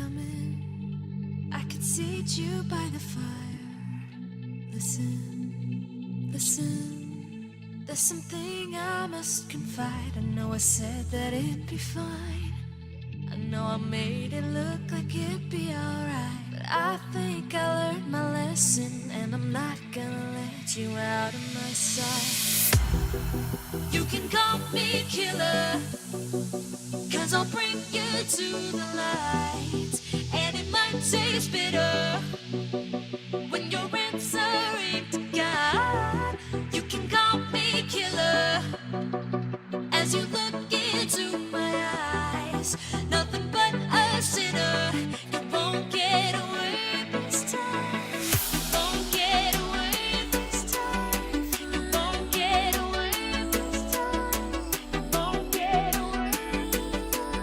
Come in, I could seat you by the fire. Listen, listen, there's something I must confide. I know I said that it'd be fine. I know I made it look like it'd be alright, but I think I learned my lesson, and I'm not gonna let you out of my sight. You can call me killer, 'cause I'll bring you to the light. And it might taste bitter when you're answering to God. You can call me killer as you look into my eyes. Nothing but a sinner. You won't get away this time. You won't get away this time. You won't get away this time. You won't get away this time.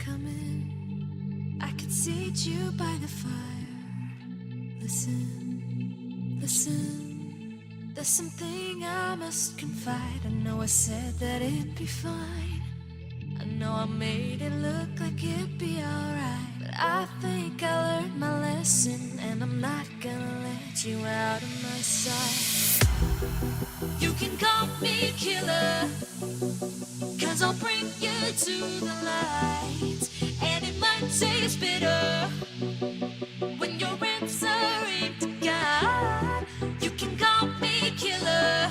Come in, I could seat you by the fire. Listen, listen, there's something I must confide. I know I said that it'd be fine. I know I made it look like it'd be alright, but I think I learned my lesson, and I'm not gonna let you out of my sight. You can call me killer, 'cause I'll bring you to the light, and it might taste bitter when you're answering to God. You can call me killer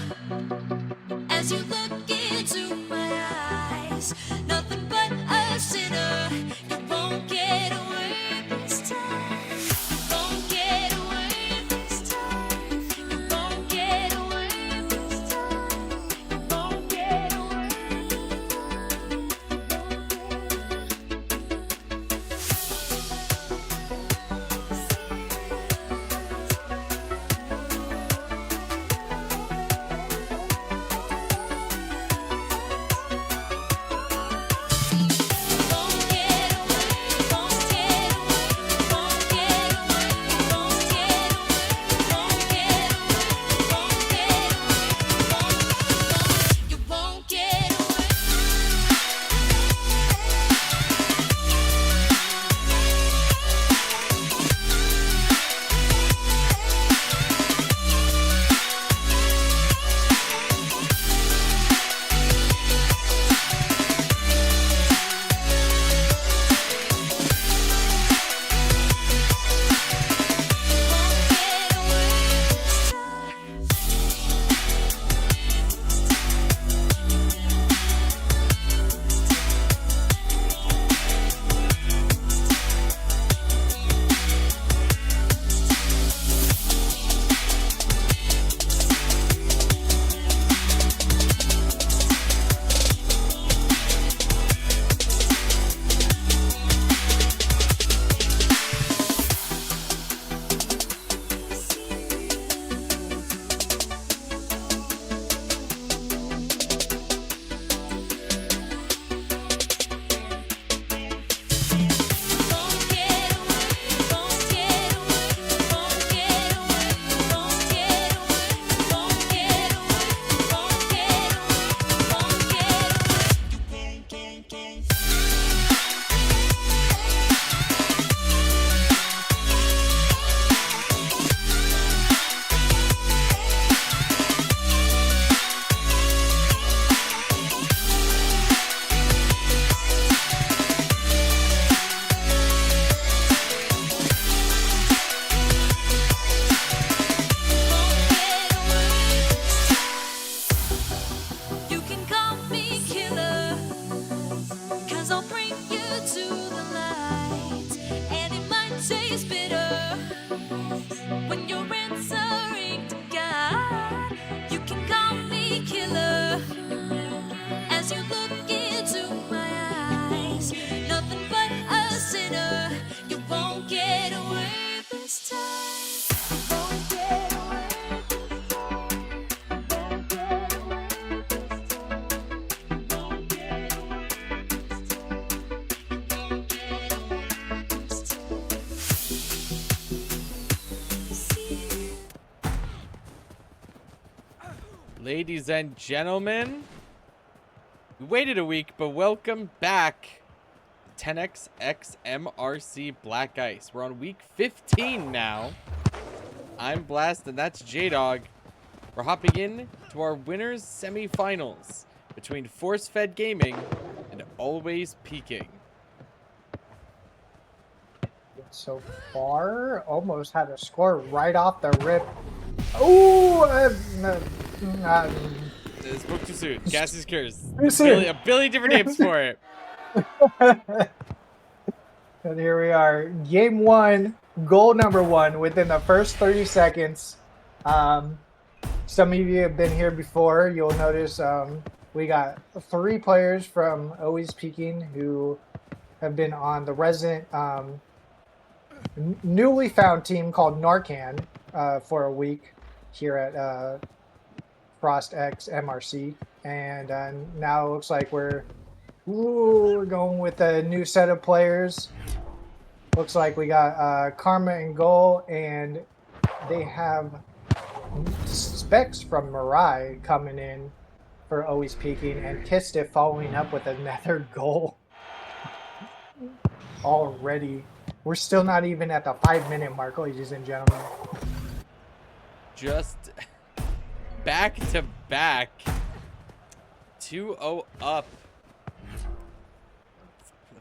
as you look into my eyes. Nothing but a sinner. You won't get away this time. You won't get away this time. You won't get away this time. You won't get away. You can call me killer, 'cause I'll bring you to the light, and it might taste bitter when you're answering to God. You can call me killer as you look into my eyes. Nothing but a sinner. You won't get away this time. You won't get away this time. You won't get away this time. You won't get away this time. You won't get away this time. Ladies and gentlemen, we waited a week, but welcome back to 10xx MRC Black Ice. We're on week 15 now. I'm Blast, and that's J-Dog. We're hopping in to our winners semifinals between Force Fed Gaming and Always Peaking. So far, almost had a score right off the rip. Oh, Spoke too soon. Gass's Cures. Too soon. A billion different names for it. And here we are, game one, goal number one within the first 30 seconds. Some of you have been here before. You'll notice we got 3 players from Always Peaking who have been on the resident newly found team called Narcan for a week here at Frost X MRC, and now it looks like we're going with a new set of players. Looks like we got Karma in goal, and they have specs from Mirai coming in for always peeking, and Kistiff following up with another goal already. We're still not even at the 5-minute mark, ladies and gentlemen. Just back to back. 2-0 up.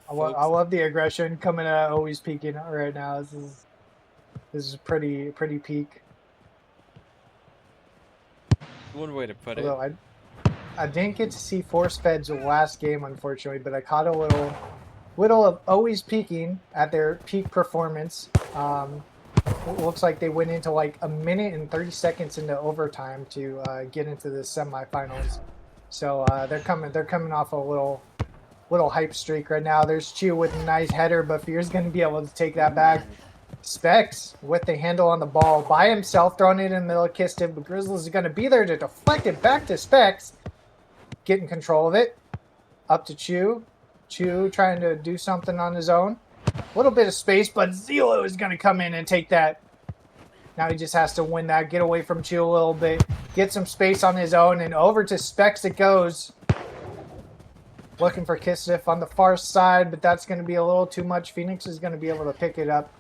I love the aggression coming out always peeking right now. This is pretty peak. One way to put it. Although I didn't get to see Force Fed's last game, unfortunately, but I caught a little of always peaking at their peak performance. It looks like they went into like a minute and 30 seconds into overtime to get into the semifinals. So they're coming off a little hype streak right now. There's Chew with a nice header, but Fear's going to be able to take that back. Specs with the handle on the ball by himself, throwing it in the middle of Kistiff, but Grizzlies is going to be there to deflect it back to Specs. Getting control of it. Up to Chew. Chew trying to do something on his own. A little bit of space, but Zelo is going to come in and take that. Now he just has to win that, get away from Chew a little bit, get some space on his own, and over to Specs it goes. Looking for Kistiff on the far side, but that's going to be a little too much. Phoenix is going to be able to pick it up.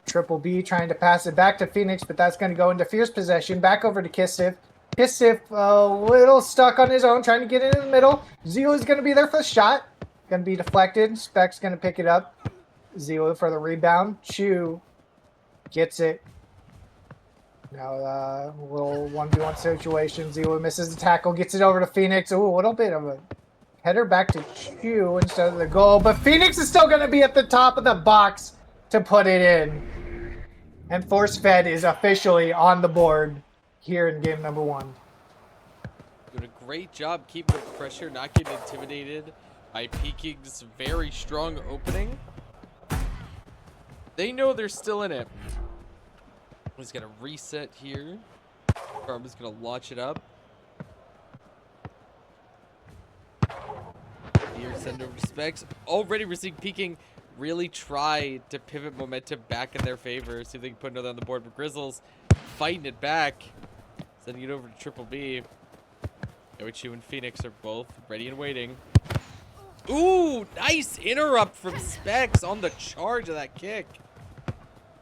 Triple B trying to pass it back to Phoenix, but that's going to go into Fierce possession. Back over to Kistiff. Kistiff a little stuck on his own, trying to get it in the middle. Zelo is going to be there for the shot. Going to be deflected. Specs going to pick it up. Zelo for the rebound. Chew gets it. Now a little 1v1 situation. Zelo misses the tackle, gets it over to Phoenix. Ooh, a little bit of a header back to Chew instead of the goal. But Phoenix is still going to be at the top of the box to put it in. And Force Fed is officially on the board here in game number 1. Doing a great job keeping the pressure, not getting intimidated by Peking's very strong opening. They know they're still in it. He's going to reset here. Karma's going to launch it up. Here, send over to Specs. Already we're seeing Peking really try to pivot momentum back in their favor. See if they can put another on the board. But Grizzles fighting it back. Sending it over to Triple B. Yoichi and Phoenix are both ready and waiting. Ooh, nice interrupt from Specs on the charge of that kick.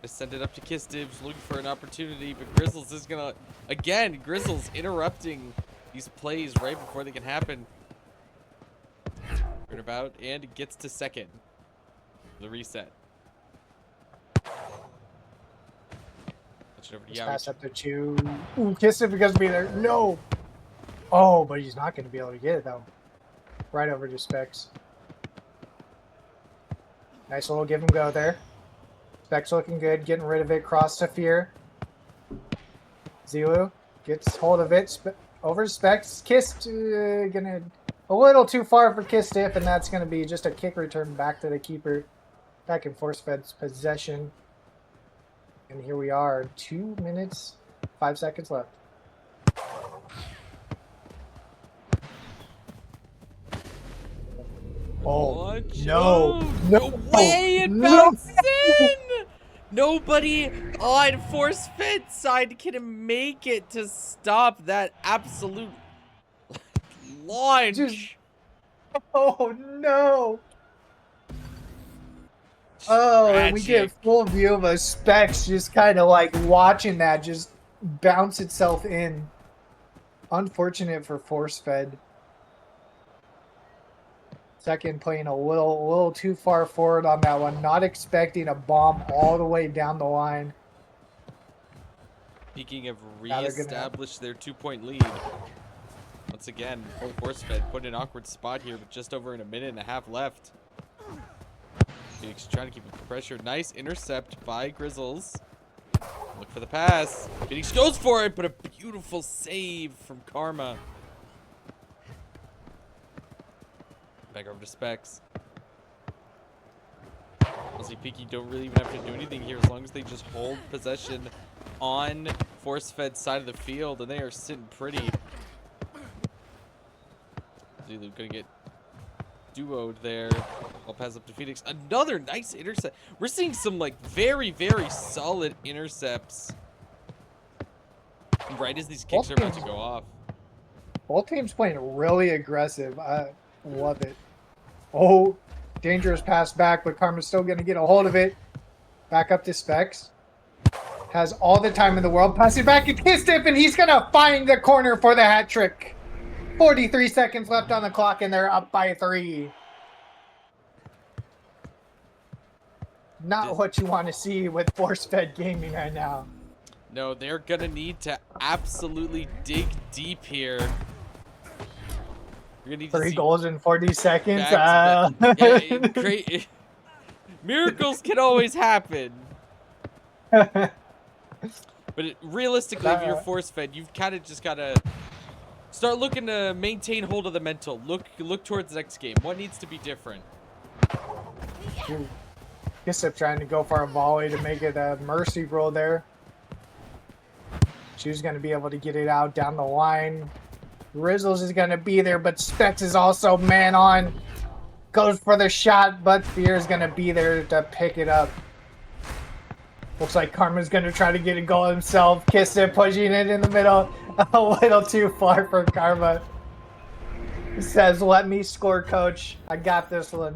Just send it up to Kistiff, looking for an opportunity, but Grizzles is gonna, again, Grizzles interrupting these plays right before they can happen. Turnabout, and it gets to second. The reset. Over to pass up to Chew. Ooh, Kistiff because be there. No. Oh, but he's not going to be able to get it though. Right over to Specs. Nice little give and go there. Specs looking good, getting rid of it. Cross to Fear. Zelu gets hold of it. Over to Specs. Kist gonna a little too far for Kistiff, and that's gonna be just a kick return back to the keeper. Back in Force Fed's possession. And here we are, 2 minutes, 5 seconds left. Oh, no way it bounced in! Nobody on Force Fed side can make it to stop that absolute launch. Oh, no. Oh, and we get full view of a Specs just kind of like watching that just bounce itself in. Unfortunate for Force Fed. Second playing a little too far forward on that one. Not expecting a bomb all the way down the line. Speaking of re-established their 2-point lead. Once again, Force Fed put in an awkward spot here with just over a minute and a half left. Phoenix trying to keep the pressure. Nice intercept by Grizzles. Look for the pass. Phoenix goes for it, but a beautiful save from Karma. Back over to Specs. Honestly, Peaky don't really even have to do anything here as long as they just hold possession on Force Fed's side of the field, and they are sitting pretty. Zulu gonna get duoed there. I'll pass up to Phoenix. Another nice intercept. We're seeing some like very, very solid intercepts right as these kicks are about to go off. Both teams playing really aggressive. I love it. Oh, dangerous pass back, but Karma's still going to get a hold of it. Back up to Specs. Has all the time in the world. Passing back to Kistip, and he's going to find the corner for the hat trick. 43 seconds left on the clock, and they're up by 3. Not what you want to see with force-fed gaming right now. No, they're going to need to absolutely dig deep here. We're gonna need 3 to see goals in 40 seconds. back to back. Yeah, great. Miracles can always happen. But realistically, if you're force-fed, you've kind of just got to start looking to maintain hold of the mental. Look towards the next game. What needs to be different? Kissip trying to go for a volley to make it a mercy roll there. She was going to be able to get it out down the line. Rizzles is going to be there, but Specs is also man on. Goes for the shot, but Fear is going to be there to pick it up. Looks like Karma's going to try to get a goal himself. Kissip pushing it in the middle. A little too far for Karma. He says, let me score, coach. I got this one.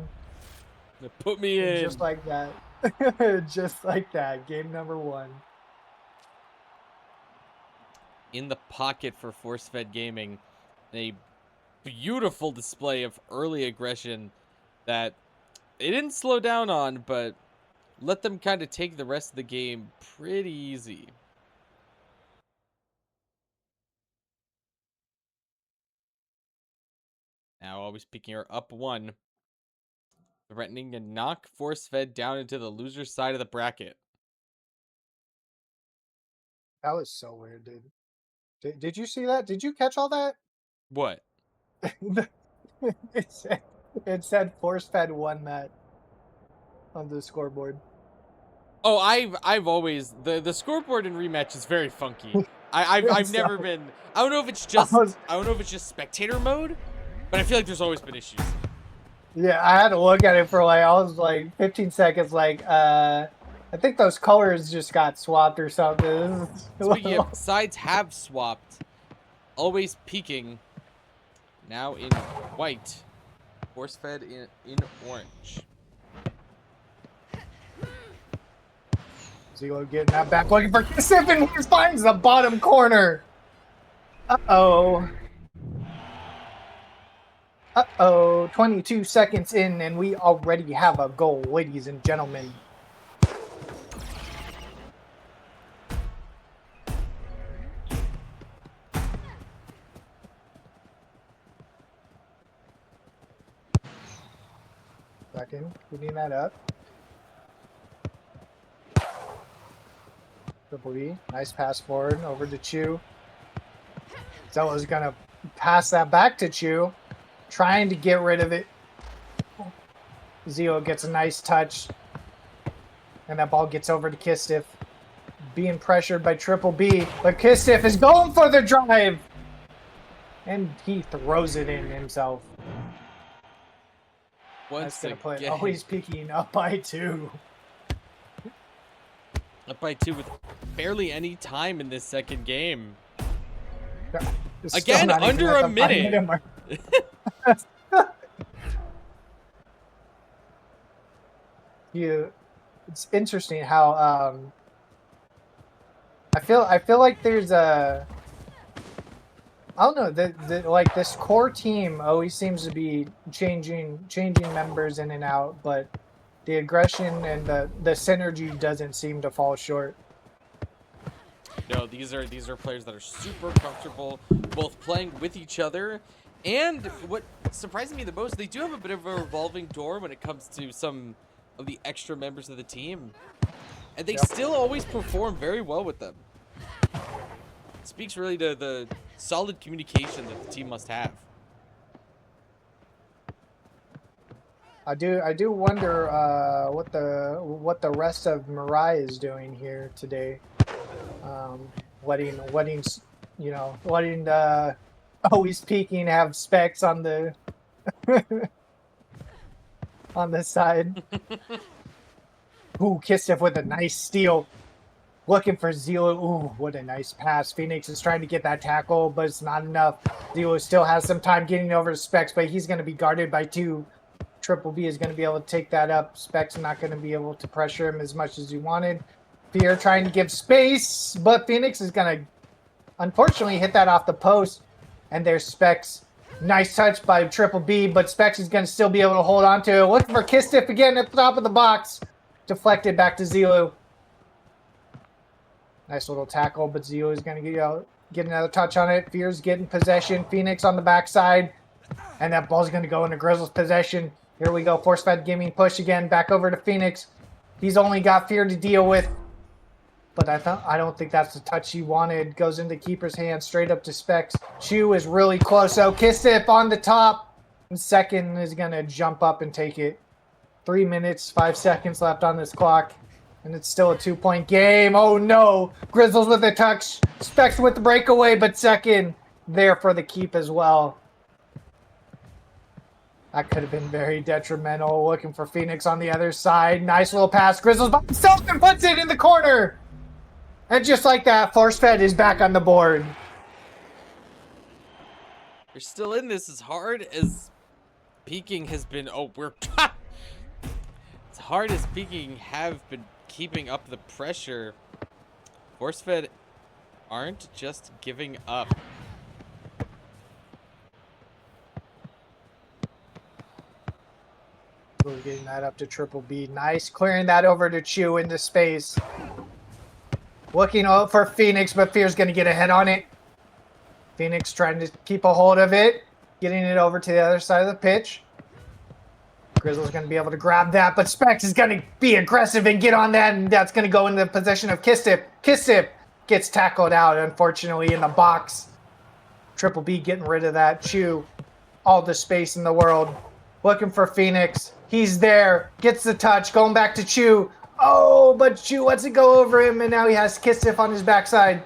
Put me in. Just like that. Just like that. Game number 1. In the pocket for force-fed gaming. A beautiful display of early aggression that they didn't slow down on, but let them kind of take the rest of the game pretty easy. Now always picking her up 1. Threatening to knock force-fed down into the loser side of the bracket. That was so weird, dude. Did you see that? Did you catch all that? What? it said force-fed won that on the scoreboard. Oh, I've always the scoreboard in Rematch is very funky. I've never been. I don't know if it's just spectator mode, but I feel like there's always been issues. Yeah, I had to look at it for I was like 15 seconds. I think those colors just got swapped or something. Speaking of, sides have swapped. Always peaking. Now in white. Force-fed in orange. Zelo getting that back, looking for Kissip, and he finds the bottom corner. Uh-oh. 22 seconds in, and we already have a goal, ladies and gentlemen. Second, getting that up. Triple E, nice pass forward over to Chu. Zella's gonna pass that back to Chu, trying to get rid of it. Zeo gets a nice touch, and that ball gets over to Kistiff, being pressured by Triple B, but Kistiff is going for the drive, and he throws it in himself. That's gonna put always peaking up by 2. Up by 2 with barely any time in this second game. Again, under a minute. It's interesting how I feel like there's a I don't know like this core team always seems to be changing members in and out, but the aggression and the synergy doesn't seem to fall short. No, these are players that are super comfortable both playing with each other, and what surprises me the most, they do have a bit of a revolving door when it comes to some of the extra members of the team, and they still always perform very well with them. It speaks really to the solid communication that the team must have. I do wonder what the rest of Mirai is doing here today. Letting always peeking have Specs on the on the side. Ooh, Kistiff with a nice steal. Looking for Zilo. Ooh, what a nice pass. Phoenix is trying to get that tackle, but it's not enough. Zilo still has some time getting over to Specs, but he's going to be guarded by 2. Triple B is going to be able to take that up. Specs not going to be able to pressure him as much as he wanted. Fear trying to give space, but Phoenix is going to unfortunately hit that off the post. And there's Specs. Nice touch by Triple B, but Specs is going to still be able to hold on to it. Looking for Kistiff again at the top of the box. Deflected back to Zilo. Nice little tackle, but Zio is going to get another touch on it. Fear's getting possession. Phoenix on the backside. And that ball's going to go into Grizzle's possession. Here we go. Force-fed gaming push again. Back over to Phoenix. He's only got Fear to deal with. But I don't think that's the touch he wanted. Goes into keeper's hand straight up to Specs. Chu is really close. So Kistip on the top. And second is going to jump up and take it. 3 minutes, 5 seconds left on this clock. And it's still a 2-point game. Oh no! Grizzles with a touch. Specs with the breakaway, but second there for the keep as well. That could have been very detrimental. Looking for Phoenix on the other side. Nice little pass. Grizzles by himself and puts it in the corner. And just like that, Force-fed is back on the board. We're still in this as hard as Peking has been. Oh, we're as hard as Peking have been keeping up the pressure. Force-fed aren't just giving up. We're getting that up to Triple B. Nice. Clearing that over to Chu into space. Looking out for Phoenix, but Fear's going to get a head on it. Phoenix trying to keep a hold of it. Getting it over to the other side of the pitch. Grizzle's going to be able to grab that, but Specs is going to be aggressive and get on that, and that's going to go in the possession of Kistip. Kistip gets tackled out, unfortunately, in the box. Triple B getting rid of that. Chu, all the space in the world. Looking for Phoenix. He's there. Gets the touch. Going back to Chu. Oh, but Chu lets it go over him, and now he has Kistip on his backside.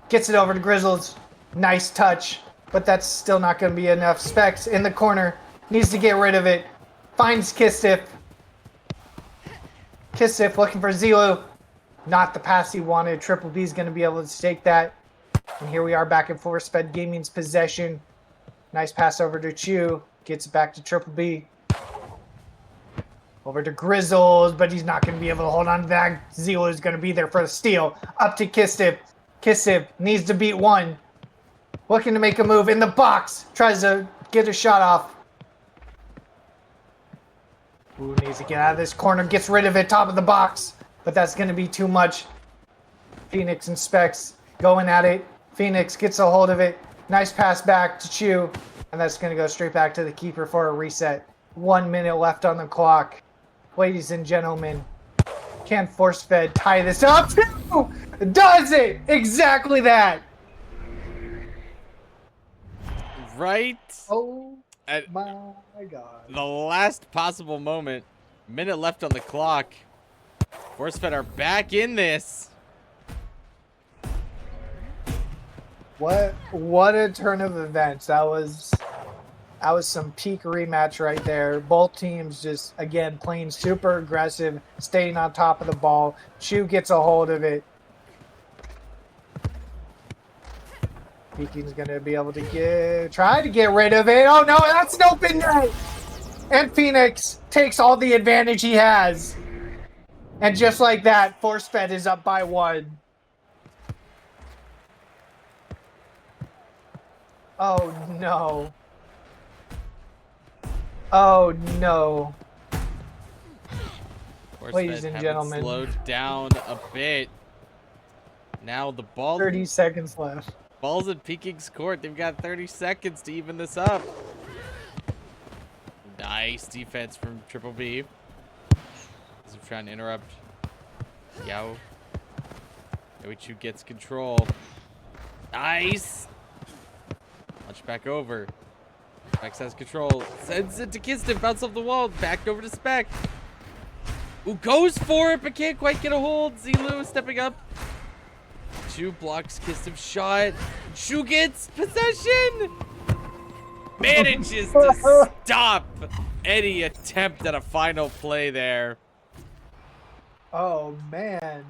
Gets it over to Grizzles. Nice touch, but that's still not going to be enough. Specs in the corner. Needs to get rid of it. Finds Kistip. Kistip looking for Zilo. Not the pass he wanted. Triple B is going to be able to stake that. And here we are back in Force-fed Gaming's possession. Nice pass over to Chu. Gets it back to Triple B. Over to Grizzles, but he's not going to be able to hold on to that. Zilo is going to be there for the steal. Up to Kistip. Kistip needs to beat one. Looking to make a move in the box. Tries to get a shot off. Who needs to get out of this corner, gets rid of it, top of the box. But that's going to be too much. Phoenix and Specs going at it. Phoenix gets a hold of it. Nice pass back to Chu. And that's going to go straight back to the keeper for a reset. 1 minute left on the clock. Ladies and gentlemen, can Force-fed tie this up? Does it? Exactly that. Right? Oh At my God. the last possible moment. Minute left on the clock. Force-fed are back in this. What a turn of events. That was some peak rematch right there. Both teams just, again, playing super aggressive, staying on top of the ball. Chu gets a hold of it. Peking's going to be able to try to get rid of it. Oh, no, that's an open net. And Phoenix takes all the advantage he has. And just like that, Force-fed is up by 1. Oh, no. Oh, no. Ladies and gentlemen. Slowed down a bit. Now the ball. 30 seconds left. Ball's in Peking's court. They've got 30 seconds to even this up. Nice defense from Triple B. He's trying to interrupt. Yao. Yoichu gets control. Nice. Launch back over. Specs has control. Sends it to Kistin. Bounce off the wall. Back over to Spec. Who goes for it but can't quite get a hold. Zilu stepping up. Chu blocks Kistin's shot. Chu gets possession. Manages to stop any attempt at a final play there. Oh, man.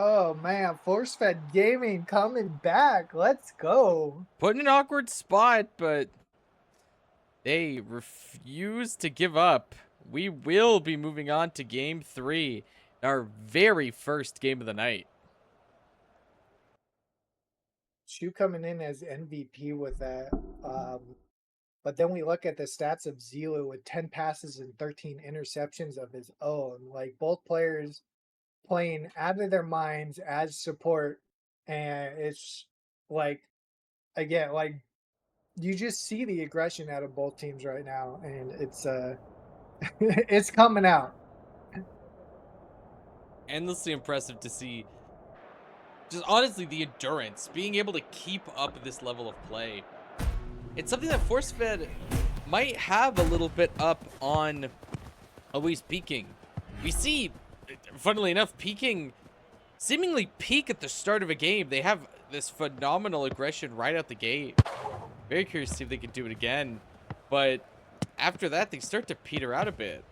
Oh man, Force Fed Gaming coming back. Let's go. Put in an awkward spot, but they refuse to give up. We will be moving on to game 3, our very first game of the night. Shu coming in as MVP with that. But then we look at the stats of Zilo with 10 passes and 13 interceptions of his own. Like both players playing out of their minds as support. And it's like, again, like you just see the aggression out of both teams right now. And it's it's coming out. Endlessly impressive to see. Just honestly, the endurance, being able to keep up this level of play. It's something that ForceFed might have a little bit up on always peaking. We see, funnily enough, peaking seemingly peak at the start of a game. They have this phenomenal aggression right out the gate. Very curious to see if they can do it again. But after that, they start to peter out a bit.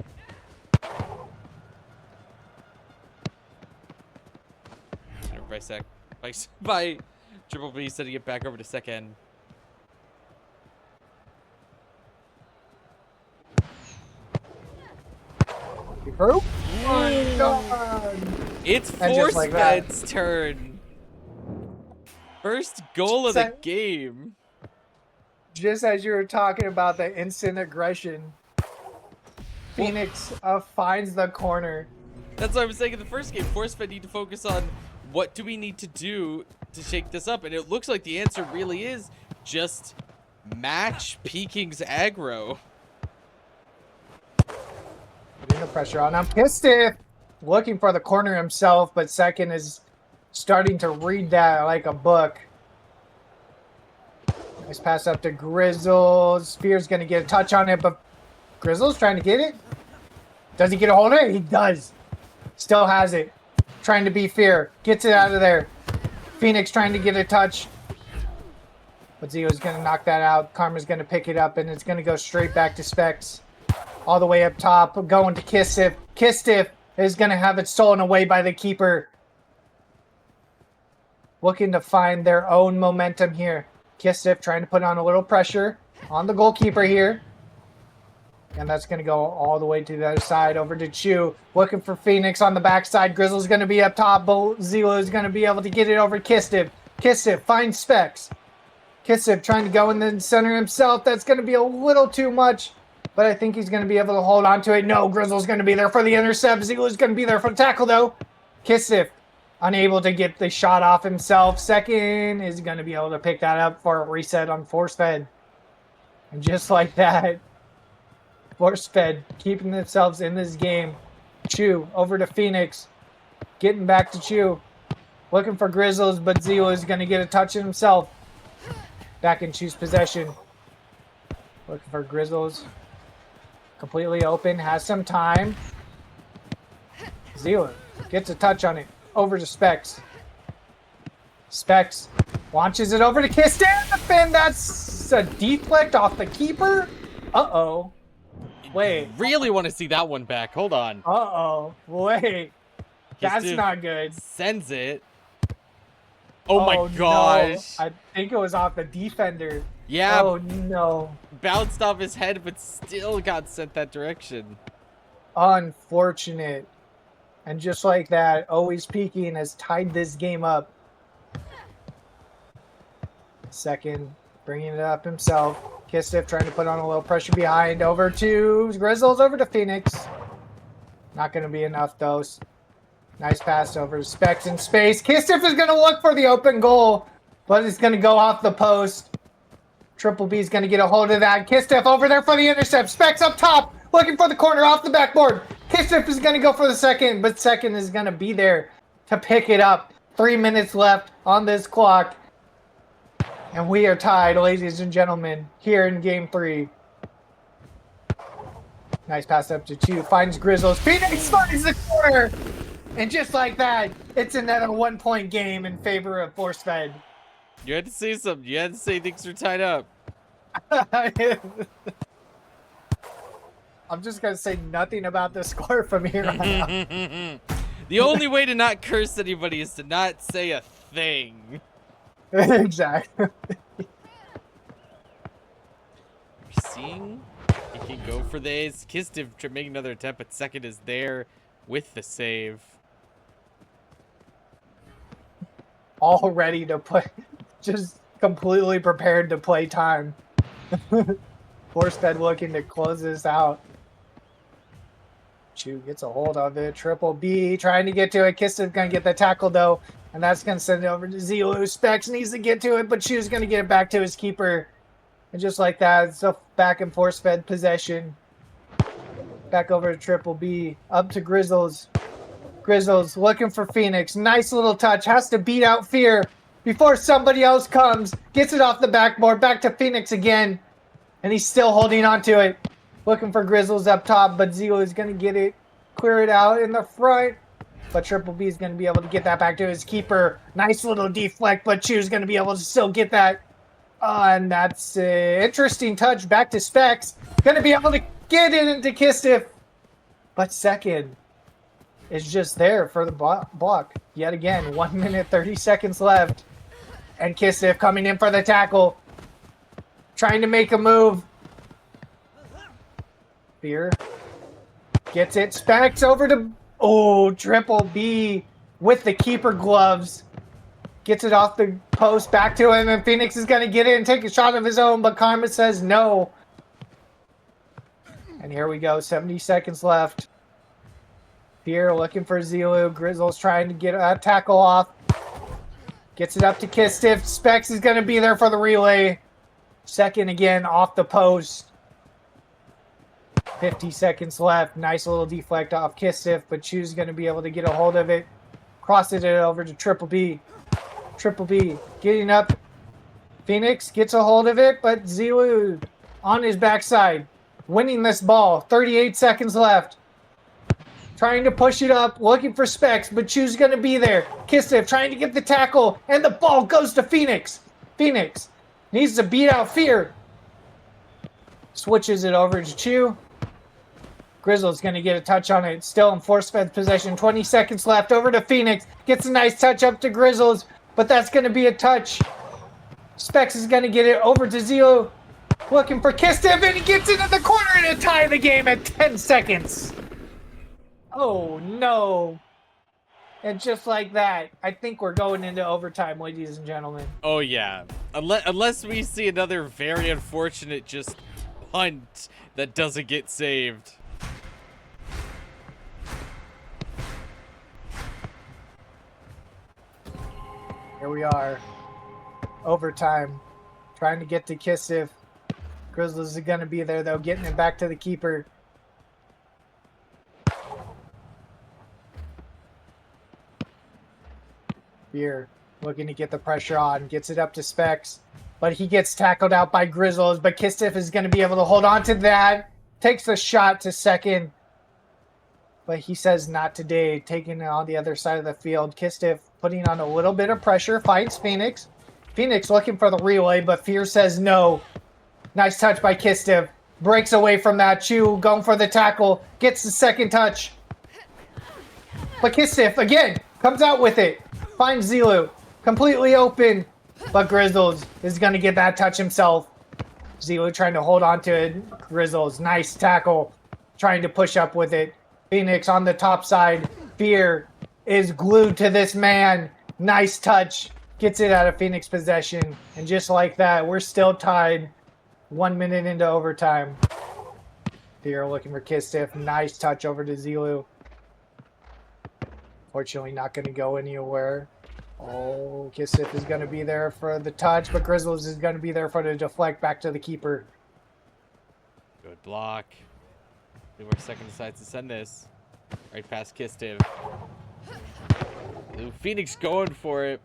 By Triple B setting it back over to second. Oh my God. It's ForceFed's turn. First goal of the game. Just as you were talking about the instant aggression, Phoenix finds the corner. That's what I was saying in the first game. ForceFed need to focus on what do we need to do to shake this up, and it looks like the answer really is just match Peaking's aggro. Putting the pressure on him. Pistif looking for the corner himself, but second is starting to read that like a book. Nice pass up to Grizzles. Spear's going to get a touch on it, but Grizzles trying to get it. Does he get a hold of it? He does. Still has it. Trying to be Fear. Gets it out of there. Phoenix trying to get a touch. But Zio's going to knock that out. Karma's going to pick it up, and it's going to go straight back to Specs. All the way up top. Going to Kistif. Kistif is going to have it stolen away by the keeper. Looking to find their own momentum here. Kistif trying to put on a little pressure on the goalkeeper here. And that's going to go all the way to the other side over to Chu. Looking for Phoenix on the backside. Grizzle's going to be up top. Zilo is going to be able to get it over Kistif. Kistif finds Specs. Kistif trying to go in the center himself. That's going to be a little too much. But I think he's going to be able to hold on to it. No, Grizzle's going to be there for the intercept. Zilo's going to be there for the tackle, though. Kistif unable to get the shot off himself. Second is going to be able to pick that up for a reset on ForceFed. And just like that, ForceFed keeping themselves in this game. Chu over to Phoenix. Getting back to Chu. Looking for Grizzles, but Zio is going to get a touch himself. Back in Chu's possession. Looking for Grizzles. Completely open. Has some time. Zio gets a touch on it. Over to Specs. Specs launches it over to Kiss. The fin. That's a deflect off the keeper. Uh-oh. Wait. Really want to see that one back. Hold on. Uh-oh. Wait. That's not good. Sends it. Oh my gosh. No. I think it was off the defender. Yeah. Oh no. Bounced off his head, but still got sent that direction. Unfortunate. And just like that, always peaking has tied this game up. Second, bringing it up himself. Kistif trying to put on a little pressure behind. Over to Grizzles, over to Phoenix. Not going to be enough, though. Nice pass over to Specs in space. Kistif is going to look for the open goal, but it's going to go off the post. Triple B is going to get a hold of that. Kistif over there for the intercept. Specs up top, looking for the corner off the backboard. Kistif is going to go for the second, but second is going to be there to pick it up. 3 minutes left on this clock. And we are tied, ladies and gentlemen, here in game 3. Nice pass up to Chu. Finds Grizzles. Phoenix finds the corner. And just like that, it's another 1-point game in favor of ForceFed. You had to say something. You had to say things are tied up. I'm just going to say nothing about the score from here on out. The only way to not curse anybody is to not say a thing. Exactly. We're seeing he can go for the ace. Kistiv making another attempt, but second is there with the save. All ready to play, just completely prepared to play time. Force-fed looking to close this out. Chu gets a hold of it. Triple B trying to get to it. Kiss is going to get the tackle, though, and that's going to send it over to Zelu. Specs needs to get to it, but Chu's going to get it back to his keeper. And just like that, it's a back and force-fed possession. Back over to Triple B. Up to Grizzles. Grizzles looking for Phoenix. Nice little touch. Has to beat out Fear before somebody else comes. Gets it off the backboard. Back to Phoenix again. And he's still holding on to it. Looking for Grizzles up top, but Zelo is going to get it, clear it out in the front. But Triple B is going to be able to get that back to his keeper. Nice little deflect, but Chu's going to be able to still get that. And that's an interesting touch. Back to Specs. Going to be able to get it into Kistif. But second is just there for the block. Yet again, 1 minute, 30 seconds left. And Kistif coming in for the tackle. Trying to make a move. Fear gets it. Specs over to Triple B with the keeper gloves. Gets it off the post back to him, and Phoenix is going to get it and take a shot of his own, but Karma says no. And here we go, 70 seconds left. Fear looking for Zelu. Grizzle's trying to get a tackle off. Gets it up to Kistif. Specs is going to be there for the relay. Second again off the post. 50 seconds left. Nice little deflect off Kistif, but Chu's going to be able to get a hold of it. Crosses it over to Triple B. Triple B getting up. Phoenix gets a hold of it, but Zelu on his backside. Winning this ball. 38 seconds left. Trying to push it up. Looking for Specs, but Chu's going to be there. Kistif trying to get the tackle, and the ball goes to Phoenix. Phoenix needs to beat out Fear. Switches it over to Chu. Grizzle's going to get a touch on it. Still in force-fed possession. 20 seconds left. Over to Phoenix. Gets a nice touch up to Grizzles, but that's going to be a touch. Specs is going to get it over to Zelo. Looking for Kistif, and he gets into the corner to tie the game at 10 seconds. Oh, no. And just like that, I think we're going into overtime, ladies and gentlemen. Oh, yeah. Unless we see another very unfortunate just punt that doesn't get saved. Here we are. Overtime. Trying to get to Kistif. Grizzlies are going to be there, though. Getting it back to the keeper. Fear looking to get the pressure on. Gets it up to Specs. But he gets tackled out by Grizzles. But Kistif is going to be able to hold on to that. Takes the shot to second. But he says not today. Taking it on the other side of the field. Kistif putting on a little bit of pressure. Finds Phoenix. Phoenix looking for the relay, but Fear says no. Nice touch by Kistif. Breaks away from that. Chu going for the tackle. Gets the second touch. But Kistif, again, comes out with it. Finds Zelu. Completely open. But Grizzles is going to get that touch himself. Zelu trying to hold on to it. Grizzles, nice tackle. Trying to push up with it. Phoenix on the top side. Fear is glued to this man. Nice touch. Gets it out of Phoenix possession. And just like that, we're still tied. 1 minute into overtime. Fear looking for Kistif. Nice touch over to Zelu. Fortunately, not going to go anywhere. Oh, Kistif is going to be there for the touch, but Grizzlies is going to be there for the deflect back to the keeper. Good block. Where second decides to send this. Right past Kistiv. Phoenix going for it.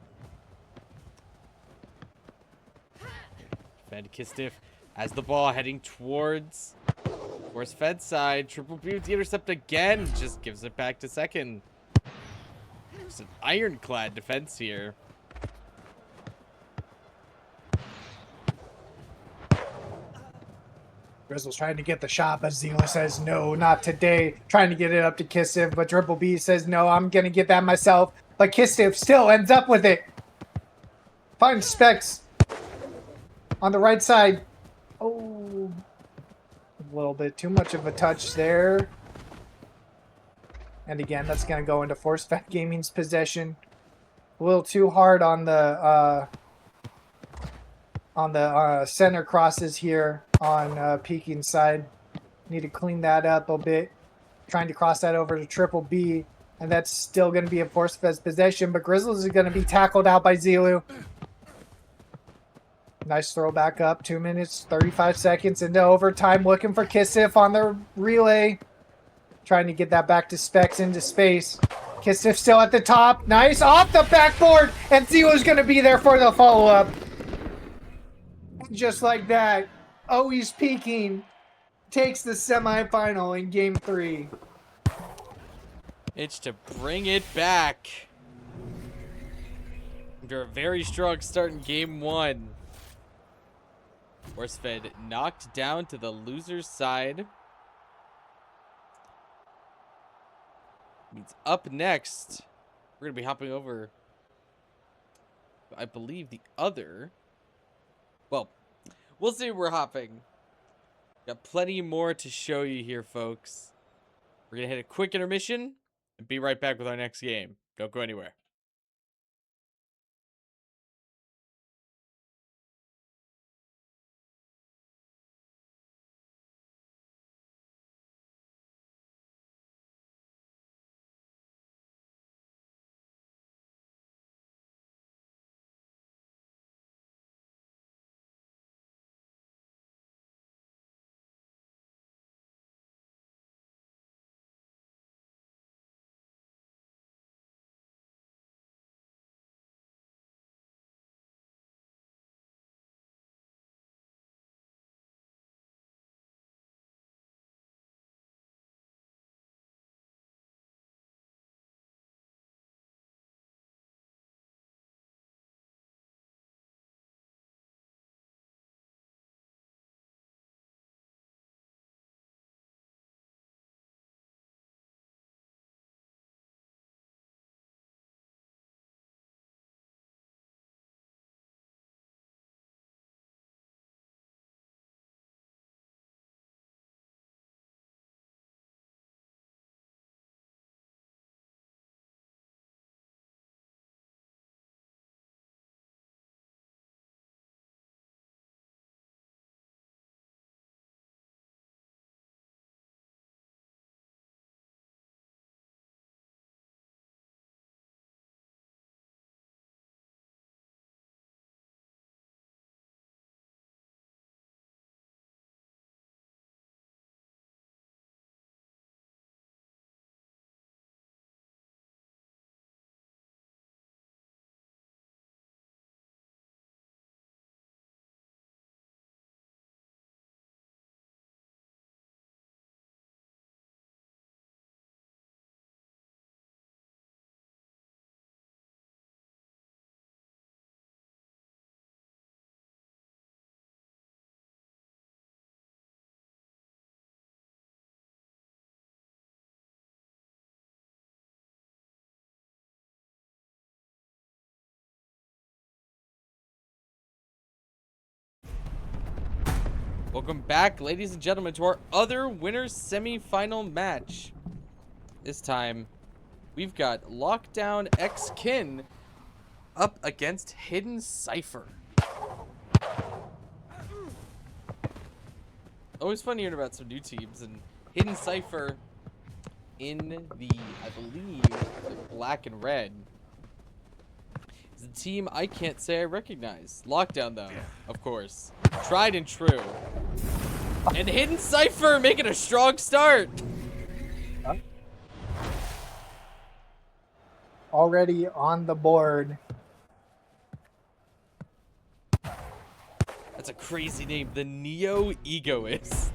Fed Kistif has the ball heading towards force fed side. Triple B with the intercept again. Just gives it back to second. It's an ironclad defense here. Grizzle's trying to get the shot, but Zila says no, not today. Trying to get it up to Kissiv, but Triple B says no, I'm going to get that myself. But Kissiv still ends up with it. Finds Specs on the right side. Oh, a little bit too much of a touch there. And again, that's going to go into Force Fat Gaming's possession. A little too hard on the center crosses here on Peking side. Need to clean that up a bit. Trying to cross that over to Triple B, and that's still going to be a Force Fed's possession, but Grizzlies is going to be tackled out by Zilu. Nice throw back up. 2 minutes, 35 seconds into overtime. Looking for Kissif on the relay. Trying to get that back to Specs into space. Kissif still at the top. Nice. Off the backboard. And Zilu's going to be there for the follow-up. Just like that. Always Peking takes the semifinal in Game 3. It's to bring it back. After a very strong start in Game 1. Horsefed knocked down to the loser's side. Means up next, we're going to be hopping over, I believe, the other. Well, we'll see where we're hopping. Got plenty more to show you here, folks. We're going to hit a quick intermission and be right back with our next game. Don't go anywhere. Welcome back, ladies and gentlemen, to our other winners semifinal match. This time, we've got Lockdown X Kin up against Hidden Cipher. Always fun hearing about some new teams, and Hidden Cipher in the, I believe, the black and red. It's a team I can't say I recognize. Lockdown, though, of course. Tried and true. And Hidden Cipher making a strong start. Huh? Already on the board. That's a crazy name. The Neo Egoist.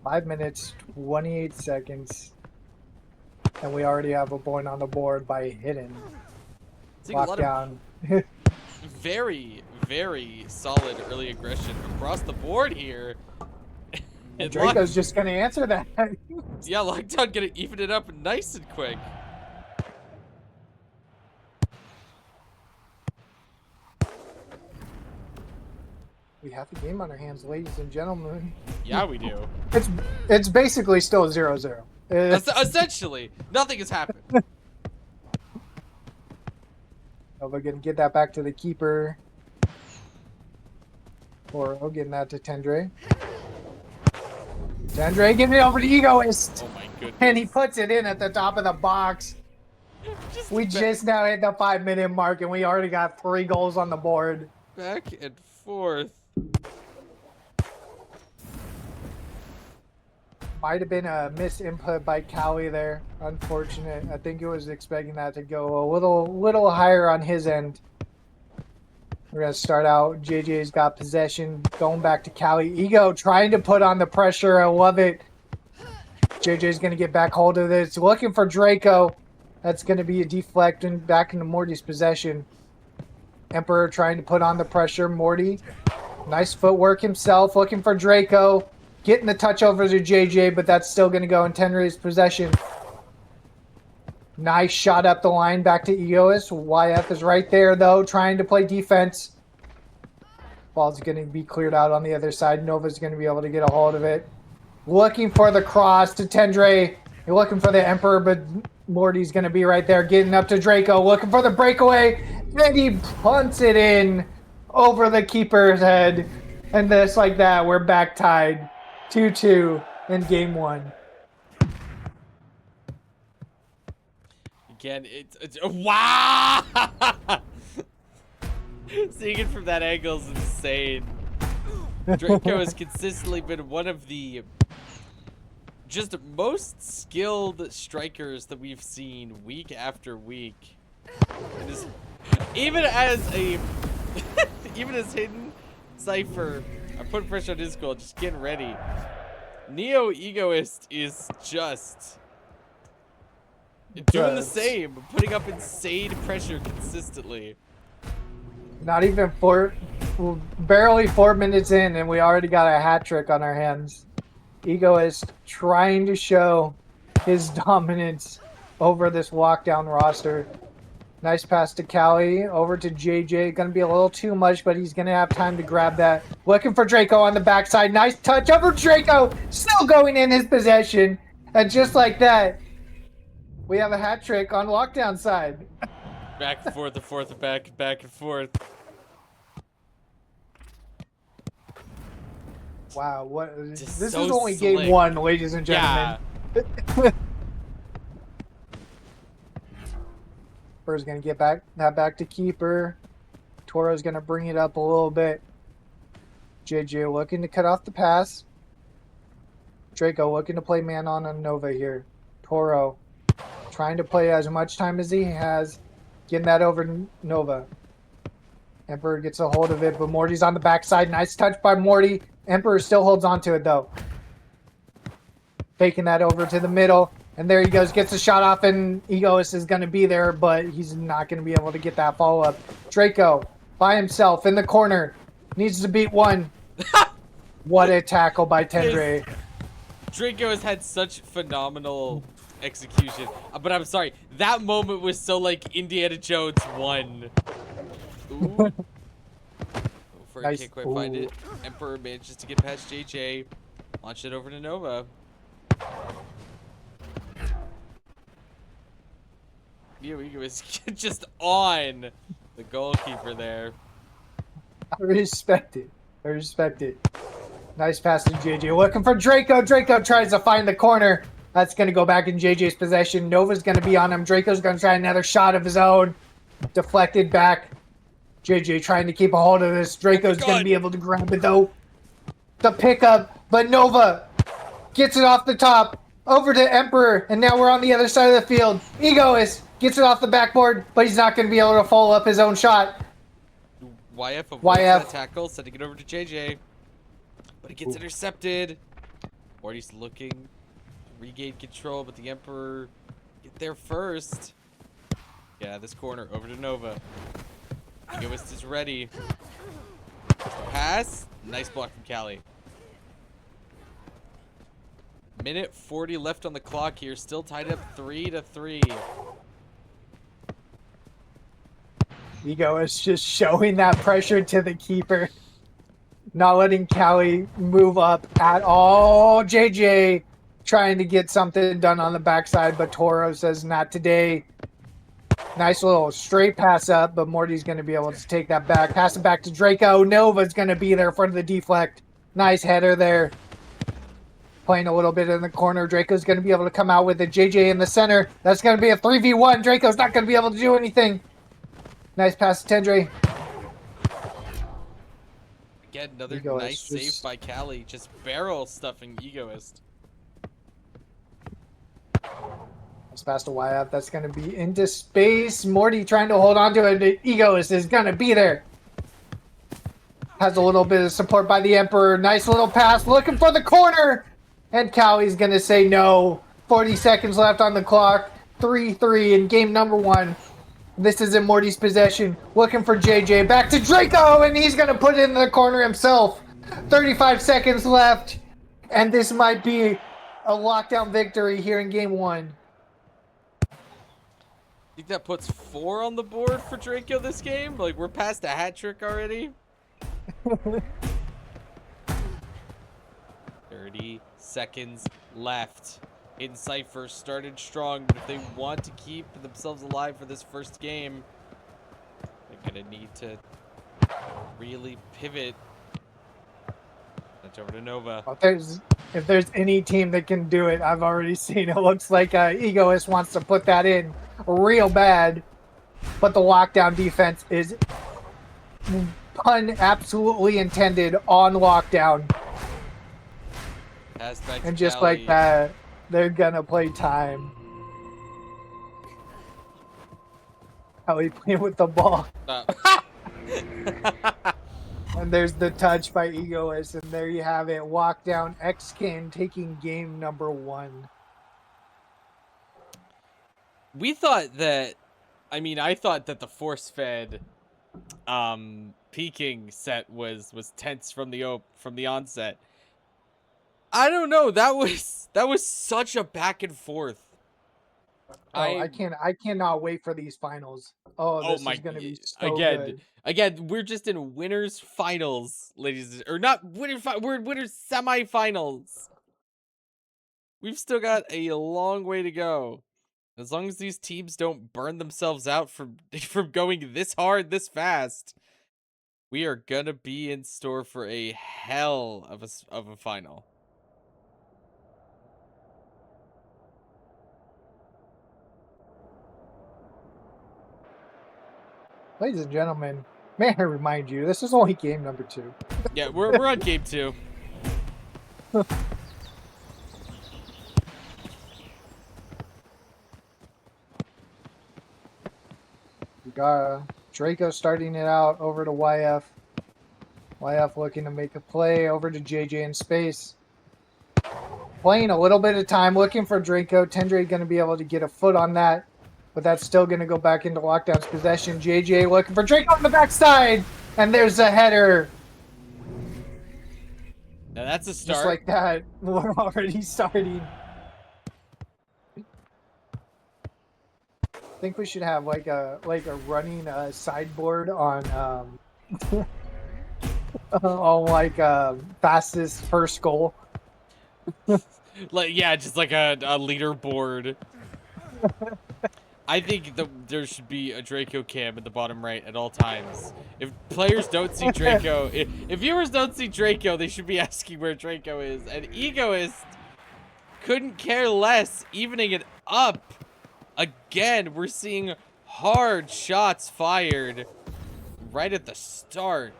5 minutes, 28 seconds. And we already have a point on the board by Hidden. Lockdown. Very, very solid early aggression across the board here. And Draco's just going to answer that. Yeah, Lockdown gonna even it up nice and quick. We have a game on our hands, ladies and gentlemen. Yeah, we do. It's basically still 0-0. Essentially, nothing has happened. Oh, we're going to get that back to the keeper. Oro getting that to Tendre. Tendre giving it over to Egoist. Oh my goodness. And he puts it in at the top of the box. We just now hit the 5-minute mark and we already got 3 goals on the board. Back and forth. Might have been a misinput by Callie there. Unfortunate. I think he was expecting that to go a little higher on his end. We're going to start out. JJ's got possession. Going back to Callie. Ego trying to put on the pressure. I love it. JJ's going to get back hold of this. Looking for Draco. That's going to be a deflect and back into Morty's possession. Emperor trying to put on the pressure. Morty. Nice footwork himself. Looking for Draco. Getting the touch over to JJ, but that's still going to go in Tenry's possession. Nice shot up the line back to Egoist. YF is right there, though, trying to play defense. Ball's going to be cleared out on the other side. Nova's going to be able to get a hold of it. Looking for the cross to Tendre. You're looking for the Emperor, but Morty's going to be right there, getting up to Draco. Looking for the breakaway. And he punts it in over the keeper's head. And just like that, we're back tied. 2-2 in game 1. Again, it's wow! Seeing it from that angle is insane. Draco has consistently been one of the just most skilled strikers that we've seen week after week. Even as Hidden Cypher, I put pressure on his goal, just getting ready. Neo Egoist is just doing the same, putting up insane pressure consistently. Not even barely 4 minutes in, and we already got a hat trick on our hands. Egoist trying to show his dominance over this lockdown roster. Nice pass to Callie, over to JJ. Going to be a little too much, but he's going to have time to grab that. Looking for Draco on the backside. Nice touch over Draco. Still going in his possession. And just like that, we have a hat trick on lockdown side. Back and forth, back and forth. Wow, what? Just This so is only slick. game 1, ladies and gentlemen. Yeah. Spurs gonna get that back to keeper. Toro's gonna bring it up a little bit. JJ looking to cut off the pass. Draco looking to play man on Nova here. Toro trying to play as much time as he has. Getting that over to Nova. Emperor gets a hold of it, but Morty's on the backside. Nice touch by Morty. Emperor still holds on to it though. Faking that over to the middle. And there he goes, gets a shot off, and Egoist is going to be there, but he's not going to be able to get that follow-up. Draco, by himself, in the corner, needs to beat one. What a tackle by Tendre. Draco has had such phenomenal execution. But I'm sorry, that moment was so like Indiana Jones 1. Ooh. Nice. Can't quite find it. Emperor manages to get past JJ. Launch it over to Nova. Ego is just on the goalkeeper there. I respect it. I respect it. Nice pass to JJ. Looking for Draco. Draco tries to find the corner. That's going to go back in JJ's possession. Nova's going to be on him. Draco's going to try another shot of his own. Deflected back. JJ trying to keep a hold of this. Draco's going to be able to grab it, though. The pickup. But Nova gets it off the top. Over to Emperor. And now we're on the other side of the field. Egoist gets it off the backboard, but he's not going to be able to follow up his own shot. YF avoids that tackle, sending it over to JJ. But it gets intercepted. Morty's looking to regain control, but the Emperor get there first. Yeah, this corner over to Nova. Egoist is ready. pass. Nice block from Callie. Minute 40 left on the clock here. Still tied up 3-3. Ego is just showing that pressure to the keeper. Not letting Callie move up at all. JJ trying to get something done on the backside, but Toro says not today. Nice little straight pass up, but Morty's going to be able to take that back. Pass it back to Draco. Nova's going to be there for the deflect. Nice header there. Playing a little bit in the corner. Draco's going to be able to come out with it. JJ in the center. That's going to be a 3v1. Draco's not going to be able to do anything. Nice pass to Tendre. Again, another Egoist nice save by Callie. Just barrel stuffing Egoist. It's past a YF. That's going to be into space. Morty trying to hold on to it. The Egoist is going to be there. Has a little bit of support by the Emperor. Nice little pass. Looking for the corner. And Callie's going to say no. 40 seconds left on the clock. 3-3 in game number 1. This is in Morty's possession. Looking for JJ. Back to Draco. And he's going to put it in the corner himself. 35 seconds left. And this might be a lockdown victory here in game 1. I think that puts 4 on the board for Draco this game. Like, we're past a hat trick already. 30 seconds left. In Cypher started strong, but if they want to keep themselves alive for this first game, they're gonna need to really pivot. That's over to Nova. If there's any team that can do it, I've already seen it. Looks like Egoist wants to put that in real bad, but the lockdown defense is pun absolutely intended on lockdown. Pass back And to just Callie. like that, they're gonna play time. Callie playing with the ball. And there's the touch by Egoist, and there you have it. Lockdown X-Kin taking game number 1. We thought that, I thought that the force-fed peeking set was tense from the onset. I don't know. That was such a back and forth. I cannot wait for these finals. This is gonna be so good. Again, we're just in winners finals, ladies, or not we're winners semifinals. We've still got a long way to go. As long as these teams don't burn themselves out from going this hard, this fast, we are gonna be in store for a hell of a final. Ladies and gentlemen, may I remind you, this is only game number 2. Yeah, we're on game 2. We got Draco starting it out over to YF. YF looking to make a play over to JJ in space. Playing a little bit of time, looking for Draco. Tendre going to be able to get a foot on that. But that's still going to go back into Lockdown's possession. JJ looking for Draco on the backside. And there's a header. Now that's a start. Just like that, we're already starting. I think we should have like a running sideboard on on fastest first goal. Just like a leaderboard. I think there should be a Draco cam in the bottom right at all times. If players don't see Draco, if viewers don't see Draco, they should be asking where Draco is. And Egoist couldn't care less, evening it up. Again, we're seeing hard shots fired right at the start.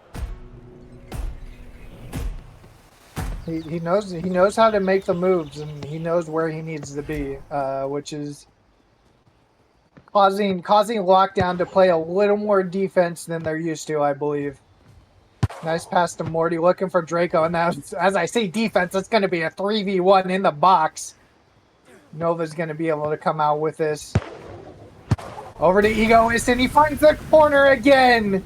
He knows how to make the moves, and he knows where he needs to be, which is causing Lockdown to play a little more defense than they're used to, I believe. Nice pass to Morty, looking for Draco, and now, as I say defense, it's going to be a 3v1 in the box. Nova's going to be able to come out with this. Over to Egoist, and he finds the corner again!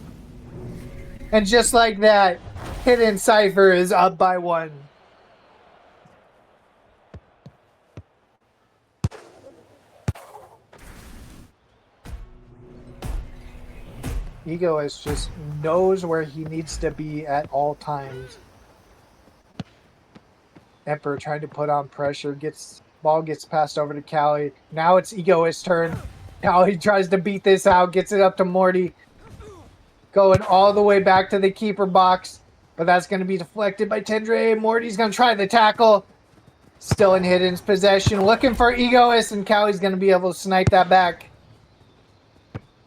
And just like that, Hidden Cypher is up by 1. Egoist just knows where he needs to be at all times. Emperor trying to put on pressure. Ball gets passed over to Callie. Now it's Egoist's turn. Callie tries to beat this out. Gets it up to Morty. Going all the way back to the keeper box. But that's going to be deflected by Tendre. Morty's going to try the tackle. Still in Hidden's possession. Looking for Egoist. And Callie's going to be able to snipe that back.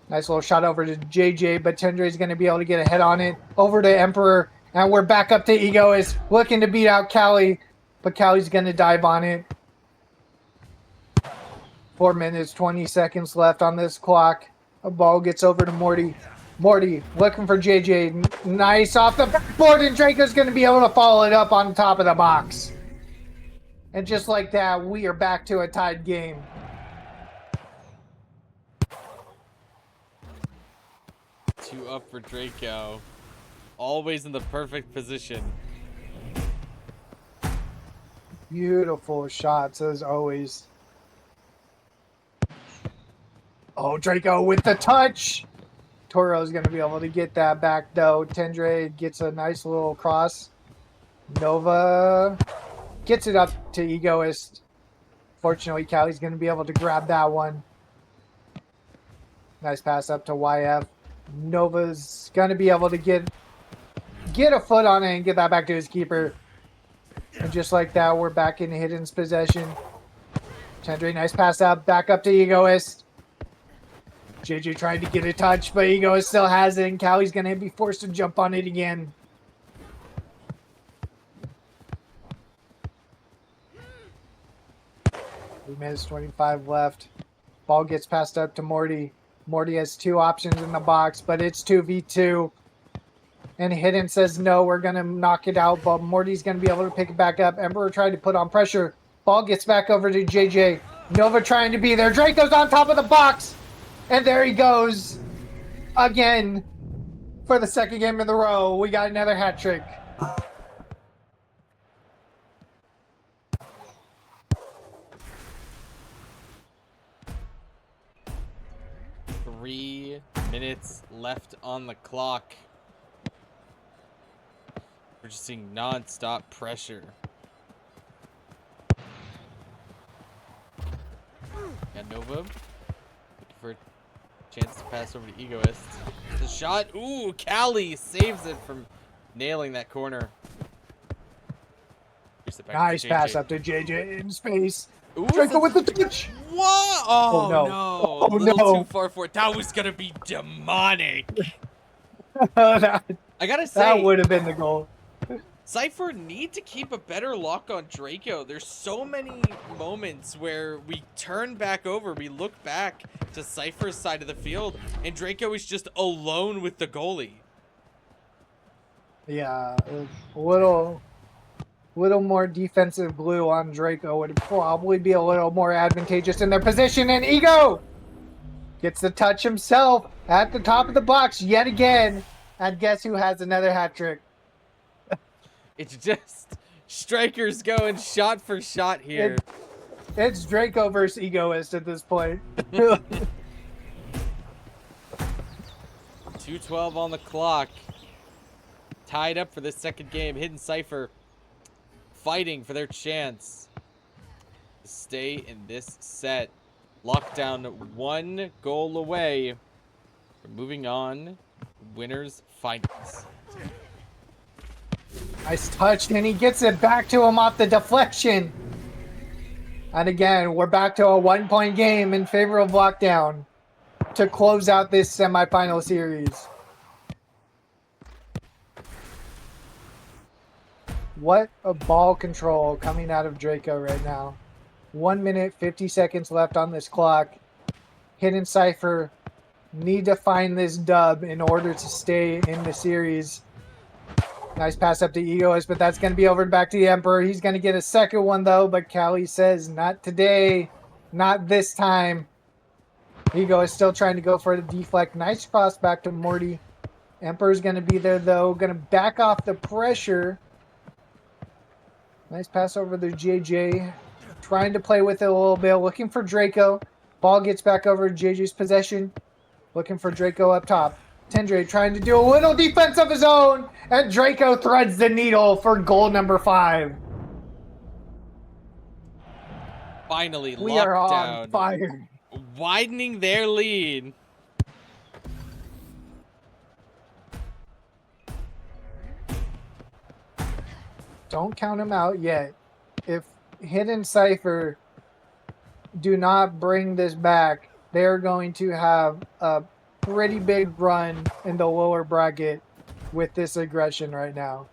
Nice little shot over to JJ. But Tendre's going to be able to get a head on it. Over to Emperor. And we're back up to Egoist. Looking to beat out Callie. But Callie's going to dive on it. 4 minutes, 20 seconds left on this clock. A ball gets over to Morty. Morty looking for JJ. Nice off the backboard, and Draco's going to be able to follow it up on top of the box. And just like that, we are back to a tied game. Two up for Draco. Always in the perfect position. Beautiful shots as always. Oh, Draco with the touch. Toro's going to be able to get that back, though. Tendre gets a nice little cross. Nova gets it up to Egoist. Fortunately, Callie's going to be able to grab that one. Nice pass up to YF. Nova's going to be able to get a foot on it and get that back to his keeper. And just like that, we're back in Hidden's possession. Tendre, nice pass up. Back up to Egoist. JJ trying to get a touch, but Egoist still has it, and Callie's going to be forced to jump on it again. We minutes 25 left. Ball gets passed up to Morty. Morty has 2 options in the box, but it's 2v2. And Hidden says, no, we're going to knock it out, but Morty's going to be able to pick it back up. Emperor tried to put on pressure. Ball gets back over to JJ. Nova trying to be there. Draco's on top of the box. And there he goes. Again. For the second game in a row. We got another hat trick. Three minutes left on the clock. We're just seeing non-stop pressure. Got Nova. Looking for a chance to pass over to Egoist. The shot. Ooh, Callie saves it from nailing that corner. Nice pass up to JJ in space. Ooh, Draco with the touch. What? Oh, no. no. Oh, A little no. too far for it. That was going to be demonic. That I got to say. would have been the goal. Cypher need to keep a better lock on Draco. There's so many moments where we turn back over, we look back to Cypher's side of the field, and Draco is just alone with the goalie. Yeah, a little more defensive glue on Draco would probably be a little more advantageous in their position. And Ego gets the touch himself at the top of the box yet again. And guess who has another hat trick? It's just strikers going shot for shot here. It's Draco versus Egoist at this point. 2:12 on the clock. Tied up for this second game. Hidden Cypher fighting for their chance to stay in this set. Lockdown 1 goal away from moving on. Winners finals. Nice touch, and he gets it back to him off the deflection. And again, we're back to a 1-point game in favor of Lockdown to close out this semifinal series. What a ball control coming out of Draco right now. 1 minute, 50 seconds left on this clock. Hidden Cypher need to find this dub in order to stay in the series. Nice pass up to Egoist, but that's going to be over back to the Emperor. He's going to get a second one, though, but Callie says, not today. Not this time. Ego is still trying to go for the deflect. Nice cross back to Morty. Emperor's going to be there, though. Going to back off the pressure. Nice pass over to JJ. Trying to play with it a little bit. Looking for Draco. Ball gets back over to JJ's possession. Looking for Draco up top. Tendre trying to do a little defense of his own. And Draco threads the needle for goal number 5. Finally, We are on lockdown. fire. Widening their lead. Don't count him out yet. If Hidden Cypher do not bring this back, they're going to have a pretty big run in the lower bracket with this aggression right now.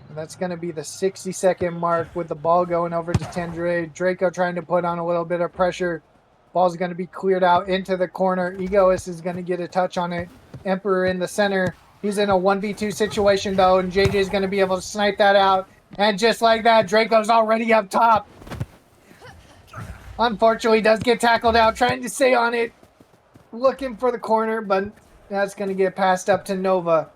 And that's going to be the 60-second mark with the ball going over to Tendre. Draco trying to put on a little bit of pressure. Ball's going to be cleared out into the corner. Egoist is going to get a touch on it. Emperor in the center. He's in a 1v2 situation, though, and JJ is going to be able to snipe that out. And just like that, Draco's already up top. Unfortunately, does get tackled out, trying to stay on it. Looking for the corner, but that's going to get passed up to Nova.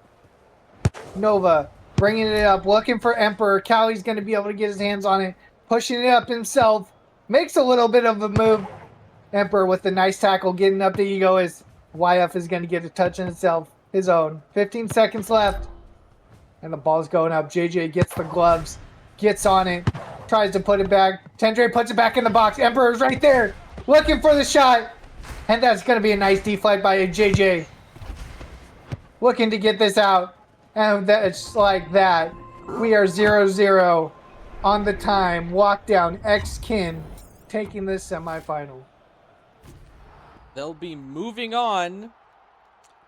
Nova bringing it up, looking for Emperor. Callie's going to be able to get his hands on it. Pushing it up himself. Makes a little bit of a move. Emperor with the nice tackle, getting up to Egoist. YF is going to get a touch in itself. His own. 15 seconds left. And the ball's going up. JJ gets the gloves. Gets on it. Tries to put it back. Tendre puts it back in the box. Emperor's right there. Looking for the shot. And that's going to be a nice deflect by JJ. Looking to get this out. And that's like that. We are 0-0 on the time. Lockdown X-Kin taking this semifinal. They'll be moving on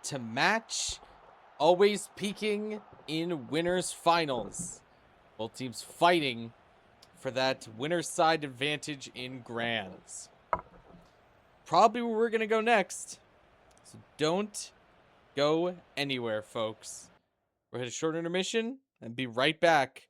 to match, always peaking in winners finals. Both teams fighting for that winner's side advantage in grands. Probably where we're going to go next. So don't go anywhere, folks. We'll hit a short intermission and be right back.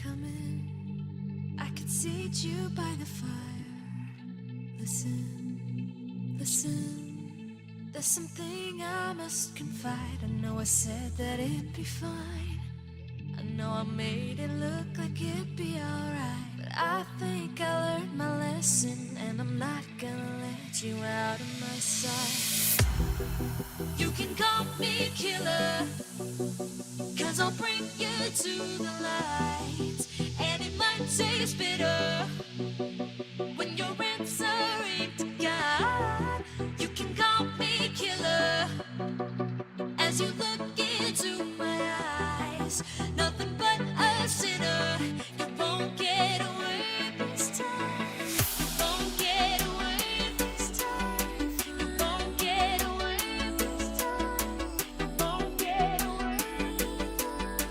Come in, I could seat you by the fire. Listen, listen, there's something I must confide. I know I said that it'd be fine. I know I made it look like it'd be alright, but I think I learned my lesson, and I'm not gonna let you out of my sight. You can call me killer, 'cause I'll bring you to the light. And it might taste bitter when you're answering to God. You can call me killer as you look into my eyes. Nothing but a sinner. You won't get away this time. You won't get away this time. You won't get away this time. You won't get away this time.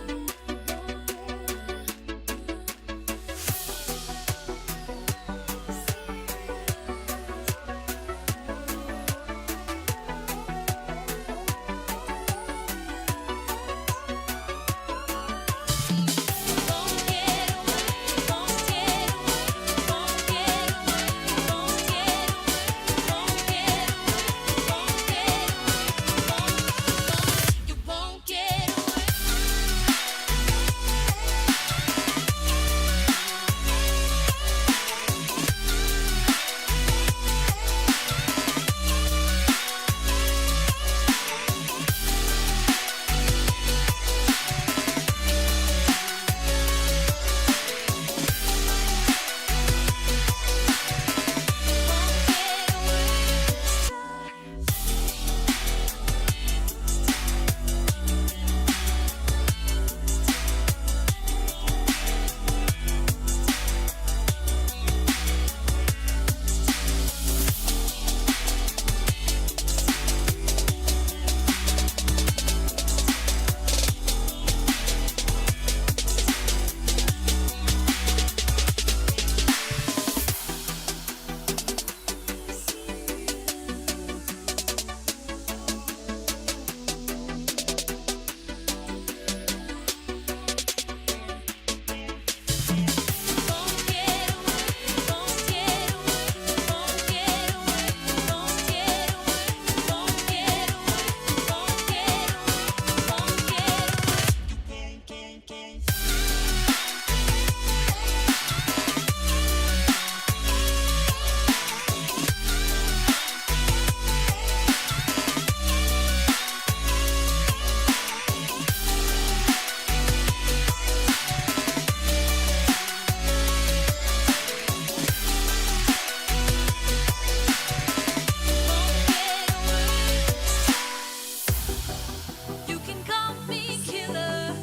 You can call me killer,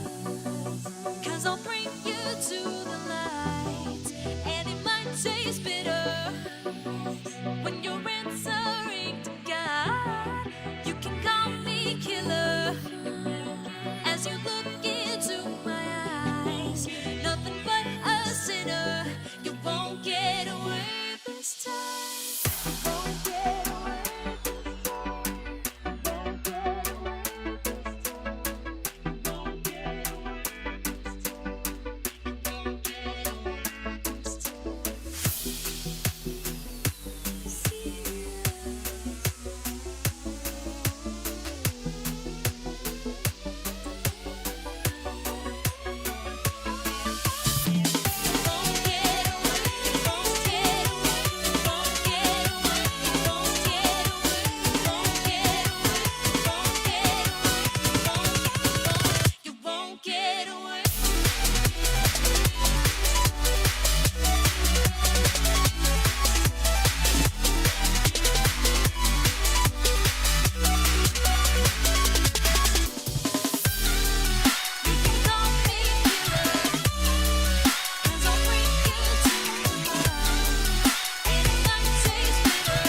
'cause I'll bring you to the light. And it might taste bitter when you're answering to God. You can call me killer as you look into my eyes. Nothing but a sinner. You won't get away this time. You won't get away this time. You won't get away this time. You won't get away this time. You won't get away this time. You won't get away. You can call me killer, 'cause I'll bring you to the light. And it might taste bitter.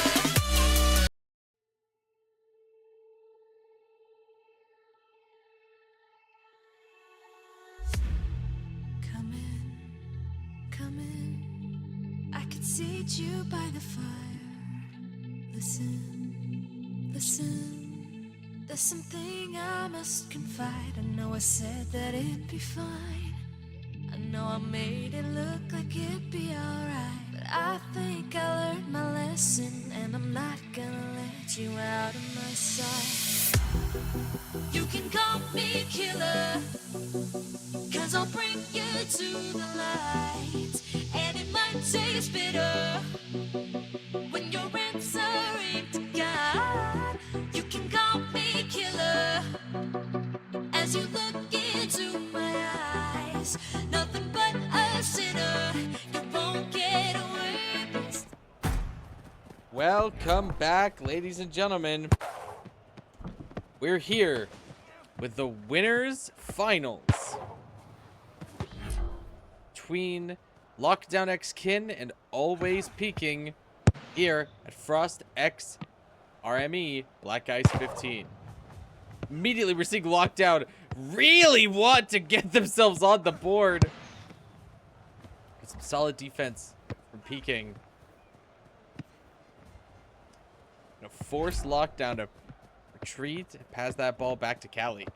Come in, come in. I could seat you by the fire. Listen, listen. There's something I must confide. I know I said that it'd be fine. I know I made it look like it'd be alright, but I think I learned my lesson, and I'm not gonna let you out of my sight. You can call me killer, 'cause I'll bring you to the light, and it might taste bitter when you're answering to God. You can call me killer as you look into my eyes. Nothing but a sinner, you won't get away. Welcome back, ladies and gentlemen. We're here with the winners finals between Lockdown X Kin and Always Peaking here at Frost X RME Black Ice 15. Immediately we're seeing Lockdown really want to get themselves on the board. Get some solid defense from Peaking. Force Lockdown to retreat and pass that ball back to Callie.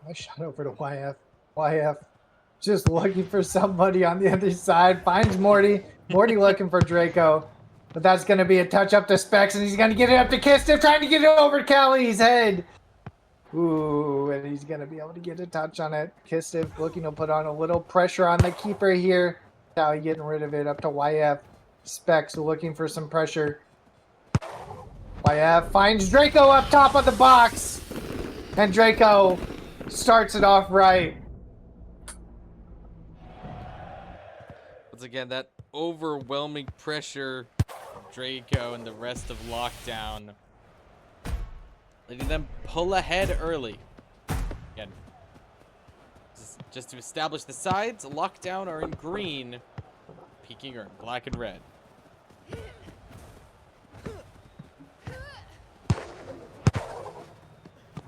I shot over to YF. YF just looking for somebody on the other side. Finds Morty. Morty looking for Draco. But that's going to be a touch up to Specs, and he's going to get it up to Kistiff, trying to get it over Callie's head. Ooh, and he's going to be able to get a touch on it. Kistiff looking to put on a little pressure on the keeper here. Callie getting rid of it up to YF. Specs looking for some pressure. YF finds Draco up top of the box. And Draco starts it off right. Once again, that overwhelming pressure from Draco and the rest of Lockdown, letting them pull ahead early. Again, just to establish the sides, Lockdown are in green, Peaking are in black and red.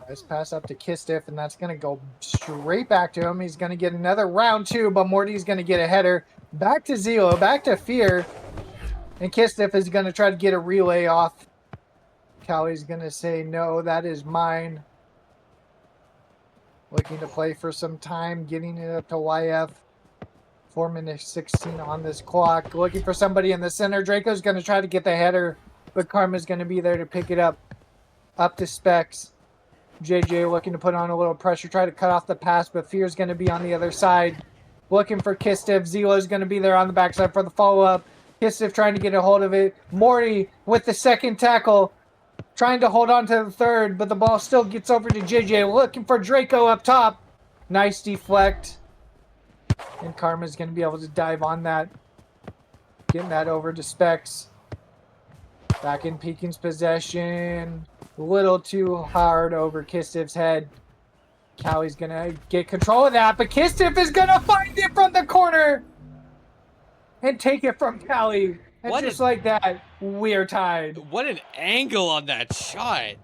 Nice pass up to Kistiff, and that's going to go straight back to him. He's going to get another round two, but Morty's going to get a header. Back to Zelo, back to Fear. And Kistiff is going to try to get a relay off. Callie's going to say, no, that is mine. Looking to play for some time, getting it up to YF. 4 minutes 16 on this clock. Looking for somebody in the center. Draco's going to try to get the header, but Karma's going to be there to pick it up. Up to Specs. JJ looking to put on a little pressure, try to cut off the pass, but Fear's going to be on the other side. Looking for Kistiff. Zelo's going to be there on the backside for the follow-up. Kistiff trying to get a hold of it. Morty with the second tackle, trying to hold on to the third, but the ball still gets over to JJ. Looking for Draco up top. Nice deflect. And Karma's going to be able to dive on that. Getting that over to Specs. Back in Peaking's possession. A little too hard over Kistiff's head. Callie's going to get control of that, but Kistiff is going to find it from the corner and take it from Callie. And just like that, we're tied. What an angle on that shot.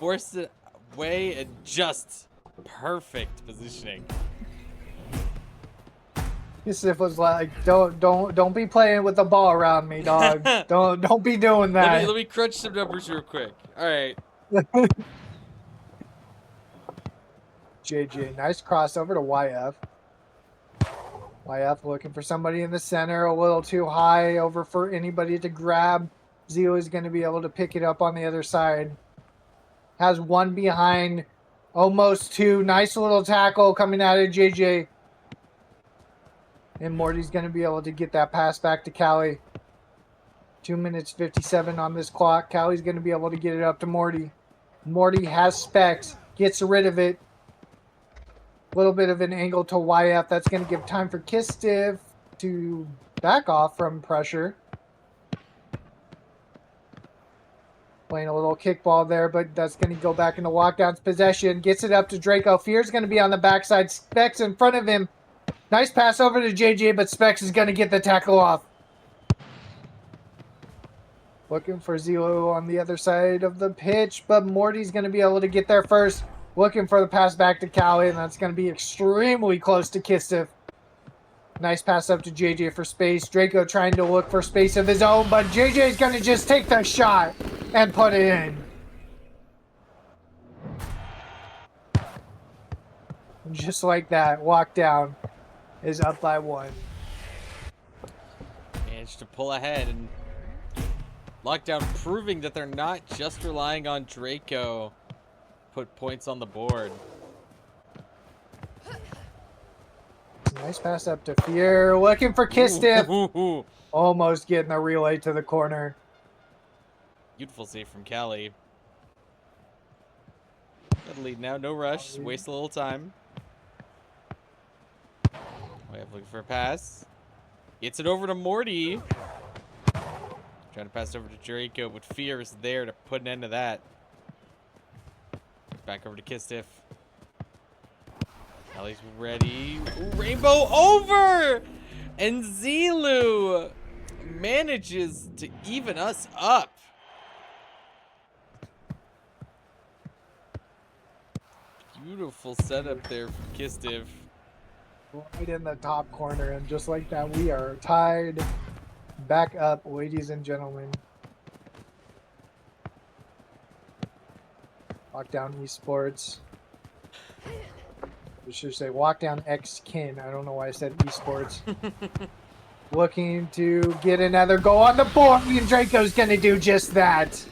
Forced it away and just perfect positioning. Kistiff was like, don't be playing with the ball around me, dog. don't be doing that. Let me crunch some numbers real quick. All right. JJ, nice crossover to YF. YF looking for somebody in the center, a little too high over for anybody to grab. Zeo is going to be able to pick it up on the other side. Has one behind, almost two. Nice little tackle coming out of JJ. And Morty's going to be able to get that pass back to Callie. 2 minutes 57 on this clock. Callie's going to be able to get it up to Morty. Morty has Specs. Gets rid of it. A little bit of an angle to YF. That's going to give time for Kistiff to back off from pressure. Playing a little kickball there, but that's going to go back into Lockdown's possession. Gets it up to Draco. Fear's going to be on the backside. Specs in front of him. Nice pass over to JJ, but Specs is going to get the tackle off. Looking for Zelo on the other side of the pitch, but Morty's going to be able to get there first. Looking for the pass back to Callie, and that's going to be extremely close to Kistiff. Nice pass up to JJ for space. Draco trying to look for space of his own, but JJ's going to just take the shot and put it in. Just like that, Lockdown is up by 1. Managed to pull ahead, and Lockdown proving that they're not just relying on Draco. Put points on the board. Nice pass up to Fear, looking for Kistiff. Ooh. Almost getting the relay to the corner. Beautiful save from Callie. Got a lead now, no rush, waste a little time. Wayef looking for a pass. Gets it over to Morty. Trying to pass over to Draco, but Fear is there to put an end to that. Back over to Kistiff. Ellie's ready. Ooh, Rainbow over! And Zilu manages to even us up. Beautiful setup there from Kistiff. Right in the top corner, and just like that, we are tied back up, ladies and gentlemen. Lockdown Esports. We should say Lockdown X Kin. I don't know why I said Esports. Looking to get another goal on the board, and Draco's going to do just that.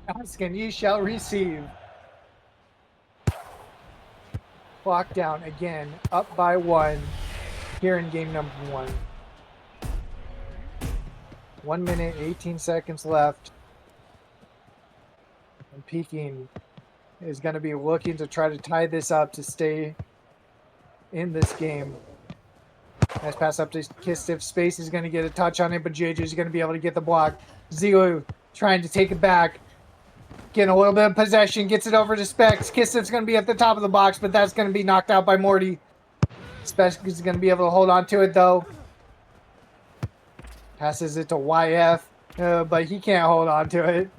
Ask and ye shall receive. Lockdown again, up by 1 here in game number 1. 1 minute, 18 seconds left. And Peking is going to be looking to try to tie this up to stay in this game. Nice pass up to Kistiff. Space is going to get a touch on it, but JJ is going to be able to get the block. Zilu trying to take it back. Getting a little bit of possession. Gets it over to Specs. Kistiff's going to be at the top of the box, but that's going to be knocked out by Morty. Specs is going to be able to hold on to it, though. Passes it to YF, but he can't hold on to it.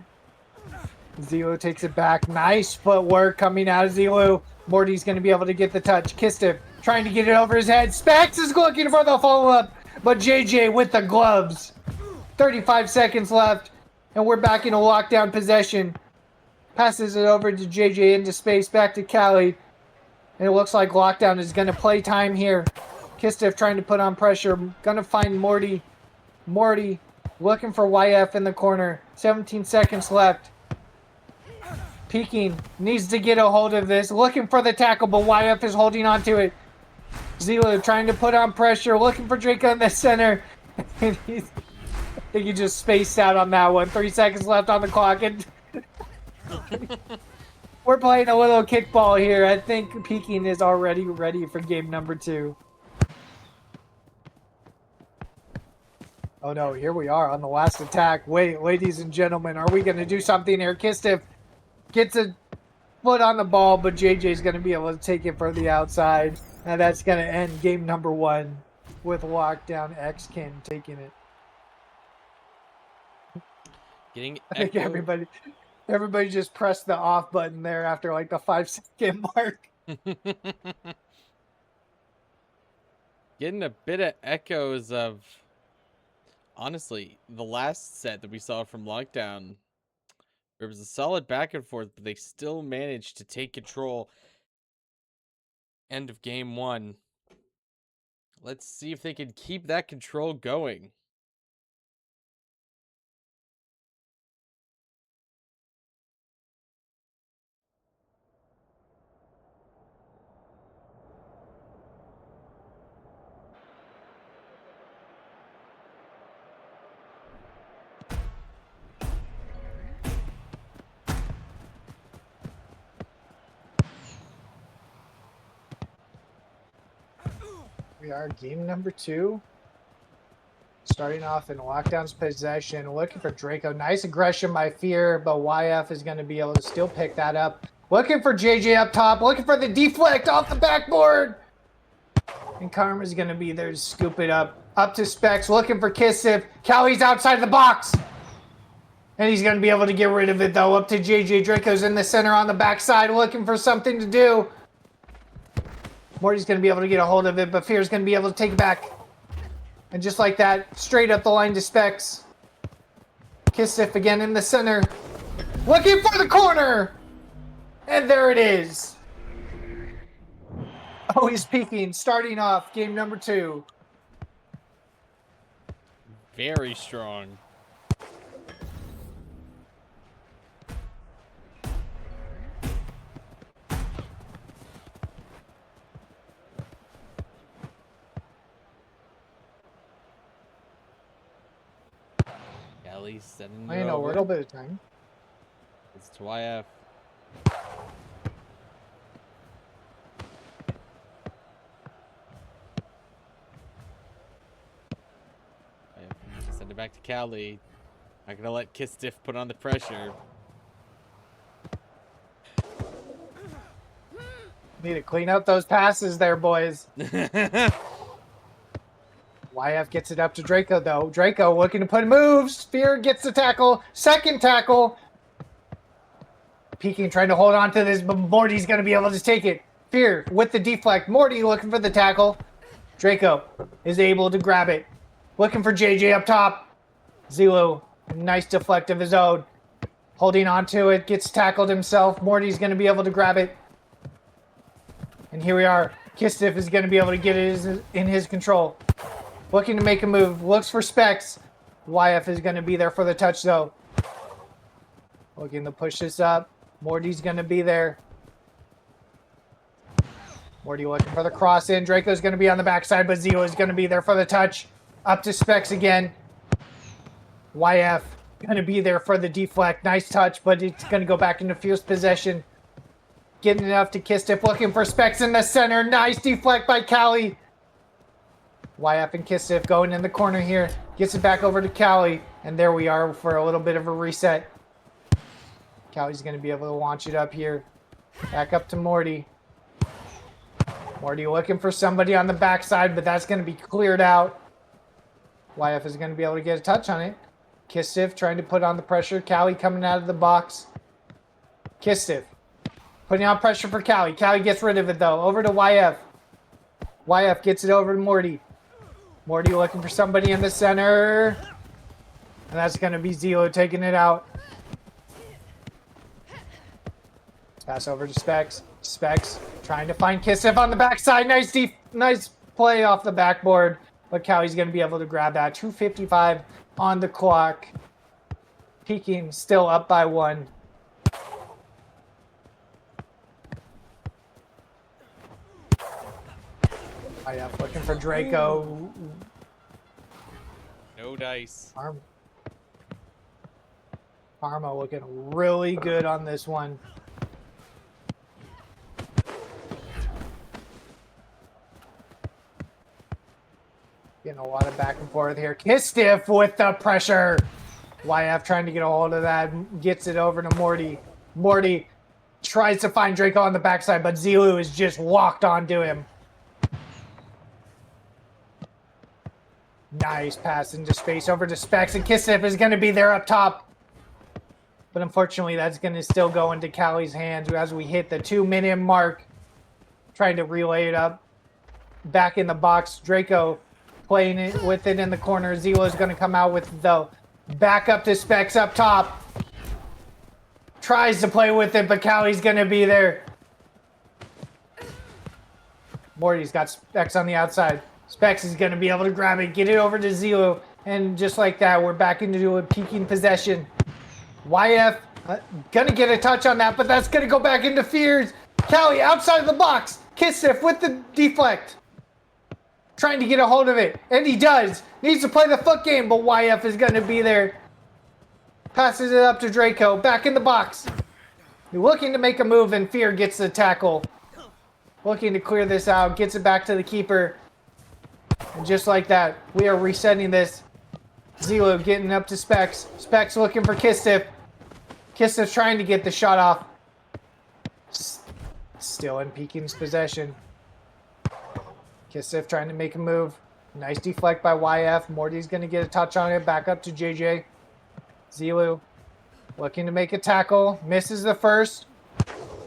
Zilu takes it back. Nice footwork coming out of Zilu. Morty's going to be able to get the touch. Kistiff trying to get it over his head. Specs is looking for the follow-up, but JJ with the gloves. 35 seconds left, and we're back in a lockdown possession. Passes it over to JJ into space, back to Callie. And it looks like Lockdown is going to play time here. Kistiff trying to put on pressure. Going to find Morty. Morty looking for YF in the corner. 17 seconds left. Peking needs to get a hold of this. Looking for the tackle, but YF is holding on to it. Zilu trying to put on pressure. Looking for Draco in the center. I think he just spaced out on that one. 3 seconds left on the clock. And we're playing a little kickball here. I think Peking is already ready for game number 2. Oh no, here we are on the last attack. Wait, ladies and gentlemen, are we going to do something here? Kistiff gets a foot on the ball, but JJ's going to be able to take it for the outside. And that's going to end game number 1 with Lockdown X-Kin taking it. I think everybody just pressed the off button there after like the 5-second mark. Getting a bit of echoes of, honestly, the last set that we saw from Lockdown. There was a solid back and forth, but they still managed to take control. End of game 1. Let's see if they can keep that control going. We are game number 2. Starting off in Lockdown's possession. Looking for Draco. Nice aggression by Fear, but YF is going to be able to still pick that up. Looking for JJ up top. Looking for the deflect off the backboard. And Karma's going to be there to scoop it up. Up to Specs. Looking for Kistiff. Callie's outside the box. And he's going to be able to get rid of it, though. Up to JJ. Draco's in the center on the backside. Looking for something to do. Morty's going to be able to get a hold of it, but Fear's going to be able to take it back. And just like that, straight up the line to Specs. Kistif again in the center. Looking for the corner! And there it is. Oh, he's peeking. Starting off game number 2. Very strong. Kelly's sending it I know, a over. little bit of time. It's to YF. Send it back to Cali. Not gonna let Kistif put on the pressure. Need to clean up those passes there, boys. YF gets it up to Draco, though. Draco looking to put moves. Fear gets the tackle. Second tackle. Peeking, trying to hold on to this, but Morty's going to be able to take it. Fear with the deflect. Morty looking for the tackle. Draco is able to grab it. Looking for JJ up top. Zilo, nice deflect of his own. Holding on to it, gets tackled himself. Morty's going to be able to grab it. And here we are. Kistif is going to be able to get it in his control. Looking to make a move. Looks for Specs. YF is going to be there for the touch, though. Looking to push this up. Morty's going to be there. Morty looking for the cross in. Draco's going to be on the backside, but Zio is going to be there for the touch. Up to Specs again. YF going to be there for the deflect. Nice touch, but it's going to go back into Fierce possession. Getting enough to Kistif. Looking for Specs in the center. Nice deflect by Cali. YF and Kistif going in the corner here. Gets it back over to Cali. And there we are for a little bit of a reset. Cali's going to be able to launch it up here. Back up to Morty. Morty looking for somebody on the backside, but that's going to be cleared out. YF is going to be able to get a touch on it. Kistif trying to put on the pressure. Cali coming out of the box. Kistif putting on pressure for Cali. Cali gets rid of it, though. Over to YF. YF gets it over to Morty. Morty looking for somebody in the center. And that's going to be Zilo taking it out. Pass over to Specs. Specs trying to find Kistif on the backside. Nice play off the backboard. But Cali's going to be able to grab that. 2:55 on the clock. Peking still up by 1. YF looking for Draco. No dice. Parma looking really good on this one. Getting a lot of back and forth here. Kistif with the pressure. YF trying to get a hold of that. Gets it over to Morty. Morty tries to find Draco on the backside, but Zilu is just locked onto him. Nice pass into space over to Specs, and Kistif is going to be there up top. But unfortunately, that's going to still go into Cali's hands as we hit the 2-minute mark. Trying to relay it up. Back in the box. Draco playing it with it in the corner. Zilo is going to come out with it, though. Back up to Specs up top. Tries to play with it, but Cali's going to be there. Morty's got Specs on the outside. Specs is going to be able to grab it, get it over to Zilo, and just like that, we're back into a peaking possession. YF going to get a touch on that, but that's going to go back into Fears. Cali outside of the box. Kistif with the deflect. Trying to get a hold of it, and he does. Needs to play the foot game, but YF is going to be there. Passes it up to Draco, back in the box. Looking to make a move, and Fear gets the tackle. Looking to clear this out, gets it back to the keeper. And just like that, we are resetting this. Zilo getting up to Specs. Specs looking for Kistif. Kistif trying to get the shot off. Still in Pekin's possession. Kistif trying to make a move. Nice deflect by YF. Morty's going to get a touch on it. Back up to JJ. Zilo looking to make a tackle. Misses the first.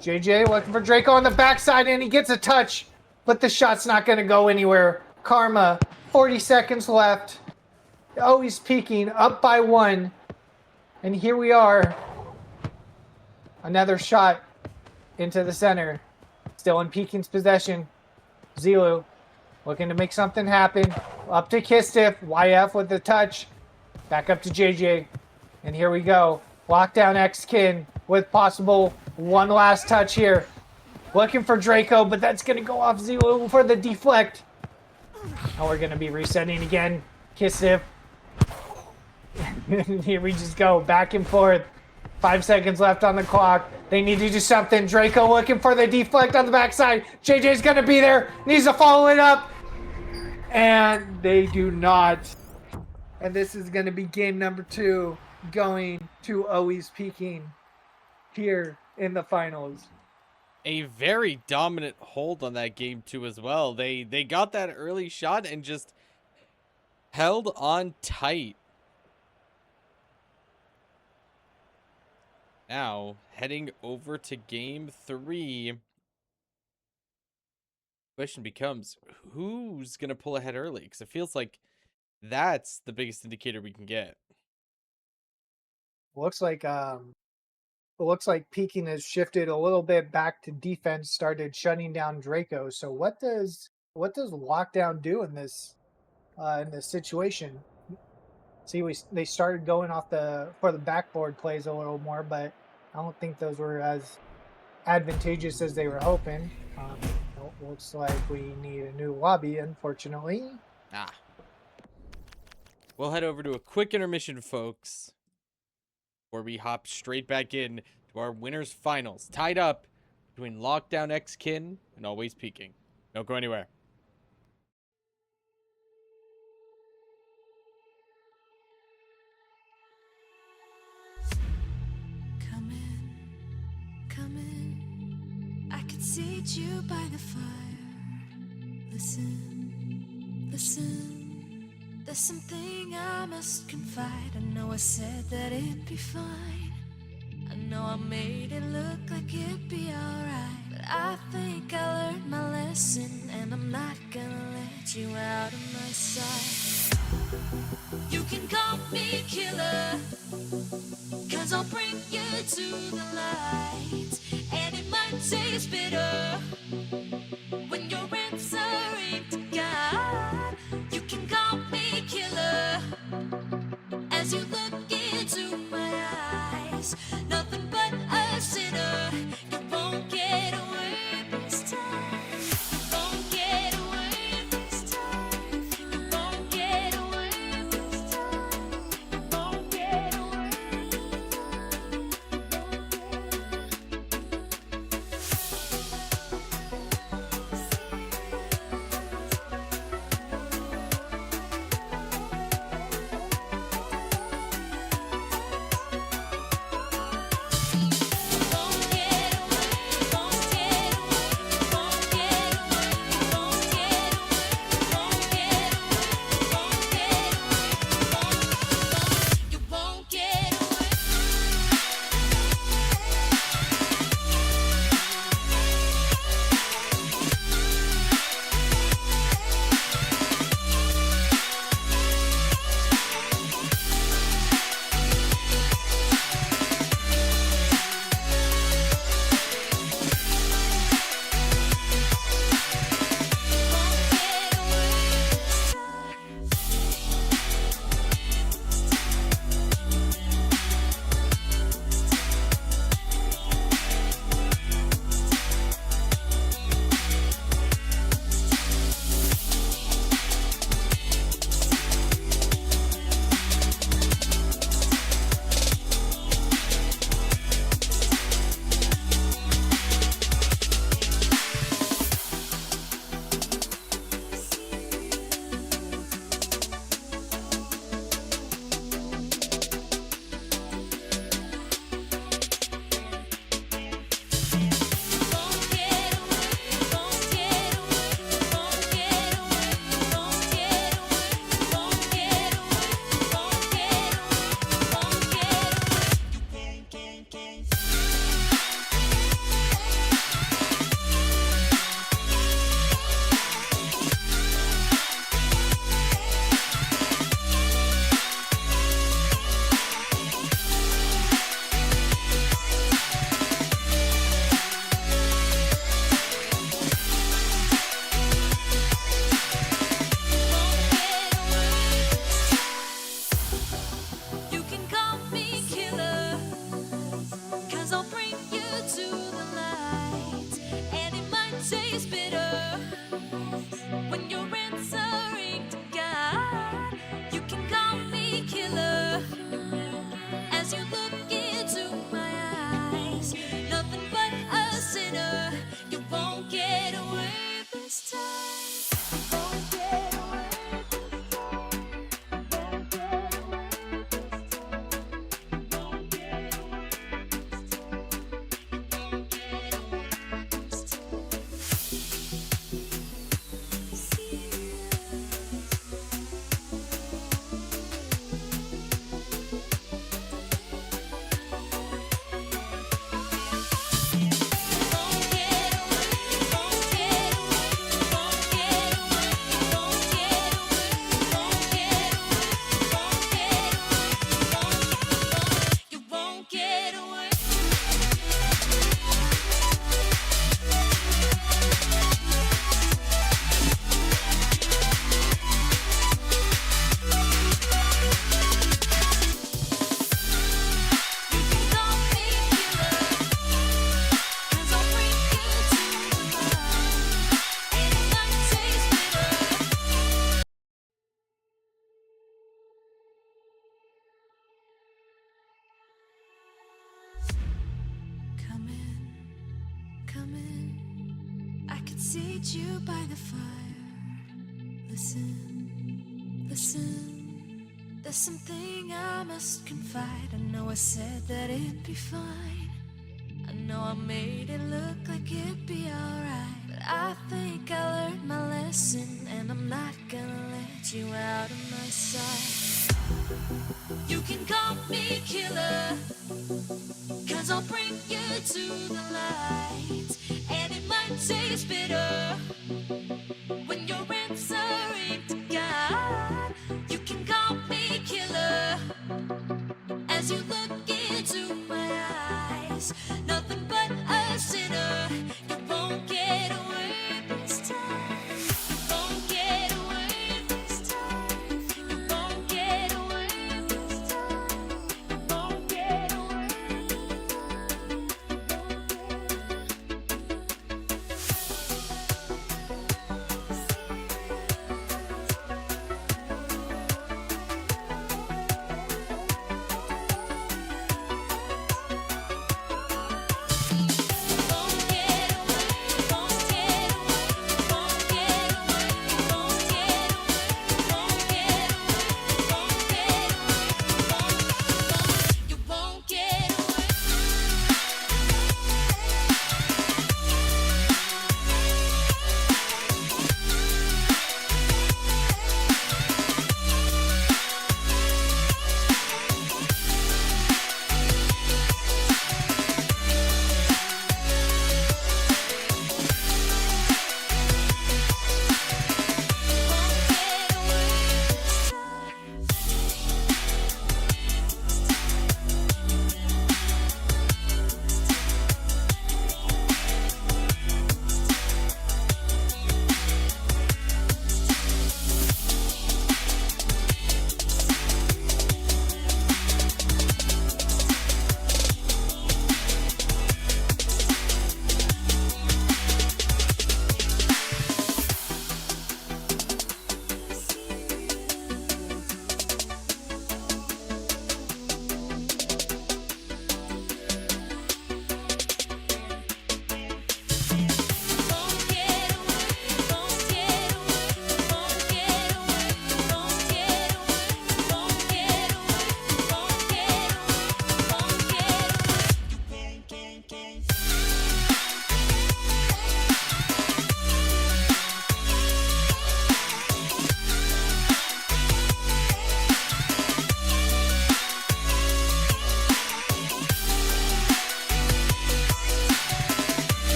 JJ looking for Draco on the backside, and he gets a touch. but the shot's not going to go anywhere. Karma, 40 seconds left. Always peeking, up by 1. And here we are. Another shot into the center. Still in Pekin's possession. Zilu looking to make something happen. Up to Kistiff. YF with the touch. Back up to JJ. And here we go. Lockdown X-Kin with possible one last touch here. Looking for Draco, but that's going to go off Zilu for the deflect. Now we're going to be resetting again. Kistiff. Here we just go. Back and forth. 5 seconds left on the clock. They need to do something. Draco looking for the deflect on the backside. JJ's going to be there. Needs to follow it up. And they do not. And this is going to be game number 2 going to Always Peking here in the finals. A very dominant hold on that game too as well. They got that early shot and just held on tight. Now, heading over to game 3. Question becomes, who's going to pull ahead early? Because it feels like that's the biggest indicator we can get. Looks like Peking has shifted a little bit back to defense, started shutting down Draco. So what does Lockdown do in this situation? See, they started going off for the backboard plays a little more, but I don't think those were as advantageous as they were hoping. Looks like we need a new lobby, unfortunately. We'll head over to a quick intermission, folks, where we hop straight back in to our winners finals, tied up between Lockdown X-Kin and Always Peking. Don't go anywhere. Come in, I can seat you by the fire. Listen, there's something I must confide. I know I said that it'd be fine. I know I made it look like it'd be alright, but I think I learned my lesson, and I'm not gonna let you out of my sight. You can call me killer, 'cause I'll bring you to the light. And it might taste bitter when you're answering to God. You can call me killer as you look into my eyes. Nothing but a sinner. You won't get away this time. You won't get away this time. You won't get away this time. You won't get away this time. could seat you by the fire. Listen, listen. There's something I must confide. I know I said that it'd be fine. I know I made it look like it'd be alright. But I think I learned my lesson, and I'm not gonna let you out of my sight. You can call me killer, 'cause I'll bring you to the light. And it might taste bitter when you're answering to God. You can call me killer as you look into my eyes. Nothing but a sinner. You won't get away this time. You won't get away this time. You won't get away this time. You won't get away this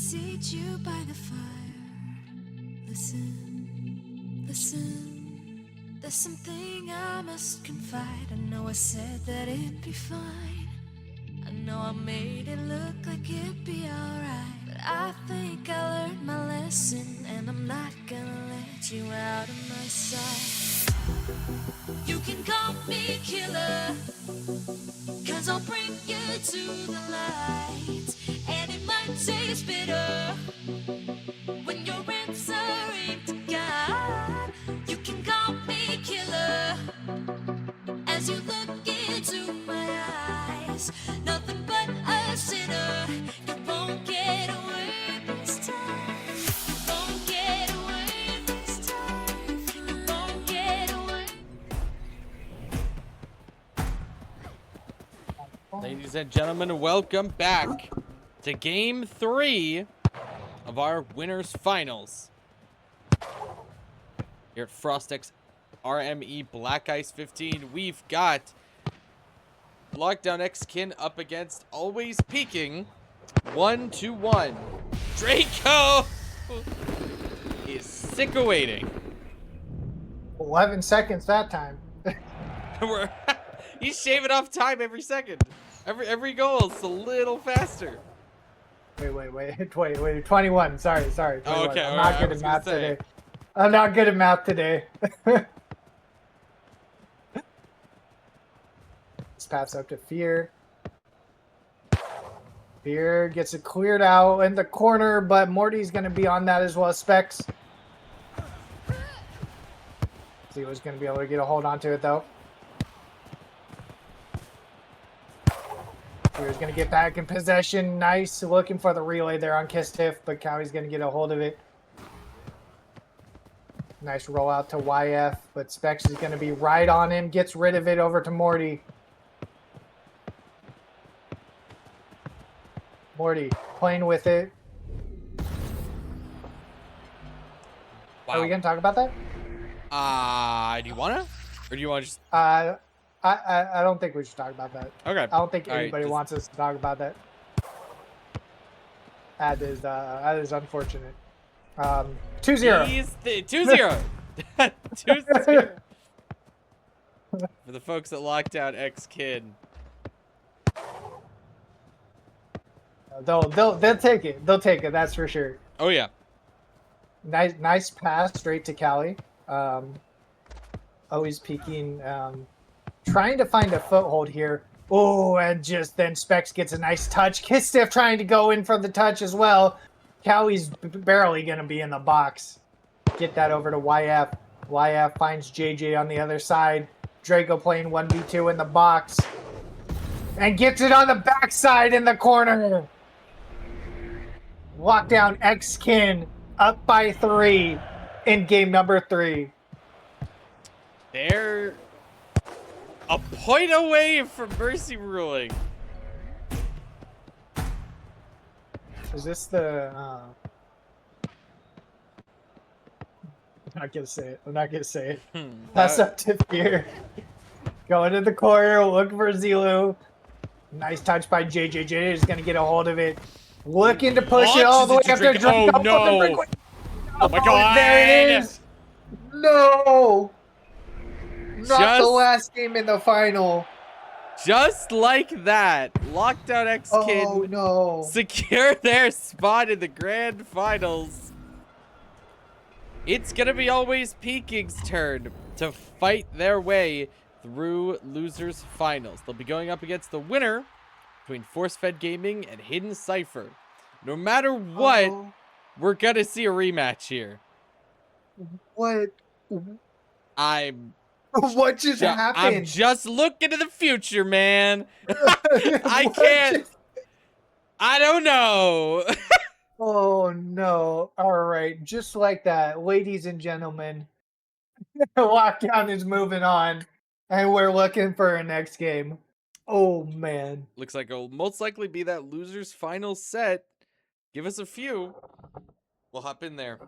seat you by the fire. Listen, listen. There's something I must confide. I know I said that it'd be fine. I know I made it look like it'd be alright, but I think I learned my lesson, and I'm not gonna let you out of my sight. You can call me killer, 'cause I'll bring you to the light, and it might taste bitter when your answering to God. You can call me killer as you look into my eyes. Nothing but a sinner. You won't get away this time. You won't get away this time. You won't get away. Ladies and gentlemen, welcome back to Game 3 of our Winners Finals. Here at FrostX RME Black Ice 15, we've got Lockdown X-Kin up against Always Peaking 1-1. Draco is sick of waiting. 11 seconds that time. He's shaving off time every second. Every goal is a little faster. Wait. 21. Sorry. 21. Oh, okay. I'm All not right, good at math today. I'm not good at math today. This pass up to Fear. Fear gets it cleared out in the corner, but Morty's going to be on that as well as Specs. See who's going to be able to get a hold onto it, though. Fear's going to get back in possession. Nice. Looking for the relay there on Kiss Tiff, but Cowie's going to get a hold of it. Nice rollout to YF, but Specs is going to be right on him. Gets rid of it over to Morty. Morty playing with it. Wow. Are we going to talk about that? Do you wanna? Or do you want to just... I don't think we should talk about that. Okay. I don't think All right, anybody wants us to talk about that. That is unfortunate. 2-0. 2-0. 2-0. For the folks at Lockdown X-Kid. They'll take it. They'll take it. That's for sure. Oh yeah. Nice pass straight to Callie. Always peeking. Trying to find a foothold here. Oh, and just then Specs gets a nice touch. Kiss Stiff trying to go in for the touch as well. Cowie's barely going to be in the box. Get that over to YF. YF finds JJ on the other side. Draco playing 1v2 in the box. And gets it on the backside in the corner. Lockdown X-Kin up by 3 in game number 3. They're a point away from Mercy ruling. Is this the... I'm not going to say it. Pass up to Fear. Going to the corner, looking for Zilu. Nice touch by JJ. JJ is going to get a hold of it. Looking to push it all the way up to Draco. Oh, no. Oh, my God. There it is. No. Not the last game in the final. Just like that, Lockdown X-Kid secure their spot in the grand finals. It's going to be Always Peaking's turn to fight their way through losers finals. They'll be going up against the winner between Force-Fed Gaming and Hidden Cypher. No matter what, we're going to see a rematch here. What? What just happened? I'm just looking to the future, man. I can't. I don't know. Oh, no. All right. Just like that, ladies and gentlemen, Lockdown is moving on, and we're looking for a next game. Oh, man. Looks like it'll most likely be that losers final set. Give us a few. We'll hop in there.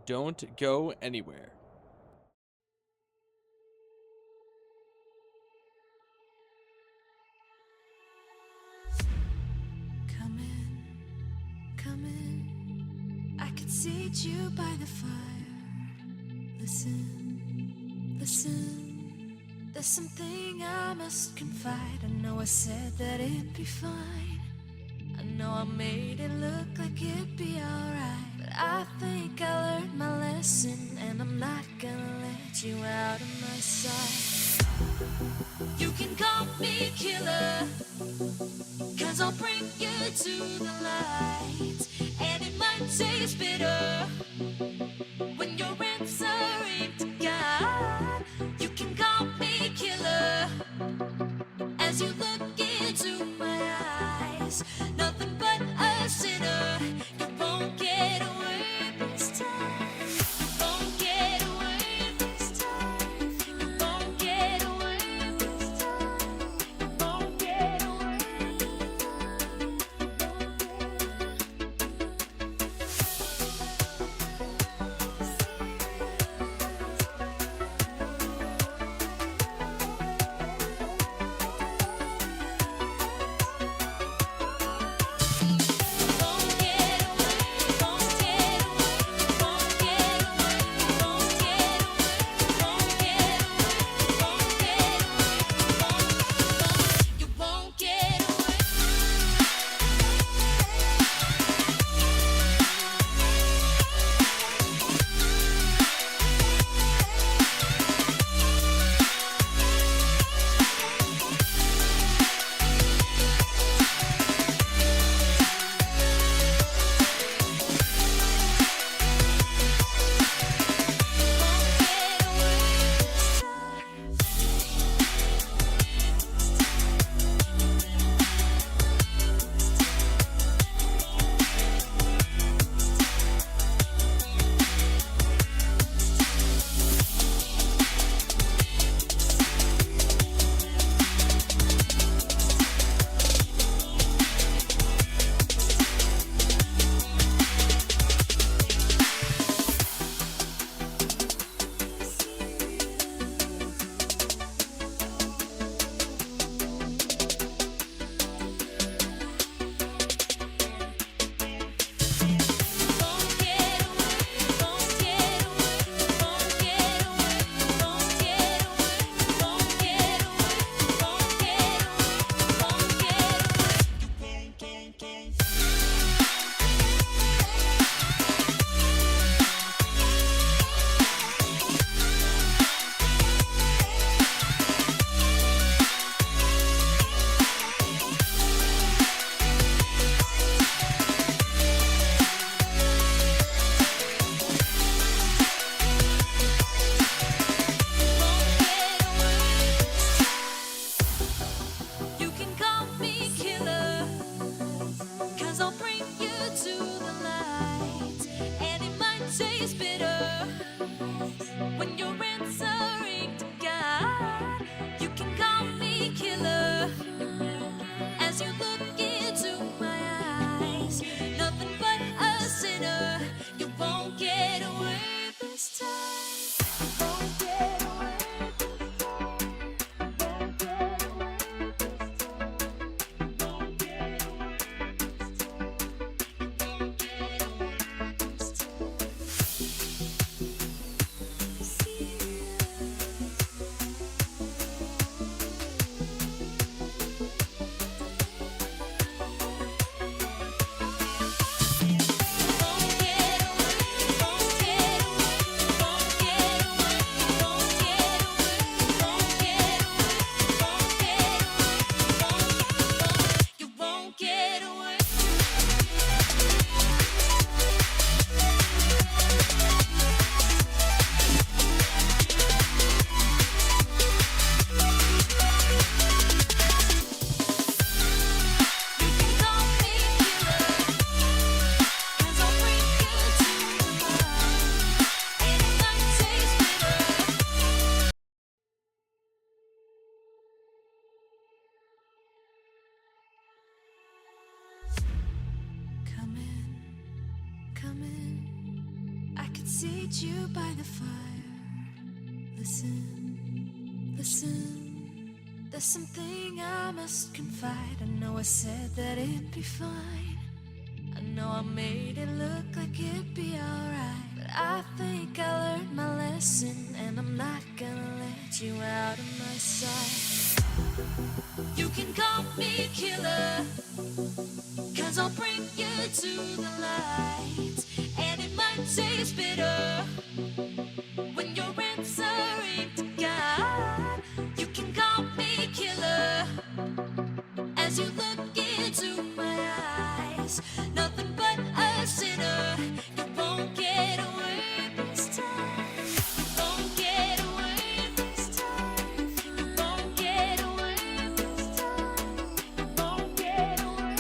Don't go anywhere. Come in. I could seat you by the fire. Listen. There's something I must confide. I know I said that it'd be fine. I know I made it look like it'd be alright. But I think I learned my lesson, and I'm not gonna let you out of my sight. You can call me killer, 'cause I'll bring you to the light. And it might taste bitter when you're answering to God. You can call me killer as you look into my eyes. Nothing but a sinner. You won't get away this time. You won't get away this time. You won't get away this time. You won't get away this You can call me killer, 'cause I'll bring you to the light. And it might taste bitter when you're answering to God. You can call me killer as you look into my eyes. Nothing but a sinner. You won't get away this time. You won't get away this time. You won't get away this time. You won't get away this time. You won't get away this time. You won't get away. You can call me killer, 'cause I'll bring you to the light. And it might taste bitter. Come in, come in. I could seat you by the fire. Listen, listen. There's something I must confide. I know I said that it'd be fine. I know I made it look like it'd be alright. But I think I learned my lesson, and I'm not gonna let let you out of my sight. You can call me killer, 'cause I'll bring you to the light. And it might taste bitter when you're answering to God. You can call me killer as you look into my eyes. Nothing but a sinner. You won't get away this time. You won't get away this time. You won't get away this time. You won't get away.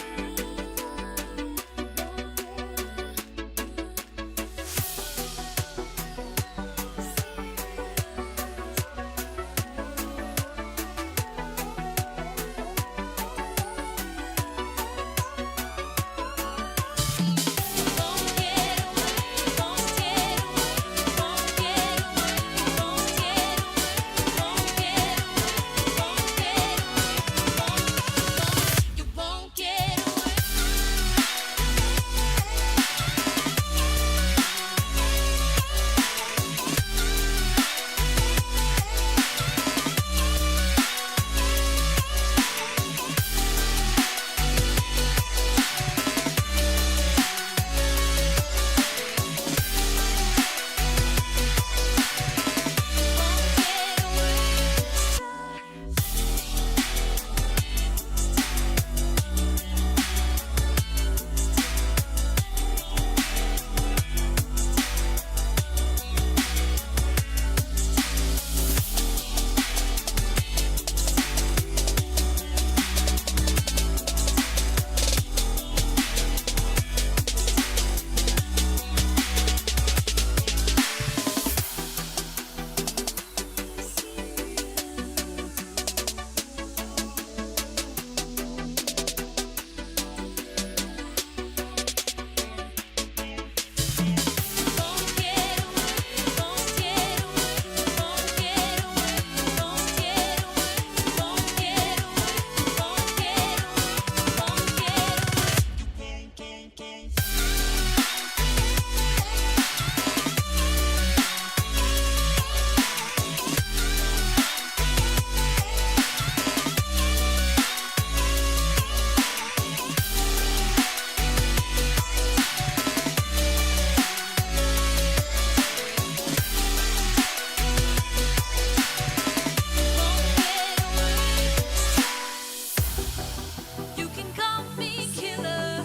You can call me killer,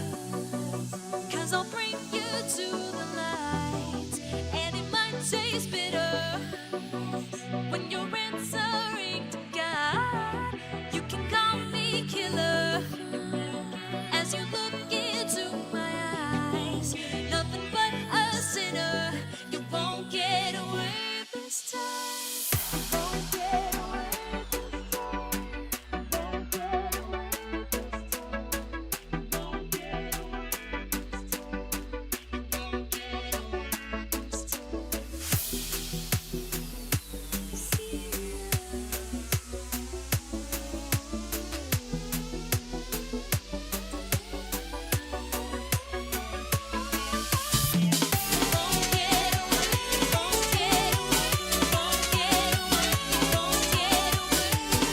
'cause I'll bring you to the light. And it might taste bitter when you're answering to God. You can call me killer as you look into my eyes. Nothing but a sinner. You won't get away this time. You won't get away this time. You won't get away this time. You won't get away this time. You won't get away this time.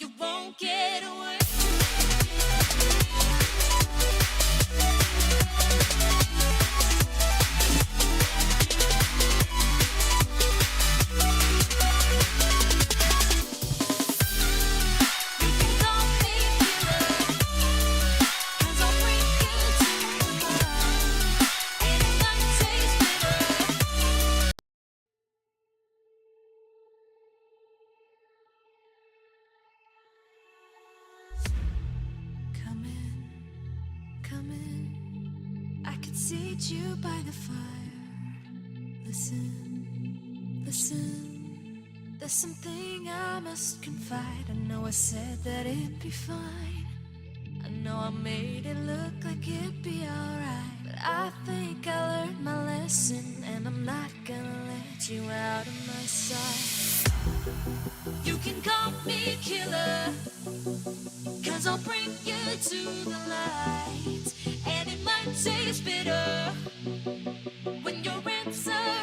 You won't get away. You can call me killer, 'cause I'll bring you to the light. And it might taste bitter. Come in, come in. I can seat you by the fire. Listen, listen. There's something I must confide. I know I said that it'd be fine. I know I made it look like it'd be alright. But I think I learned my lesson, and I'm not gonna let you out of my sight. You can call me killer, 'cause I'll bring you to the light. And it might taste bitter when you're answering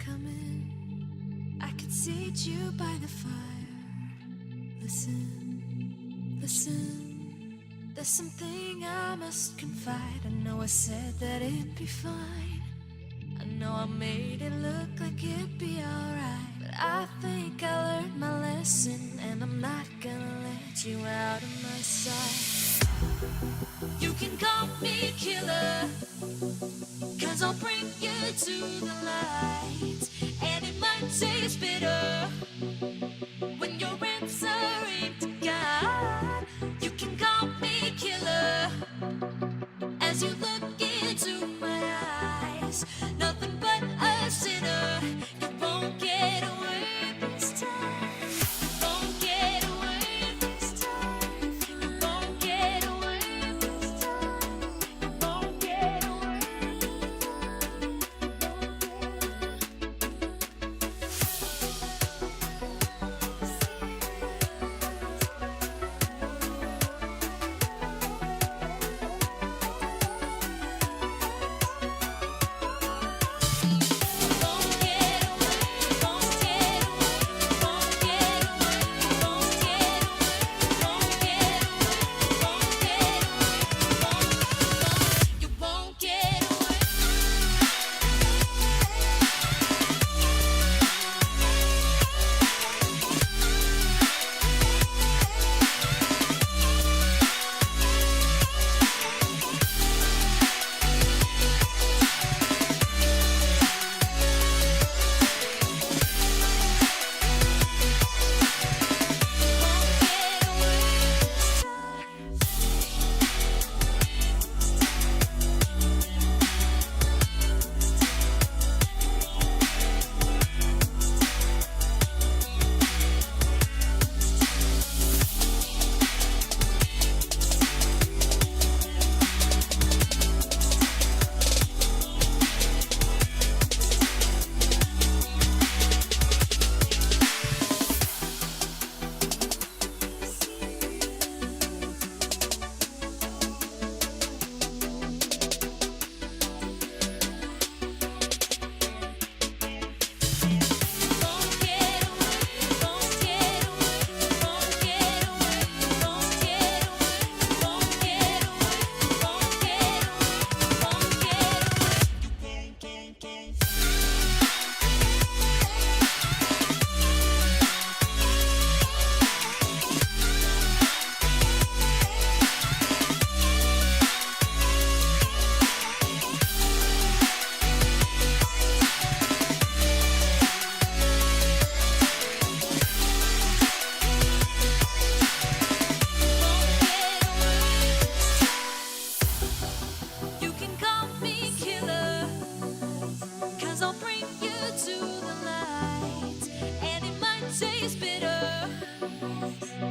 coming. I could seat you by the fire. Listen, listen. There's something I must confide. I know I said that it'd be fine. I know I made it look like it'd be alright. But I think I learned my lesson, and I'm not gonna let you out of my sight. You can call me killer, 'cause I'll bring you to the light. And it might taste bitter when you're answering to God. You can call me killer as you look into my eyes. Nothing but a sinner. You won't get away this time. You won't get away this time. You won't get away this time. You won't get away this You can call me killer, 'cause I'll bring you to the light. And it might taste bitter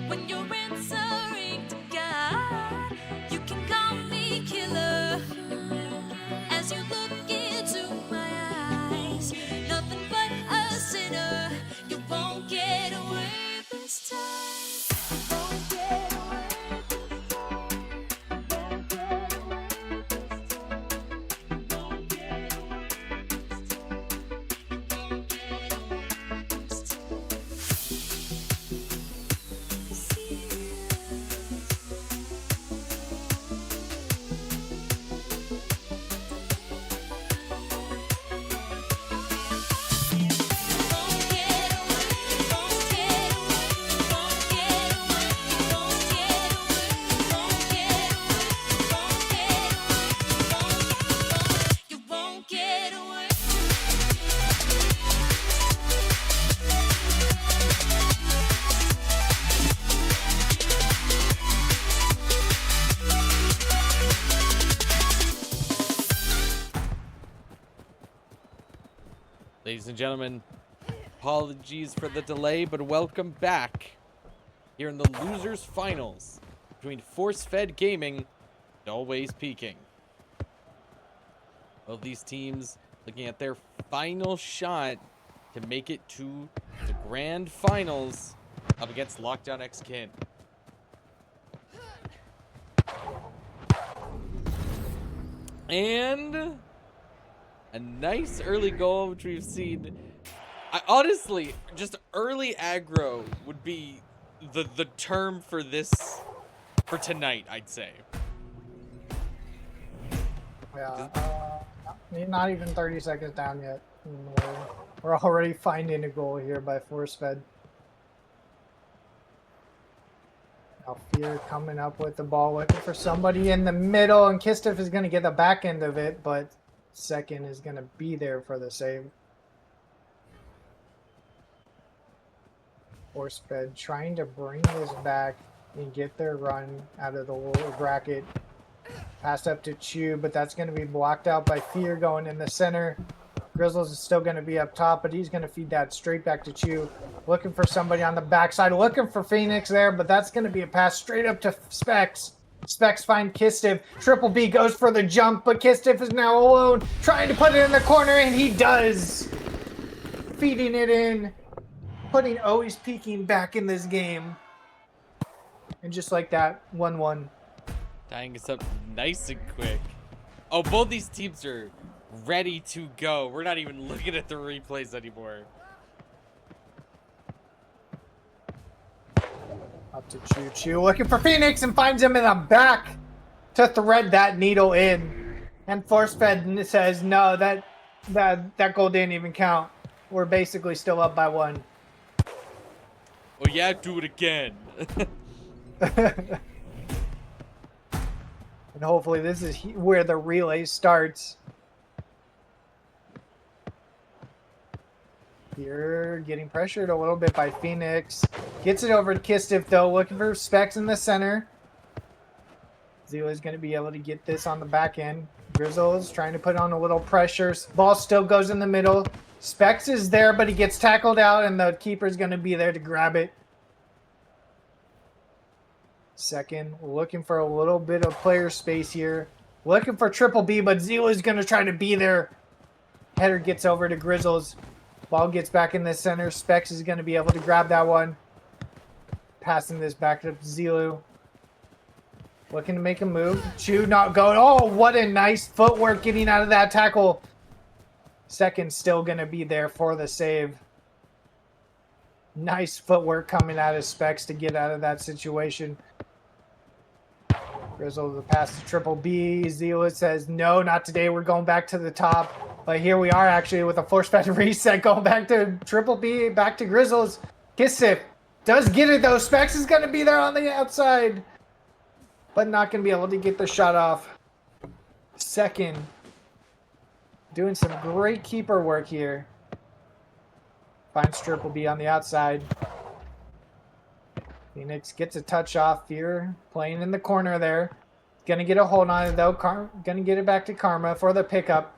when you're answering to God. You can call me killer as you look into my eyes. Nothing but a sinner. You won't get away this time. You won't get away this time. You won't get away this time. You won't get away this time. You won't get away this You won't get away. Ladies and gentlemen, apologies for the delay, but welcome back here in the losers finals between Force Fed Gaming and Always Peaking. Both these teams looking at their final shot to make it to the grand finals up against Lockdown X Kin. And A nice early goal, which we've seen. Honestly, just early aggro would be the term for this, for tonight, I'd say. Yeah, not even 30 seconds down yet. We're already finding a goal here by force fed. Now Fear coming up with the ball, looking for somebody in the middle, and Kistiff is going to get the back end of it, but second is going to be there for the save. Force fed trying to bring this back and get their run out of the lower bracket. Pass up to Chew, but that's going to be blocked out by Fear going in the center. Grizzles is still going to be up top, but he's going to feed that straight back to Chew. Looking for somebody on the backside. Looking for Phoenix there, but that's going to be a pass straight up to Specs. Specs find Kistiff. Triple B goes for the jump, but Kistiff is now alone, trying to put it in the corner, and he does. Feeding it in. Putting Always Peaking back in this game. And just like that, 1-1. Tying us up nice and quick. Oh, both these teams are ready to go. We're not even looking at the replays anymore. Up to Choo Choo, looking for Phoenix and finds him in the back to thread that needle in. And Force Fed says, no, that goal didn't even count. We're basically still up by 1. Oh yeah, do it again. And hopefully this is where the relay starts. Here, getting pressured a little bit by Phoenix. Gets it over to Kistiff, though. Looking for Specs in the center. Zila's going to be able to get this on the back end. Grizzles trying to put on a little pressure. Ball still goes in the middle. Specs is there, but he gets tackled out, and the keeper's going to be there to grab it. Second, looking for a little bit of player space here. Looking for Triple B, but Zila's going to try to be there. Header gets over to Grizzles. Ball gets back in the center. Specs is going to be able to grab that one. Passing this back to Zilu. Looking to make a move. Chew not going. Oh, what a nice footwork getting out of that tackle. Second still going to be there for the save. Nice footwork coming out of Specs to get out of that situation. Grizzle the pass to Triple B. Zila says, no, not today. We're going back to the top. But here we are actually with a force fed reset going back to Triple B, back to Grizzles. Kistiff does get it though. Specs is going to be there on the outside, but not going to be able to get the shot off. Second, doing some great keeper work here. Finds Triple B on the outside. Phoenix gets a touch off. Fear playing in the corner there. Gonna get a hold on it though. Gonna get it back to Karma for the pickup.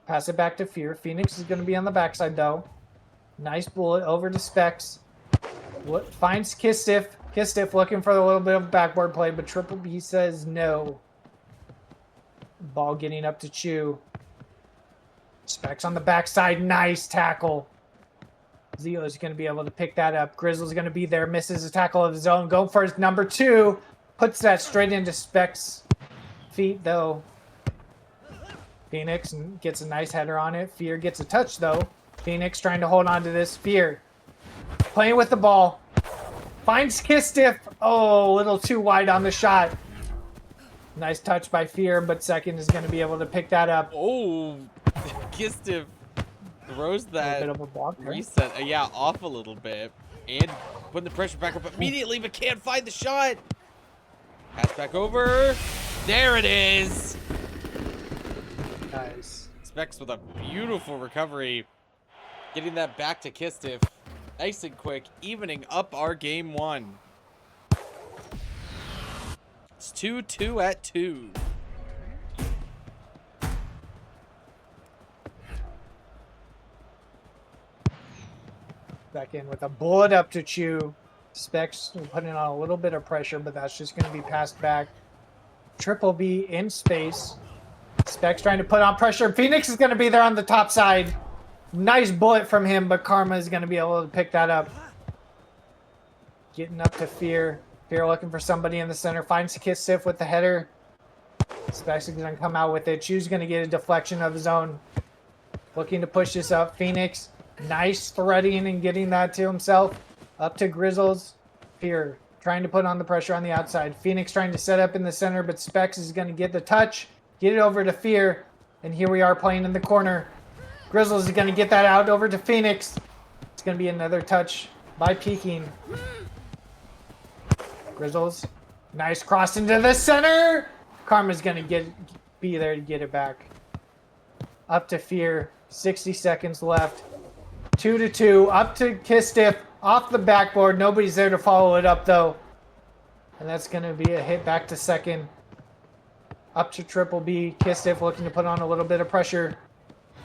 Pass it back to Fear. Phoenix is gonna be on the backside though. Nice bullet over to Specs. Finds Kistiff. Kistiff looking for a little bit of backboard play, but Triple B says no. Ball getting up to Chew. Specs on the backside. Nice tackle. Zio is going to be able to pick that up. Grizzle's going to be there. Misses a tackle of his own. Going for his number 2. Puts that straight into Specs' feet, though. Phoenix gets a nice header on it. Fear gets a touch, though. Phoenix trying to hold on to this. Fear playing with the ball. Finds Kistiff. Oh, a little too wide on the shot. Nice touch by Fear, but second is going to be able to pick that up. Oh, Kistiff throws that bit of a block there. reset, yeah, off a little bit, and putting the pressure back up immediately, but can't find the shot. Pass back over. There it is. Nice. Specs with a beautiful recovery, getting that back to Kistiff, nice and quick, evening up our game 1. It's 2-2 at 2. Back in with a bullet up to Chew. Specs putting on a little bit of pressure, but that's just going to be passed back. Triple B in space. Specs trying to put on pressure. Phoenix is going to be there on the top side. Nice bullet from him, but Karma is going to be able to pick that up. Getting up to Fear. Fear looking for somebody in the center. Finds Kistiff with the header. Specs is going to come out with it. Chu's going to get a deflection of his own. Looking to push this up. Phoenix, nice threading and getting that to himself. Up to Grizzles. Fear, trying to put on the pressure on the outside. Phoenix trying to set up in the center, but Specs is going to get the touch. Get it over to Fear. And here we are playing in the corner. Grizzles is going to get that out over to Phoenix. It's going to be another touch by Peking. Grizzles, nice cross into the center. Karma's going to be there to get it back. Up to Fear. 60 seconds left. 2-2. Up to Kistiff. Off the backboard. Nobody's there to follow it up, though. And that's going to be a hit back to second. Up to Triple B. Kistiff looking to put on a little bit of pressure.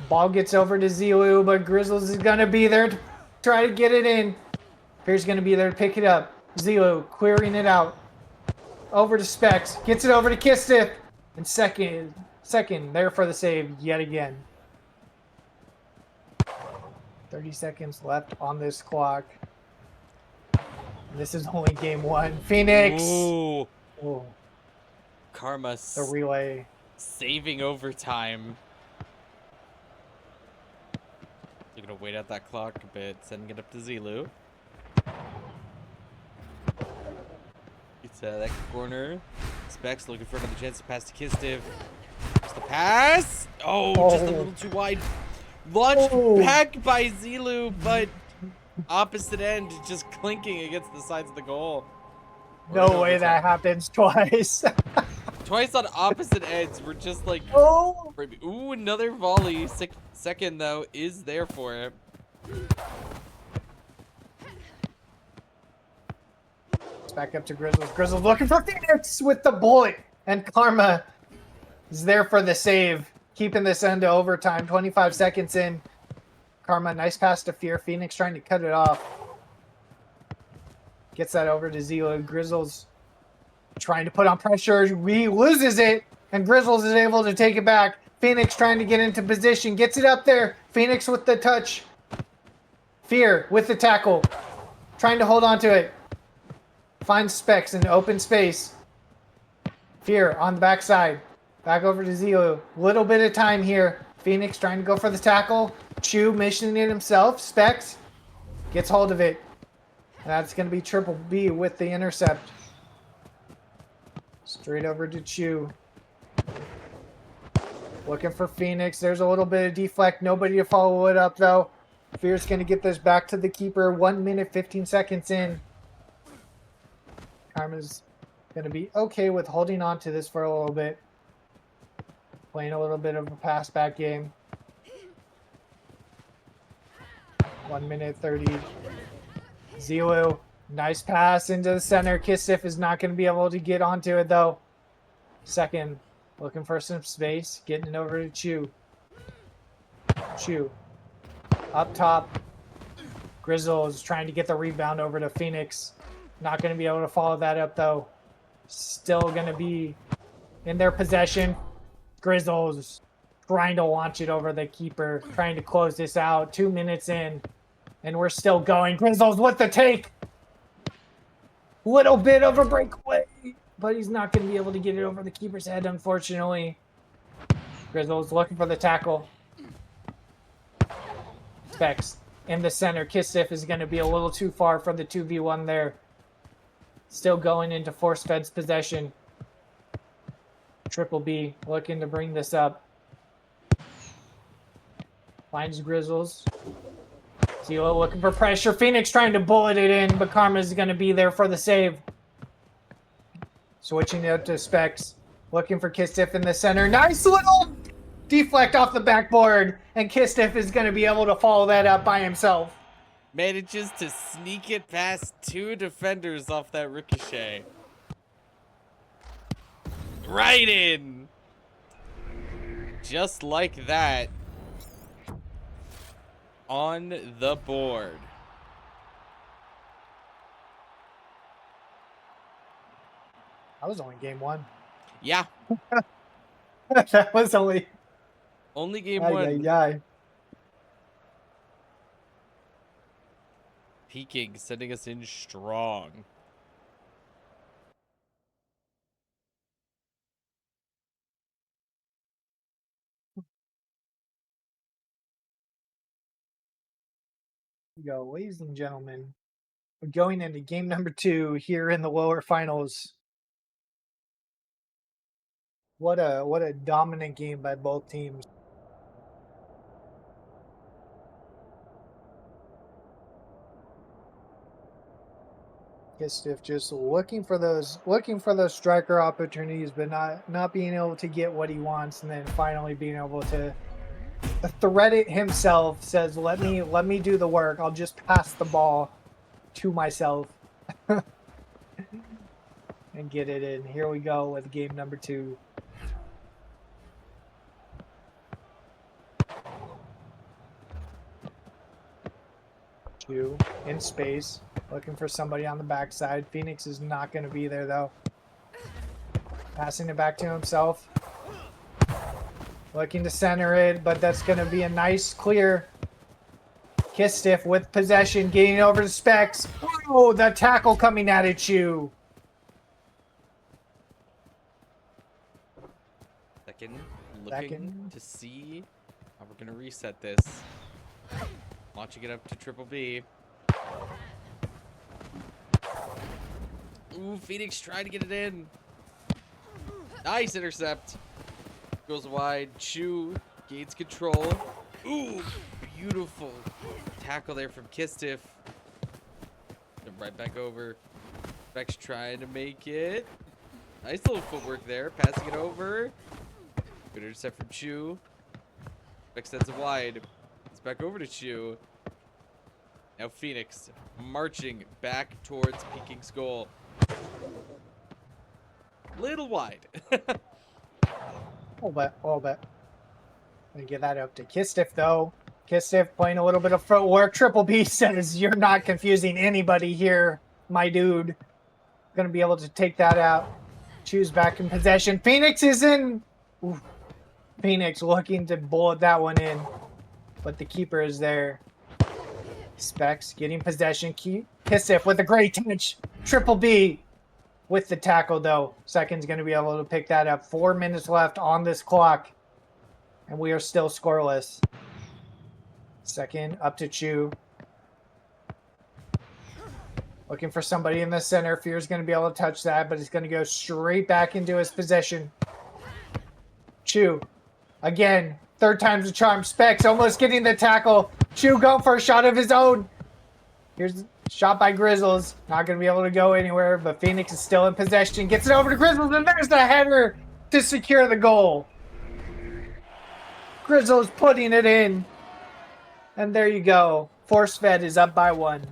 Ball gets over to Zilu, but Grizzles is going to be there to try to get it in. Fear's going to be there to pick it up. Zilu clearing it out. Over to Specs. Gets it over to Kistiff. And second there for the save yet again. 30 seconds left on this clock. This is only game one. Phoenix. Ooh. Ooh, Karma the relay. saving overtime. You're going to wait out that clock a bit, sending it up to Zilu. It's that corner. Specs looking for another chance to pass to Kistiff. Just the pass. Oh, just a little too wide. Launched back by Zilu, but opposite end, just clinking against the sides of the goal. No way that happens twice. Twice on opposite ends. We're just like... Oh! Ooh, another volley. Second, though, is there for it. It's back up to Grizzles. Grizzles looking for Phoenix with the bullet. And Karma is there for the save. Keeping this end to overtime. 25 seconds in. Karma, nice pass to Fear. Phoenix trying to cut it off. Gets that over to Zila. Grizzles trying to put on pressure. He loses it. And Grizzles is able to take it back. Phoenix trying to get into position. Gets it up there. Phoenix with the touch. Fear with the tackle. Trying to hold on to it. Finds Specs in open space. Fear on the backside. Back over to Zilu. Little bit of time here. Phoenix trying to go for the tackle. Chu missioning it himself. Specs gets hold of it. And that's going to be Triple B with the intercept. Straight over to Chu. Looking for Phoenix. There's a little bit of deflect. Nobody to follow it up, though. Fear's going to get this back to the keeper. 1 minute, 15 seconds in. Karma's going to be okay with holding on to this for a little bit. Playing a little bit of a pass back game. 1 minute 30. Zilu, nice pass into the center. Kistiff is not going to be able to get onto it, though. Second, looking for some space. Getting it over to Chu. Chu. Up top. Grizzles trying to get the rebound over to Phoenix. Not going to be able to follow that up, though. Still going to be in their possession. Grizzles trying to launch it over the keeper. Trying to close this out. 2 minutes in. And we're still going. Grizzles with the take. Little bit of a breakaway. But he's not going to be able to get it over the keeper's head, unfortunately. Grizzles looking for the tackle. Specs in the center. Kistiff is going to be a little too far for the 2v1 there. Still going into force fed's possession. Triple B looking to bring this up. Finds Grizzles. Zilo looking for pressure. Phoenix trying to bullet it in, but Karma's going to be there for the save. Switching it up to Specs. Looking for Kistiff in the center. Nice little deflect off the backboard. And Kistiff is going to be able to follow that up by himself. Manages to sneak it past two defenders off that ricochet. Right in. Just like that. On the board. That was only game one. Yeah. That was only Game one. Yeah. Peking sending us in strong. we go, ladies and gentlemen. We're going into game number 2 here in the lower finals. What a dominant game by both teams. Stiff just looking for those striker opportunities, but not being able to get what he wants, and then finally being able to thread it himself. Says, let me do the work. I'll just pass the ball to myself and get it in. Here we go with game number 2. Two in space, looking for somebody on the backside. Phoenix is not going to be there though. Passing it back to himself. Looking to center it, but that's going to be a nice clear. Kistiff with possession, getting over to Specs. Oh, the tackle coming at it, you. Looking to see how we're going to reset this. Launching it up to Triple B. Ooh, Phoenix trying to get it in. Nice intercept. Goes wide. Chu gains control. Ooh, beautiful tackle there from Kistiff. Right back over. Beck's trying to make it. Nice little footwork there. Passing it over. Good intercept from Chu. Beck sends it wide. It's back over to Chu. Now Phoenix marching back towards Peking's goal. Little wide. A little bit. Gonna get that up to Kistiff though. Kistiff playing a little bit of footwork. Triple B says, you're not confusing anybody here, my dude. Gonna be able to take that out. Choose back in possession. Phoenix is in. Oof. Phoenix looking to bullet that one in, but the keeper is there. Specs getting possession. Kistiff with a great touch. Triple B with the tackle though. Second's going to be able to pick that up. 4 minutes left on this clock, and we are still scoreless. Second up to Chu. Looking for somebody in the center. Fear's going to be able to touch that, but he's going to go straight back into his possession. Chu. Again, third time's a charm. Specs almost getting the tackle. Chu going for a shot of his own. Here's a shot by Grizzles. Not going to be able to go anywhere, but Phoenix is still in possession. Gets it over to Grizzles, and there's the header to secure the goal. Grizzles putting it in. And there you go. Force Fed is up by 1.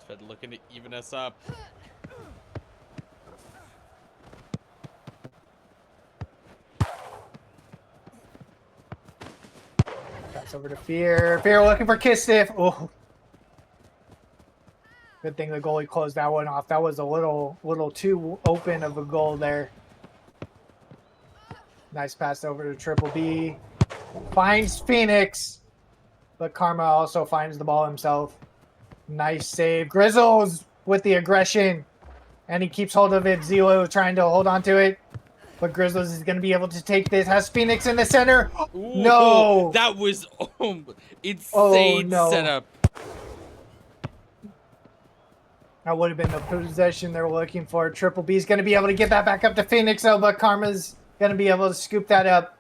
Fed looking to even us up. That's over to Fear. Fear looking for Kistiff. Oh. Good thing the goalie closed that one off. That was a little too open of a goal there. Nice pass over to Triple B. Finds Phoenix. But Karma also finds the ball himself. Nice save. Grizzles with the aggression. And he keeps hold of it. Zelo trying to hold on to it. But Grizzlies is going to be able to take this. Has Phoenix in the center. Ooh, no. That was insane setup. That would have been the possession they're looking for. Triple B is going to be able to get that back up to Phoenix, though, but Karma's going to be able to scoop that up.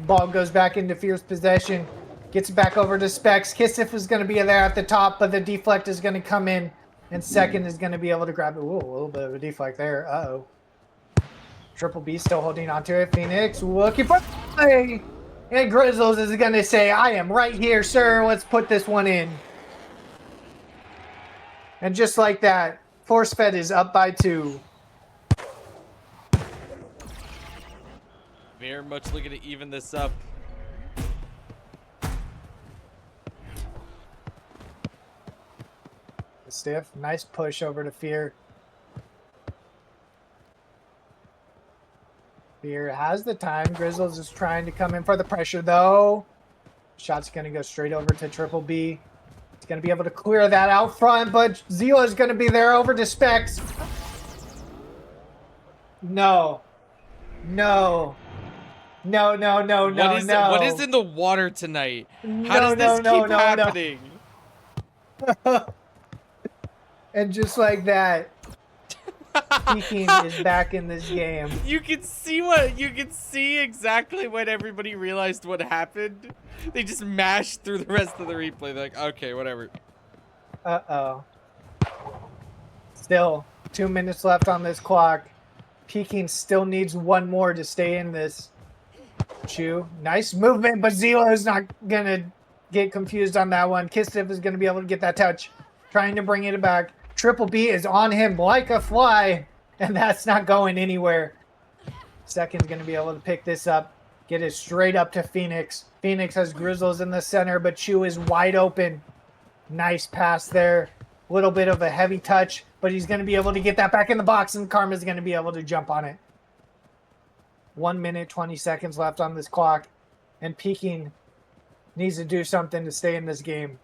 Ball goes back into Fear's possession. Gets it back over to Specs. Kistiff is going to be there at the top, but the deflect is going to come in. And second is going to be able to grab it. Ooh, a little bit of a deflect there. Uh-oh. Triple B still holding on to it. Phoenix looking for play. And Grizzles is going to say, I am right here, sir. Let's put this one in. And just like that, Force Fed is up by 2. Very much looking to even this up. Stiff. Nice push over to Fear. Fear has the time. Grizzles is trying to come in for the pressure, though. Shot's going to go straight over to Triple B. He's going to be able to clear that out front, but Zila is going to be there over to Specs. No. No. No, no, no, no, no. What is in the water tonight? How No, does this no, no, keep no, no. happening? And just like that, Peking is back in this game. You can see exactly when everybody realized what happened. They just mashed through the rest of the replay. They're like, okay, whatever. Uh-oh. Still 2 minutes left on this clock. Peking still needs one more to stay in this. Chu, nice movement, but Zila is not gonna get confused on that one. Kistif is gonna be able to get that touch, trying to bring it back. Triple B is on him like a fly, and that's not going anywhere. Second's gonna be able to pick this up, get it straight up to Phoenix. Phoenix has Grizzles in the center, but Chu is wide open. Nice pass there. Little bit of a heavy touch, but he's gonna be able to get that back in the box, and Karma's gonna be able to jump on it. 1 minute, 20 seconds left on this clock, and Peking needs to do something to stay in this game.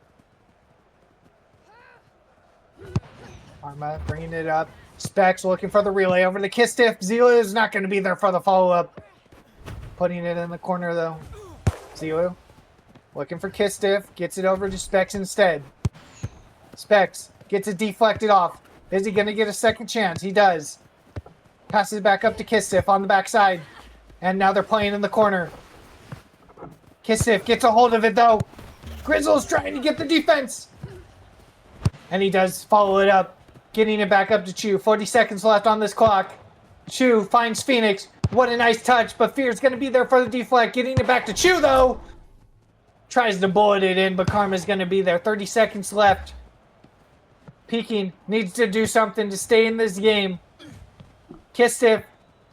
Arma bringing it up. Specs looking for the relay over to Kistif. Zilu is not going to be there for the follow-up. Putting it in the corner, though. Zilu looking for Kistif. Gets it over to Specs instead. Specs gets it deflected off. Is he going to get a second chance? He does. Passes back up to Kistif on the backside. And now they're playing in the corner. Kisif gets a hold of it, though. Grizzle's trying to get the defense. And he does follow it up. Getting it back up to Chu. 40 seconds left on this clock. Chu finds Phoenix. What a nice touch, but Fear's going to be there for the deflect. Getting it back to Chu, though. Tries to bullet it in, but Karma's going to be there. 30 seconds left. Peking needs to do something to stay in this game. Kistif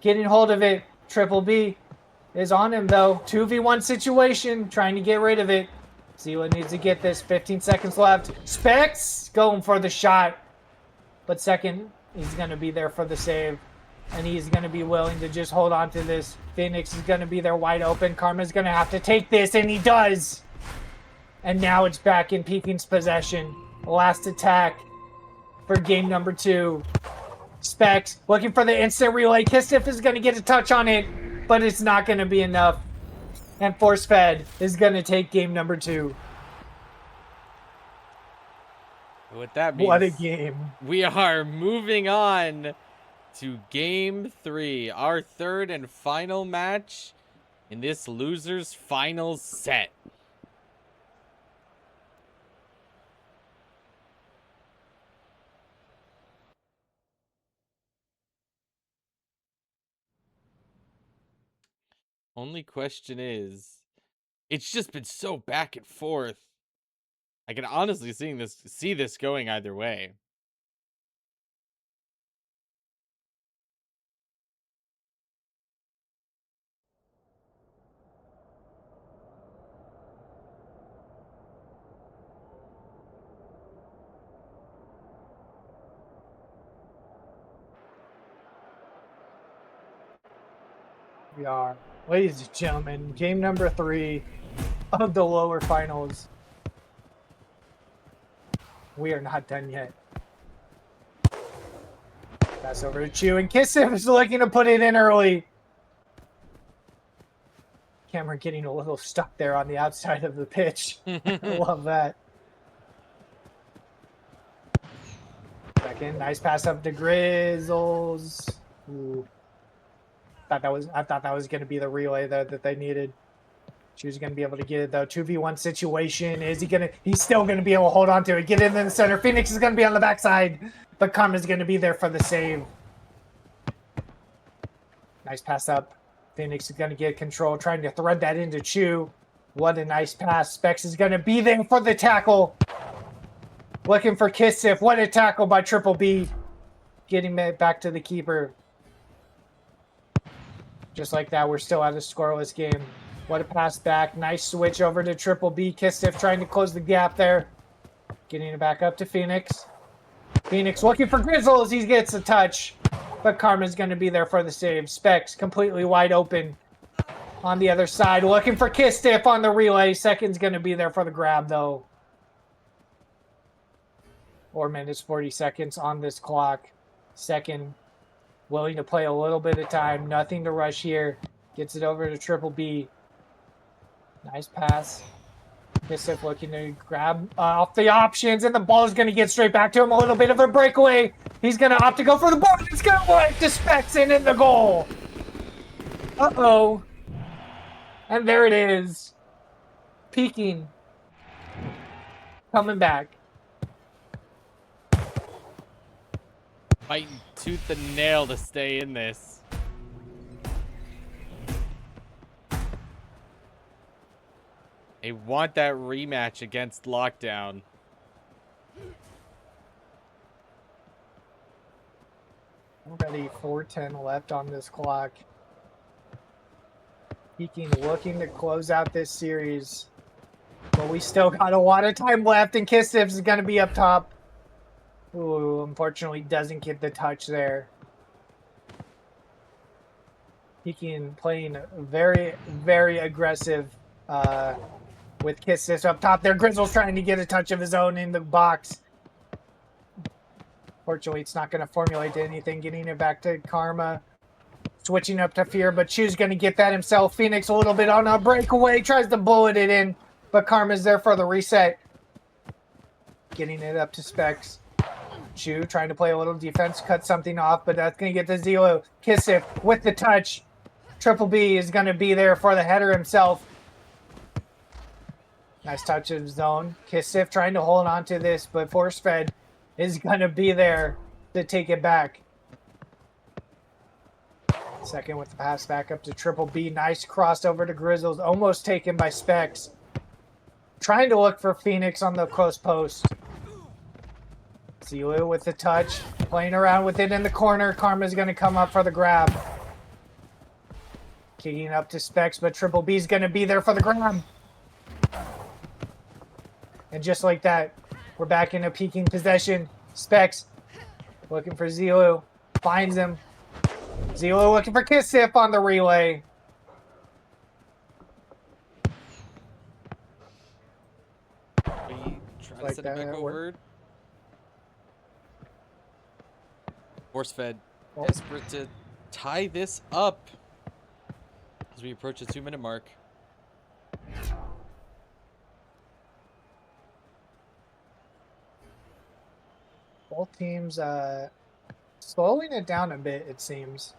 getting hold of it. Triple B is on him, though. 2v1 situation, trying to get rid of it. Zila needs to get this. 15 seconds left. Specs going for the shot. But second, he's going to be there for the save. And he's going to be willing to just hold on to this. Phoenix is going to be there wide open. Karma's going to have to take this, and he does. And now it's back in Peking's possession. Last attack for game number 2. Specs looking for the instant relay. Kistif is going to get a touch on it, but it's not going to be enough. And Force Fed is going to take game number 2. What that means, What a game. We are moving on to game 3, our third and final match in this loser's final set. Only question is, it's just been so back and forth. I can honestly see this going either way. We are, ladies and gentlemen, game number 3 of the lower finals. We are not done yet. Pass over to Chu, and Kisif is looking to put it in early. Camera getting a little stuck there on the outside of the pitch. I love that. Second, nice pass up to Grizzles. Ooh. I thought that was going to be the relay that they needed. She was going to be able to get it, though. 2v1 situation. He's still going to be able to hold on to it. Get it in the center. Phoenix is going to be on the backside, but Karma's going to be there for the save. Nice pass up. Phoenix is going to get control, trying to thread that into Chu. What a nice pass. Specs is going to be there for the tackle. Looking for Kisif. What a tackle by Triple B. Getting it back to the keeper. Just like that, we're still at a scoreless game. What a pass back. Nice switch over to Triple B. Kisif trying to close the gap there. Getting it back up to Phoenix. Phoenix looking for Grizzles. He gets a touch. But Karma's going to be there for the save. Specs completely wide open on the other side. Looking for Kistif on the relay. Second's going to be there for the grab, though. 4 minutes, 40 seconds on this clock. Second willing to play a little bit of time. Nothing to rush here. Gets it over to Triple B. Nice pass. Kisif looking to grab off the options, and the ball is going to get straight back to him. A little bit of a breakaway. He's going to opt to go for the ball. It's going to work to Specs in the goal. Uh-oh. And there it is. Peaking. Coming back. Fighting tooth and nail to stay in this. They want that rematch against Lockdown. Already 4:10 left on this clock. Peaking looking to close out this series. But we still got a lot of time left, and Kisif is going to be up top. Ooh, unfortunately doesn't get the touch there. Peaking playing very, very aggressive with Kisif up top there. Grizzle's trying to get a touch of his own in the box. Fortunately, it's not going to formulate to anything. Getting it back to Karma. Switching up to Fear, but Chu's going to get that himself. Phoenix a little bit on a breakaway. Tries to bullet it in, but Karma's there for the reset. Getting it up to Specs. Chu trying to play a little defense, cut something off, but that's going to get the Zelo. Kisif with the touch. Triple B is going to be there for the header himself. Nice touch of zone. Kisif trying to hold on to this, but Force Fed is going to be there to take it back. Second with the pass back up to Triple B. Nice cross over to Grizzles. Almost taken by Specs. Trying to look for Phoenix on the close post. Zelu with the touch. Playing around with it in the corner. Karma's going to come up for the grab. Kicking up to Specs, but Triple B's going to be there for the grab. And just like that, we're back in a peaking possession. Specs looking for Zelu. Finds him. Zelo looking for Kisif on the relay. Are you trying Like to send it that back work? over? Force Fed. Oh. Desperate to tie this up as we approach the 2-minute mark. Both teams slowing it down a bit, it seems.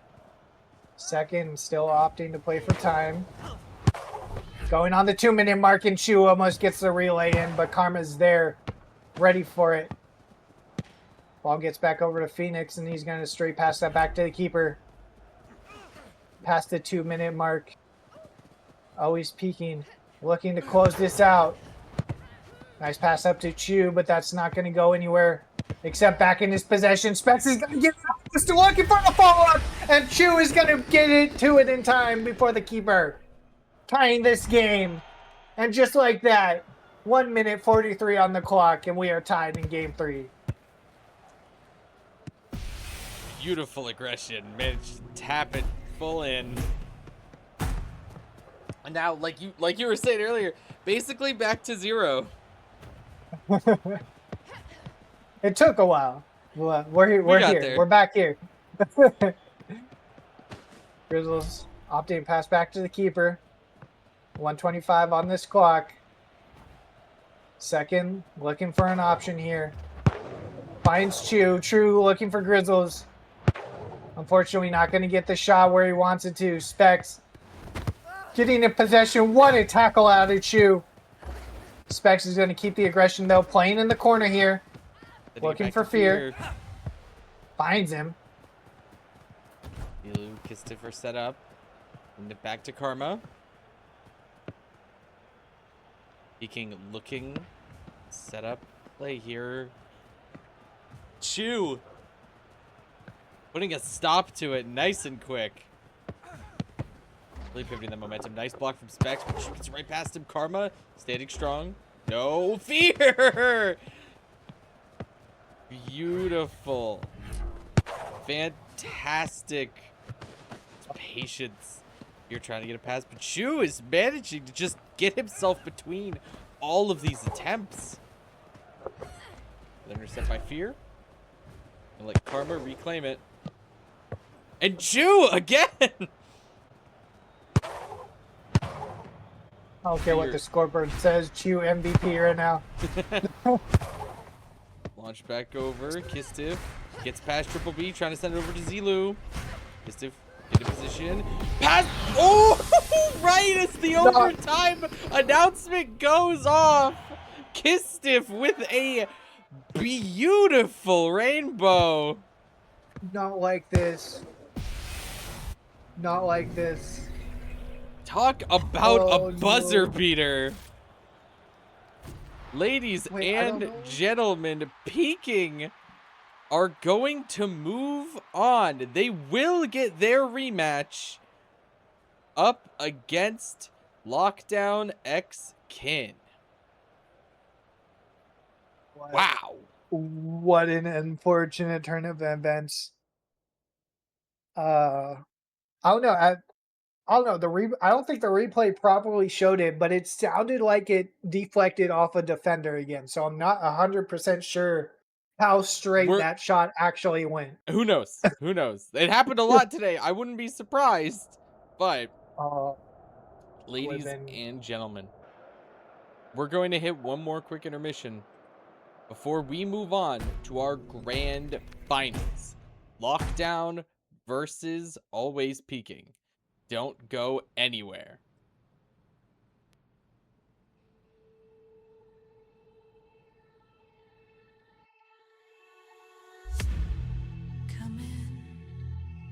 Second still opting to play for time. Going on the 2-minute mark, and Chu almost gets the relay in, but Karma's there, ready for it. Ball gets back over to Phoenix, and he's going to straight pass that back to the keeper. Past the 2-minute mark. Always peaking, looking to close this out. Nice pass up to Chu, but that's not going to go anywhere except back in his possession. Specs is going to get it. Still looking for the follow-up, and Chu is going to get it to it in time before the keeper. Tying this game. And just like that, 1 minute 43 on the clock, and we are tied in game 3. Beautiful aggression. Managed to tap it full in. And now, like you were saying earlier, basically back to 0. It took a while. We're here. We're here. There. We're back here. Grizzles opting pass back to the keeper. 125 on this clock. Second, looking for an option here. Finds Chu. True looking for Grizzles. Unfortunately, not going to get the shot where he wants it to. Specs getting in possession. What a tackle out of Chu. Specs is going to keep the aggression, though. Playing in the corner here. Looking for Fear. Finds him. Christopher set up. And it back to Karma. Peeking, looking. Set up. Play here. Chu. Putting a stop to it nice and quick. Really pivoting the momentum. Nice block from Specs. But Chu gets right past him. Karma standing strong. No Fear. Beautiful. Fantastic patience. You're trying to get a pass, but Chu is managing to just get himself between all of these attempts. Intercept by Fear. And let Karma reclaim it. And Chu again! I don't care what the scoreboard says. Chew MVP right now. Launch back over. Kistif gets past Triple B, trying to send it over to Zilu. Kistif into position. Pass. Oh, right as the overtime announcement goes off. Kistif with a beautiful rainbow. Not like this. Not like this. Talk about Oh, a buzzer no. beater. Ladies Wait, I don't and know. gentlemen, Peking are going to move on. They will get their rematch up against Lockdown X Kin. Wow. What an unfortunate turn of events. I don't know. I don't know. I don't think the replay properly showed it, but it sounded like it deflected off a defender again. So I'm not 100% sure how straight that shot actually went. Who knows? Who knows? It happened a lot today. I wouldn't be surprised. But, ladies and gentlemen, we're going to hit one more quick intermission before we move on to our grand finals. Lockdown versus Always Peaking. Don't go anywhere. Come in,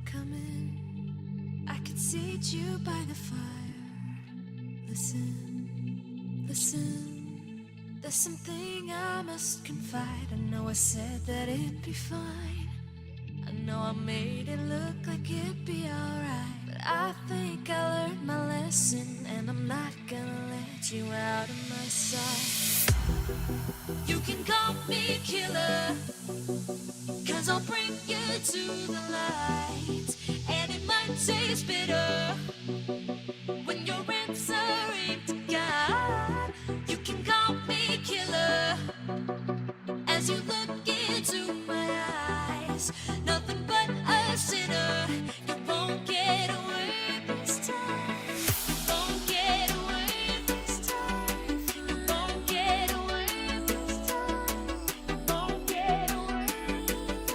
come in. I can seat you by the fire. Listen, listen. There's something I must confide. I know I said that it'd be fine. I know I made it look like it'd be alright. But I think I learned my lesson, and I'm not gonna let you out of my sight. You can call me killer, 'cause I'll bring you to the light. And it might taste bitter when you're answering to God. You can call me killer as you look into my eyes. Nothing but a sinner. You won't get away this time. You won't get away this time. You won't get away this time. You won't get away this time.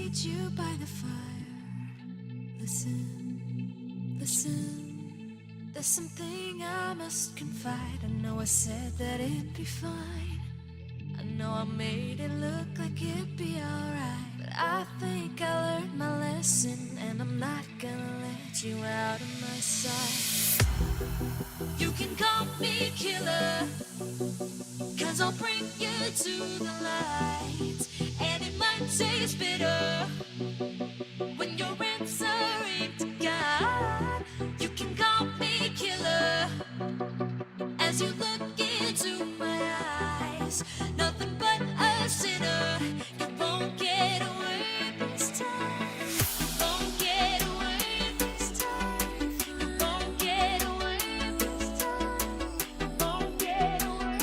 meet you by the fire. Listen, listen. There's something I must confide. I know I said that it'd be fine. I know I made it look like it'd be alright. But I think I learned my lesson, and I'm not gonna let you out of my sight. You can call me killer, 'cause I'll bring you to the light. And it might taste bitter when you're answering to God. You can call me killer as you look into my eyes. Nothing but a sinner. You won't get away this time. You won't get away this time. You won't get away this time. You won't get away.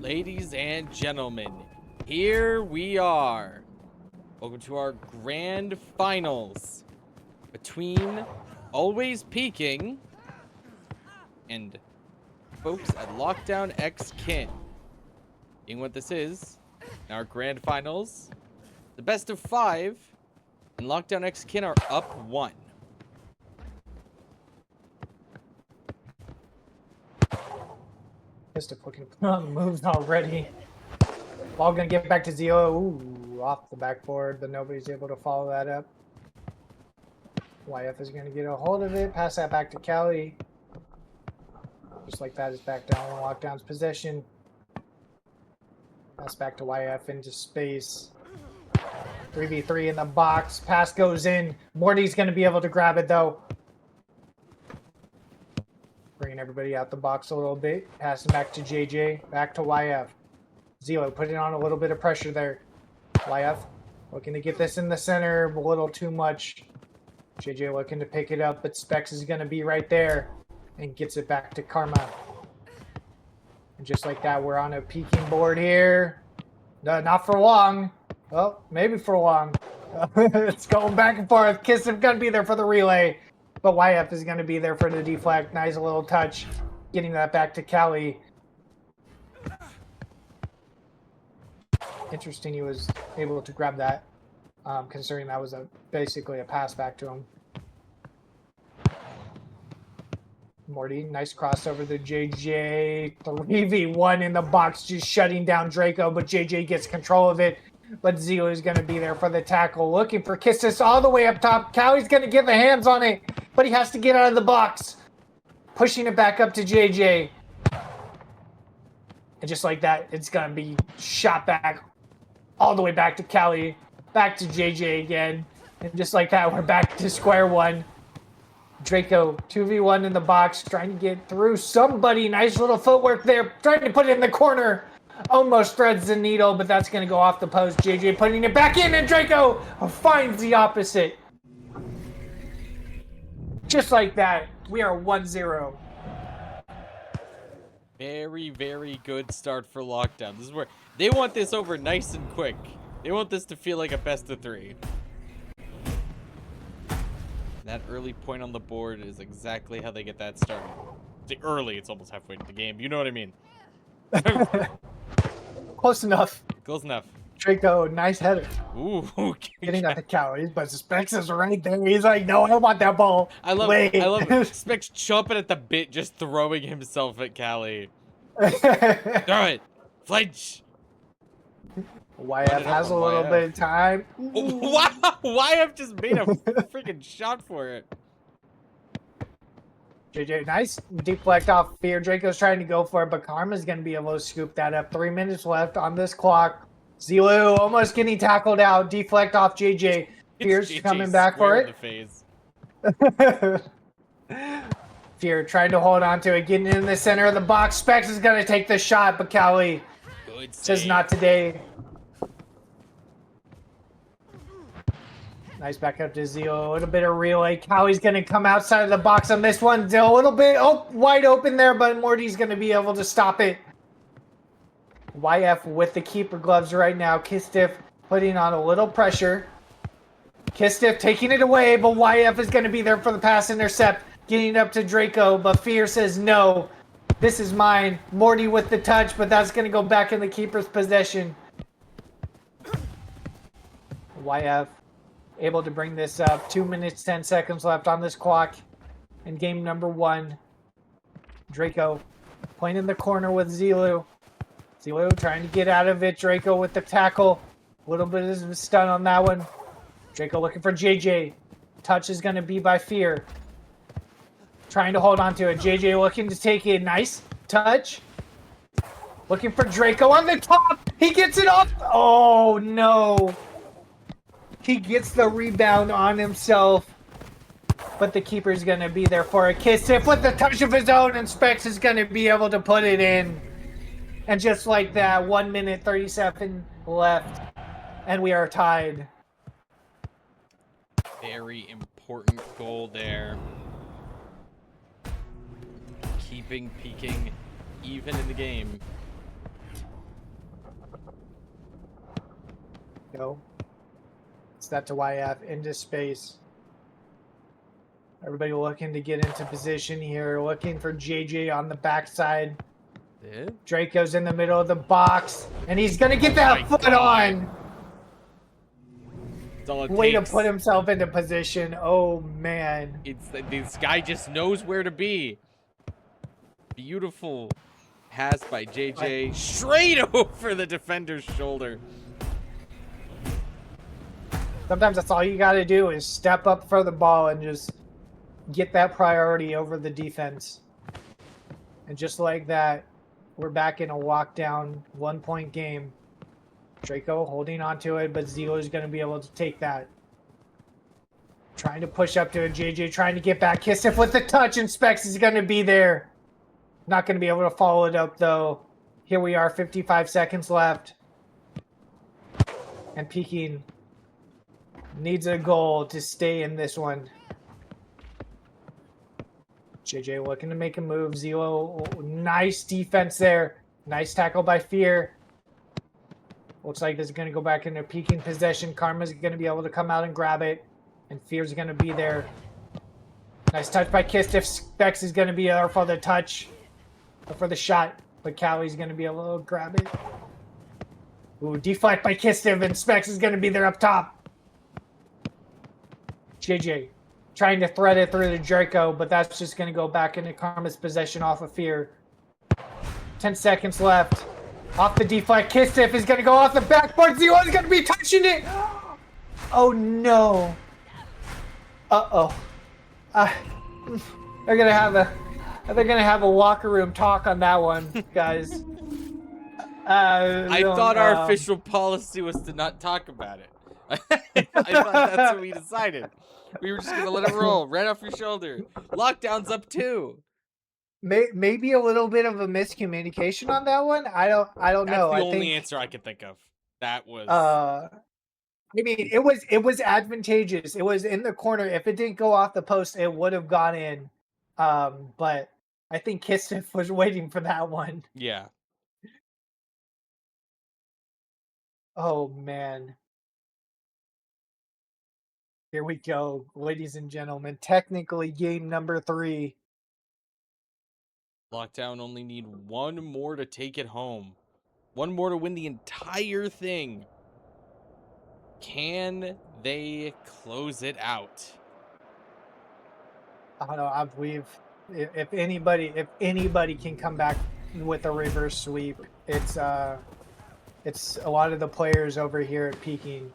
Ladies and gentlemen, here we are. Welcome to our grand finals between Always Peaking and folks at Lockdown X Kin. Being what this is, in our grand finals, the best of 5, and Lockdown X Kin are up 1. Just a fucking moves already. Ball gonna get back to Zio. Ooh, off the backboard, but nobody's able to follow that up. YF is gonna get a hold of it. Pass that back to Callie. Just like that, is back down in Lockdown's possession. Pass back to YF into space. 3v3 in the box. Pass goes in. Morty's gonna be able to grab it though. Bringing everybody out the box a little bit. Passing back to JJ. Back to YF. Zilo putting on a little bit of pressure there. YF looking to get this in the center. A little too much. JJ looking to pick it up, but Specs is going to be right there. And gets it back to Karma. And just like that, we're on a peaking board here. No, not for long. Well, maybe for long. It's going back and forth. Kiss is going to be there for the relay. But YF is going to be there for the deflect. Nice little touch. Getting that back to Callie. Interesting he was able to grab that. Considering that was basically a pass back to him. Morty, nice crossover to JJ. 3v1 in the box, just shutting down Draco. But JJ gets control of it. But Zio is going to be there for the tackle. Looking for Kisses all the way up top. Callie's going to get the hands on it. But he has to get out of the box. Pushing it back up to JJ. And just like that, it's going to be shot back. All the way back to Callie. Back to JJ again. And just like that, we're back to square one. Draco, 2v1 in the box. Trying to get through somebody. Nice little footwork there. Trying to put it in the corner. Almost threads the needle, but that's going to go off the post. JJ putting it back in, and Draco finds the opposite. Just like that, we are 1-0. Very, very good start for Lockdown. This is where they want this over nice and quick. They want this to feel like a best of 3. That early point on the board is exactly how they get that started. Early, it's almost halfway to the game. You know what I mean? Close enough. Close enough. Draco, nice header. Ooh, Getting at the calories, but Specs is right there. He's like, no, I want that ball. I love it. Specs chomping at the bit, just throwing himself at Callie. Throw it. Flinch. YF has a little bit of time. Wow, YF just made a freaking shot for it. JJ, nice deflect off Fear. Draco's trying to go for it, but Karma's going to be able to scoop that up. 3 minutes left on this clock. Zilu almost getting tackled out. Deflect off JJ. Fear's JJ coming back for square it. in the face. Fear trying to hold on to it, getting in the center of the box. Specs is going to take the shot, but Cali Good says save. not today. Nice back up to Zio. A little bit of relay. Cali's going to come outside of the box on this one. Still a little bit wide open there, but Morty's going to be able to stop it. YF with the keeper gloves right now. Kistiff putting on a little pressure. Kistiff taking it away, but YF is going to be there for the pass intercept. Getting it up to Draco, but Fear says no. This is mine. Morty with the touch, but that's going to go back in the keeper's possession. YF able to bring this up. 2 minutes, 10 seconds left on this clock in game number 1. Draco playing in the corner with Zilu. Zilu trying to get out of it. Draco with the tackle. A little bit of a stun on that one. Draco looking for JJ. Touch is going to be by Fear. Trying to hold on to it. JJ looking to take it. Nice touch. Looking for Draco on the top. He gets it off. Oh, no. He gets the rebound on himself. But the keeper's going to be there for a kiss. If with the touch of his own, and Specs is going to be able to put it in. And just like that, 1 minute, 37 left. And we are tied. Very important goal there. Keeping Peking even in the game. Go. It's that to YF into space. Everybody looking to get into position here. Looking for JJ on the backside. Yeah. Draco's in the middle of the box. And he's going to get that foot on. That's all it Way takes. to put himself into position. Oh, man. This guy just knows where to be. Beautiful pass by JJ. Straight over the defender's shoulder. Sometimes that's all you got to do is step up for the ball and just get that priority over the defense. And just like that, we're back in a walk down 1 point game. Draco holding on to it, but Zilo is going to be able to take that. Trying to push up to it. JJ trying to get back. Kissiff with the touch, and Specs is going to be there. Not going to be able to follow it up, though. Here we are, 55 seconds left. And Peking needs a goal to stay in this one. JJ looking to make a move. Zilo, nice defense there. Nice tackle by Fear. Looks like this is going to go back into Peking possession. Karma's going to be able to come out and grab it. And Fear's going to be there. Nice touch by Kistiff. Specs is going to be there for the touch. Or for the shot. But Callie's going to be able to grab it. Ooh, deflect by Kistiff. And Specs is going to be there up top. JJ trying to thread it through to Draco. But that's just going to go back into Karma's possession off of Fear. 10 seconds left. Off the deflect. Kistiff is going to go off the backboard. Zero is going to be touching it. Oh, no. Uh-oh. They're going to have a locker room talk on that one, guys. I thought our official policy was to not talk about it. I thought that's what we decided. We were just going to let it roll right off your shoulder. Lockdown's up too. Maybe a little bit of a miscommunication on that one. I don't know. That's the only answer I could think of. That was. I mean, it was advantageous. It was in the corner. If it didn't go off the post, it would have gone in. But I think Kistiff was waiting for that one. Yeah. Oh man. Here we go, ladies and gentlemen. Technically, game number 3. Lockdown only need one more to take it home. One more to win the entire thing. Can they close it out? I don't know. If anybody can come back with a reverse sweep, it's a lot of the players over here at Peking.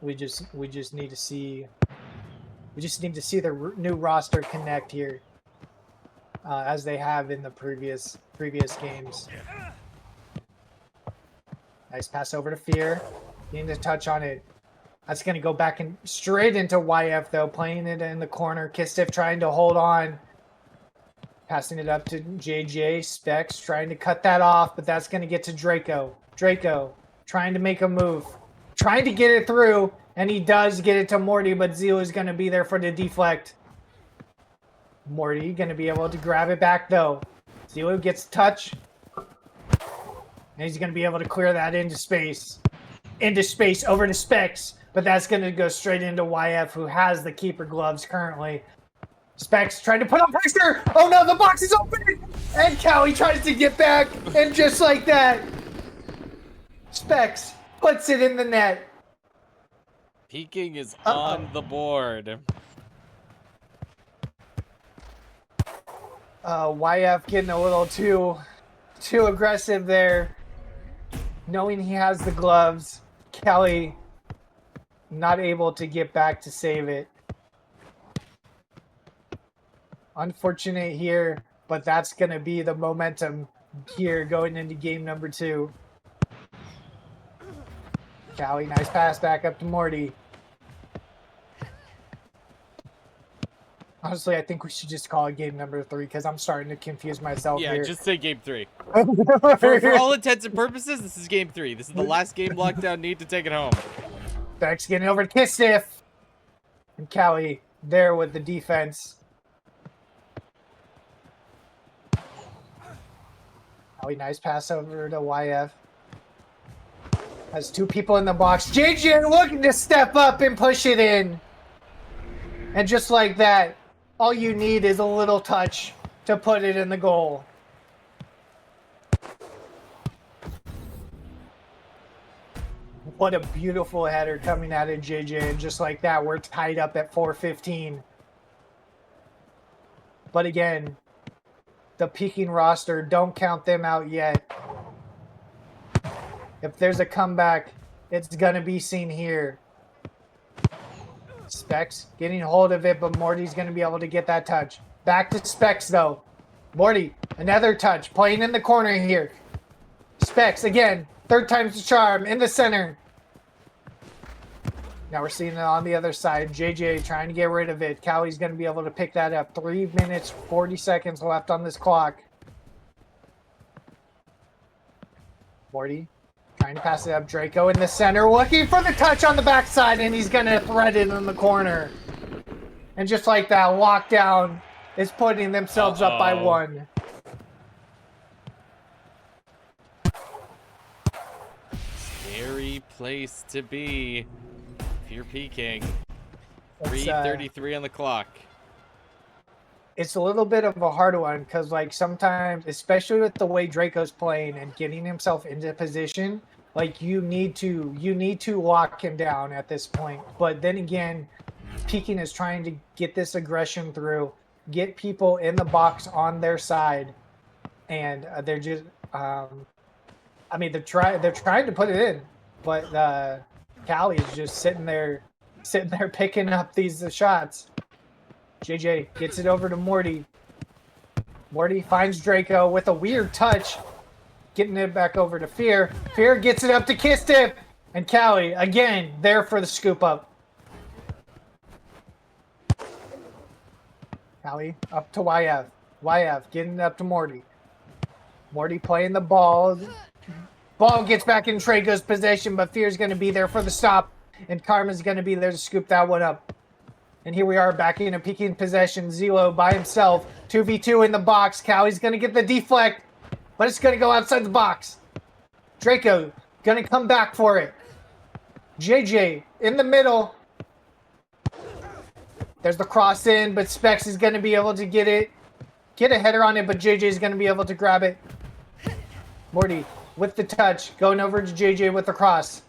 We just need to see We just need to see the new roster connect here, as they have in the previous games. Nice pass over to Fear. Getting the touch on it. That's going to go back and straight into YF, though. Playing it in the corner. Kistiff trying to hold on. Passing it up to JJ. Specs trying to cut that off, but that's going to get to Draco. Draco trying to make a move. Trying to get it through, and he does get it to Morty, but Zio is going to be there for the deflect. Morty going to be able to grab it back, though. Zio gets touch. And he's going to be able to clear that into space. Into space, over to Specs. But that's going to go straight into YF, who has the keeper gloves currently. Specs trying to put on pressure. Oh no, the box is open! And Cowie tries to get back. And just like that, Specs puts it in the net. Peking is on the board. YF getting a little too aggressive there. Knowing he has the gloves, Kelly not able to get back to save it. Unfortunate here, but that's going to be the momentum here going into game number 2. Callie, nice pass back up to Morty. Honestly, I think we should just call it game number 3 because I'm starting to confuse myself here. Yeah, just say game 3. for all intents and purposes, this is game 3. This is the last game Lockdown need to take it home. Beck's getting over to Kistiff. And Callie there with the defense. Callie, nice pass over to YF. Has 2 people in the box. JJ looking to step up and push it in. And just like that, all you need is a little touch to put it in the goal. What a beautiful header coming out of JJ. And just like that, we're tied up at 4:15. But again, the Peking roster, don't count them out yet. If there's a comeback, it's going to be seen here. Specs getting hold of it, but Morty's going to be able to get that touch. Back to Specs, though. Morty, another touch. Playing in the corner here. Specs, again. 3rd time's the charm. In the center. Now we're seeing it on the other side. JJ trying to get rid of it. Callie's going to be able to pick that up. 3 minutes, 40 seconds left on this clock. Morty trying to pass it up. Draco in the center, looking for the touch on the backside, and he's going to thread it in the corner. And just like that, Lockdown is putting themselves up by 1. Scary place to be if you're Peking. 3:33 on the clock. It's a little bit of a hard one because, like, sometimes, especially with the way Draco's playing and getting himself into position, like, you need to lock him down at this point. But then again, Peking is trying to get this aggression through, get people in the box on their side, and they're just, I mean, they're trying to put it in, but Callie is just sitting there picking up these shots. JJ gets it over to Morty. Morty finds Draco with a weird touch. Getting it back over to Fear. Fear gets it up to Kistiff. And Callie, again, there for the scoop up. Callie up to YF. YF getting it up to Morty. Morty playing the ball. Ball gets back in Draco's possession, but Fear's going to be there for the stop. And Karma's going to be there to scoop that one up. And here we are back in a Peking possession. Zelo by himself. 2v2 in the box. Callie's going to get the deflect. But it's going to go outside the box. Draco going to come back for it. JJ in the middle. There's the cross in, but Specs is going to be able to get it. Get a header on it, but JJ is going to be able to grab it. Morty with the touch. Going over to JJ with the cross.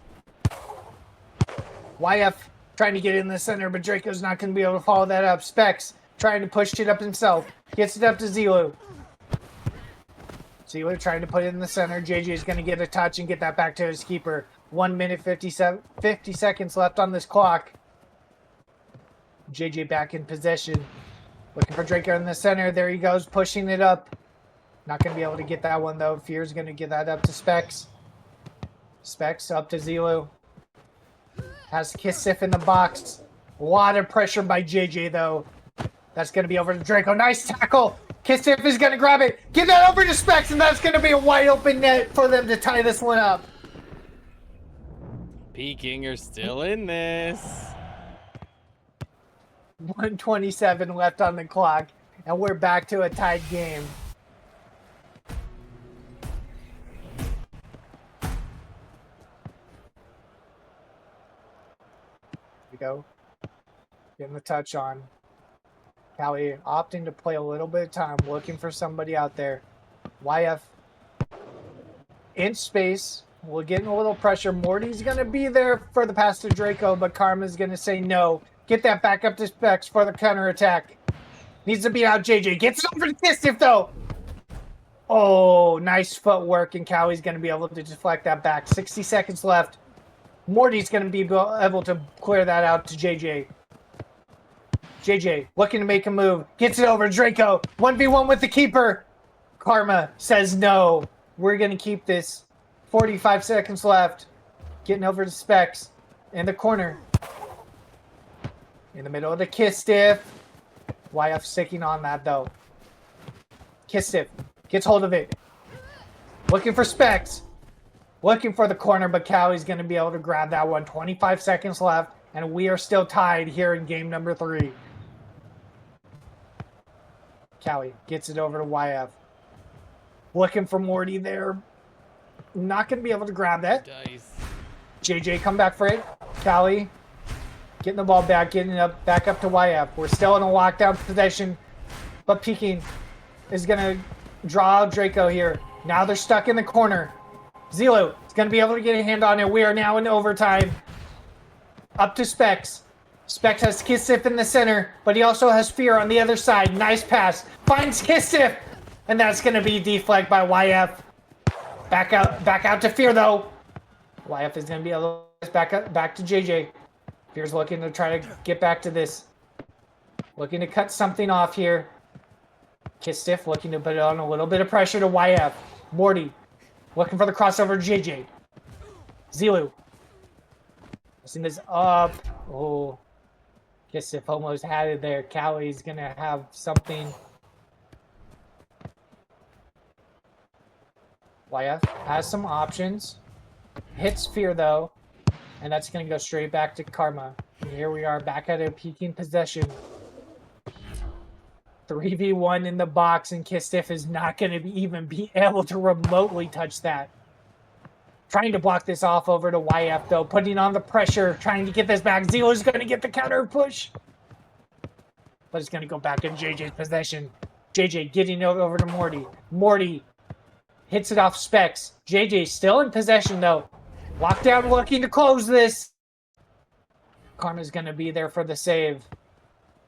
YF trying to get in the center, but Draco's not going to be able to follow that up. Specs trying to push it up himself. Gets it up to Zelu. Zelu trying to put it in the center. JJ is going to get a touch and get that back to his keeper. 1 minute 50 seconds left on this clock. JJ back in possession. Looking for Draco in the center. There he goes, pushing it up. Not going to be able to get that one, though. Fear's going to get that up to Specs. Specs up to Zelu. Has Kissif in the box. A lot of pressure by JJ, though. That's going to be over to Draco. Nice tackle. Kissif is going to grab it. Get that over to Specs, and that's going to be a wide open net for them to tie this one up. Peking are still in this. 1:27 left on the clock, and we're back to a tied game. Here we go. Getting the touch on. Callie opting to play a little bit of time, looking for somebody out there. YF in space. We're getting a little pressure. Morty's going to be there for the pass to Draco, but Karma's going to say no. Get that back up to Specs for the counterattack. Needs to beat out JJ. Gets it over to Kistiff, though. Oh, nice footwork, and Cowie's going to be able to deflect that back. 60 seconds left. Morty's going to be able to clear that out to JJ. JJ looking to make a move. Gets it over Draco. 1v1 with the keeper. Karma says no. We're going to keep this. 45 seconds left. Getting over to Specs. In the corner. In the middle of the Kistiff. YF sticking on that, though. Kistiff gets hold of it. Looking for Specs. Looking for the corner, but Cowie's going to be able to grab that one. 25 seconds left, and we are still tied here in game number 3. Cowie gets it over to YF. Looking for Morty there. Not going to be able to grab that. Dice. JJ come back for it. Cowie getting the ball back, getting it up, back up to YF. We're still in a lockdown possession, but Peking is going to draw out Draco here. Now they're stuck in the corner. Zelo is going to be able to get a hand on it. We are now in overtime. Up to Specs. Specs has Kissif in the center, but he also has Fear on the other side. Nice pass. Finds Kissif, and that's going to be deflected by YF. Back out to Fear, though. YF is going to be able to back to JJ. Fear's looking to try to get back to this. Looking to cut something off here. Kissif looking to put on a little bit of pressure to YF. Morty looking for the crossover JJ. Zelu. Messing this up. Oh. Kissif almost had it there. Cowie's going to have something. YF has some options. Hits Fear, though. And that's going to go straight back to Karma. And here we are back at a Peking possession. 3v1 in the box, and Kistiff is not going to even be able to remotely touch that. Trying to block this off over to YF, though. Putting on the pressure, trying to get this back. Zelo's going to get the counter push. But it's going to go back in JJ's possession. JJ getting it over to Morty. Morty hits it off Specs. JJ still in possession, though. Lockdown looking to close this. Karma's going to be there for the save.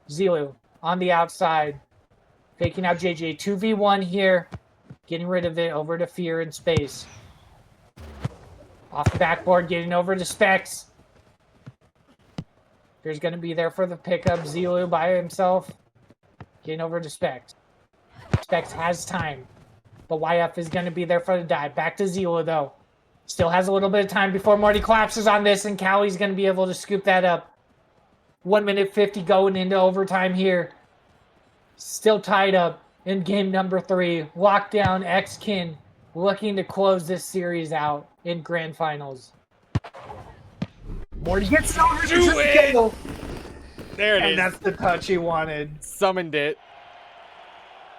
Zelu on the outside. Faking out JJ. 2v1 here. Getting rid of it over to Fear in space. Off the backboard, getting over to Specs. Fear's going to be there for the pickup. Zelu by himself. Getting over to Specs. Specs has time. But YF is going to be there for the dive. Back to Zelu, though. Still has a little bit of time before Morty collapses on this, and Cowie's going to be able to scoop that up. 1 minute 50 going into overtime here. Still tied up in game number 3. Lockdown X-Kin looking to close this series out in grand finals. Morty gets it over to it! There it is. And that's the touch he wanted. Summoned it.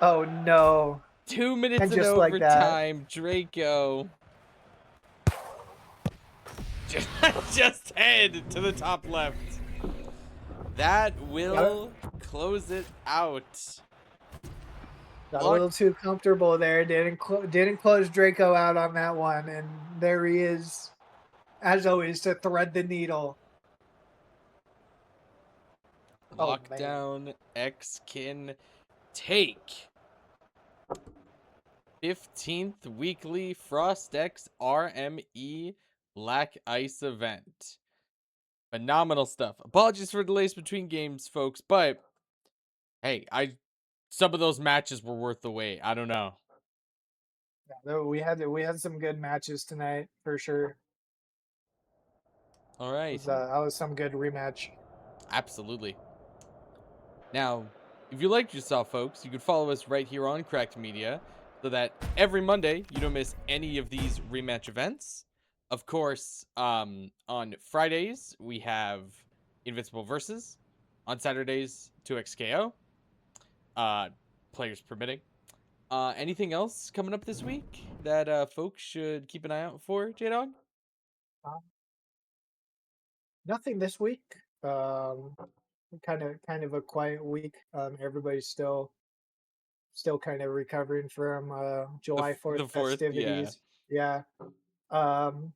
Oh, no. 2 minutes And in just like that. overtime. Draco. Just head to the top left. That will close it out. Got a little too comfortable there. Didn't close Draco out on that one. And there he is, as always, to thread the needle. Lockdown X-Kin take 15th weekly Frost X RME Black Ice event. Phenomenal stuff. Apologies for delays between games, folks, but hey, some of those matches were worth the wait. I don't know. Yeah, we had some good matches tonight for sure. All right. That was some good rematch. Absolutely. Now, if you liked yourself, folks, you can follow us right here on Cracked Media so that every Monday you don't miss any of these rematch events. Of course, on Fridays we have Invincible Versus. On Saturdays, 2XKO. Players permitting. Anything else coming up this week that folks should keep an eye out for, J Dog? Uh, Nothing this week. Kind of a quiet week. Everybody's still kind of recovering from July 4th The fourth, yeah. festivities. Yeah. Um,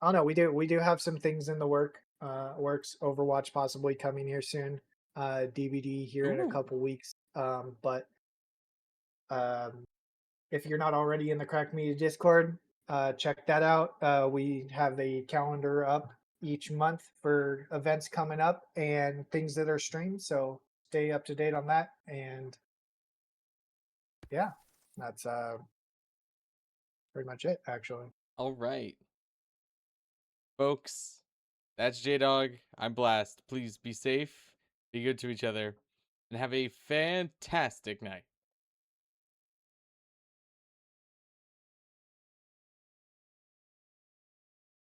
I don't know. We do have some things in the works. Overwatch possibly coming here soon. DVD here in a Ooh. couple weeks. But um, if you're not already in the Crack Media Discord, check that out. We have a calendar up each month for events coming up and things that are streamed. So stay up to date on that. And yeah, that's pretty much it, actually. All right. Folks, that's J Dog. I'm Blast. Please be safe, be good to each other, and have a fantastic night.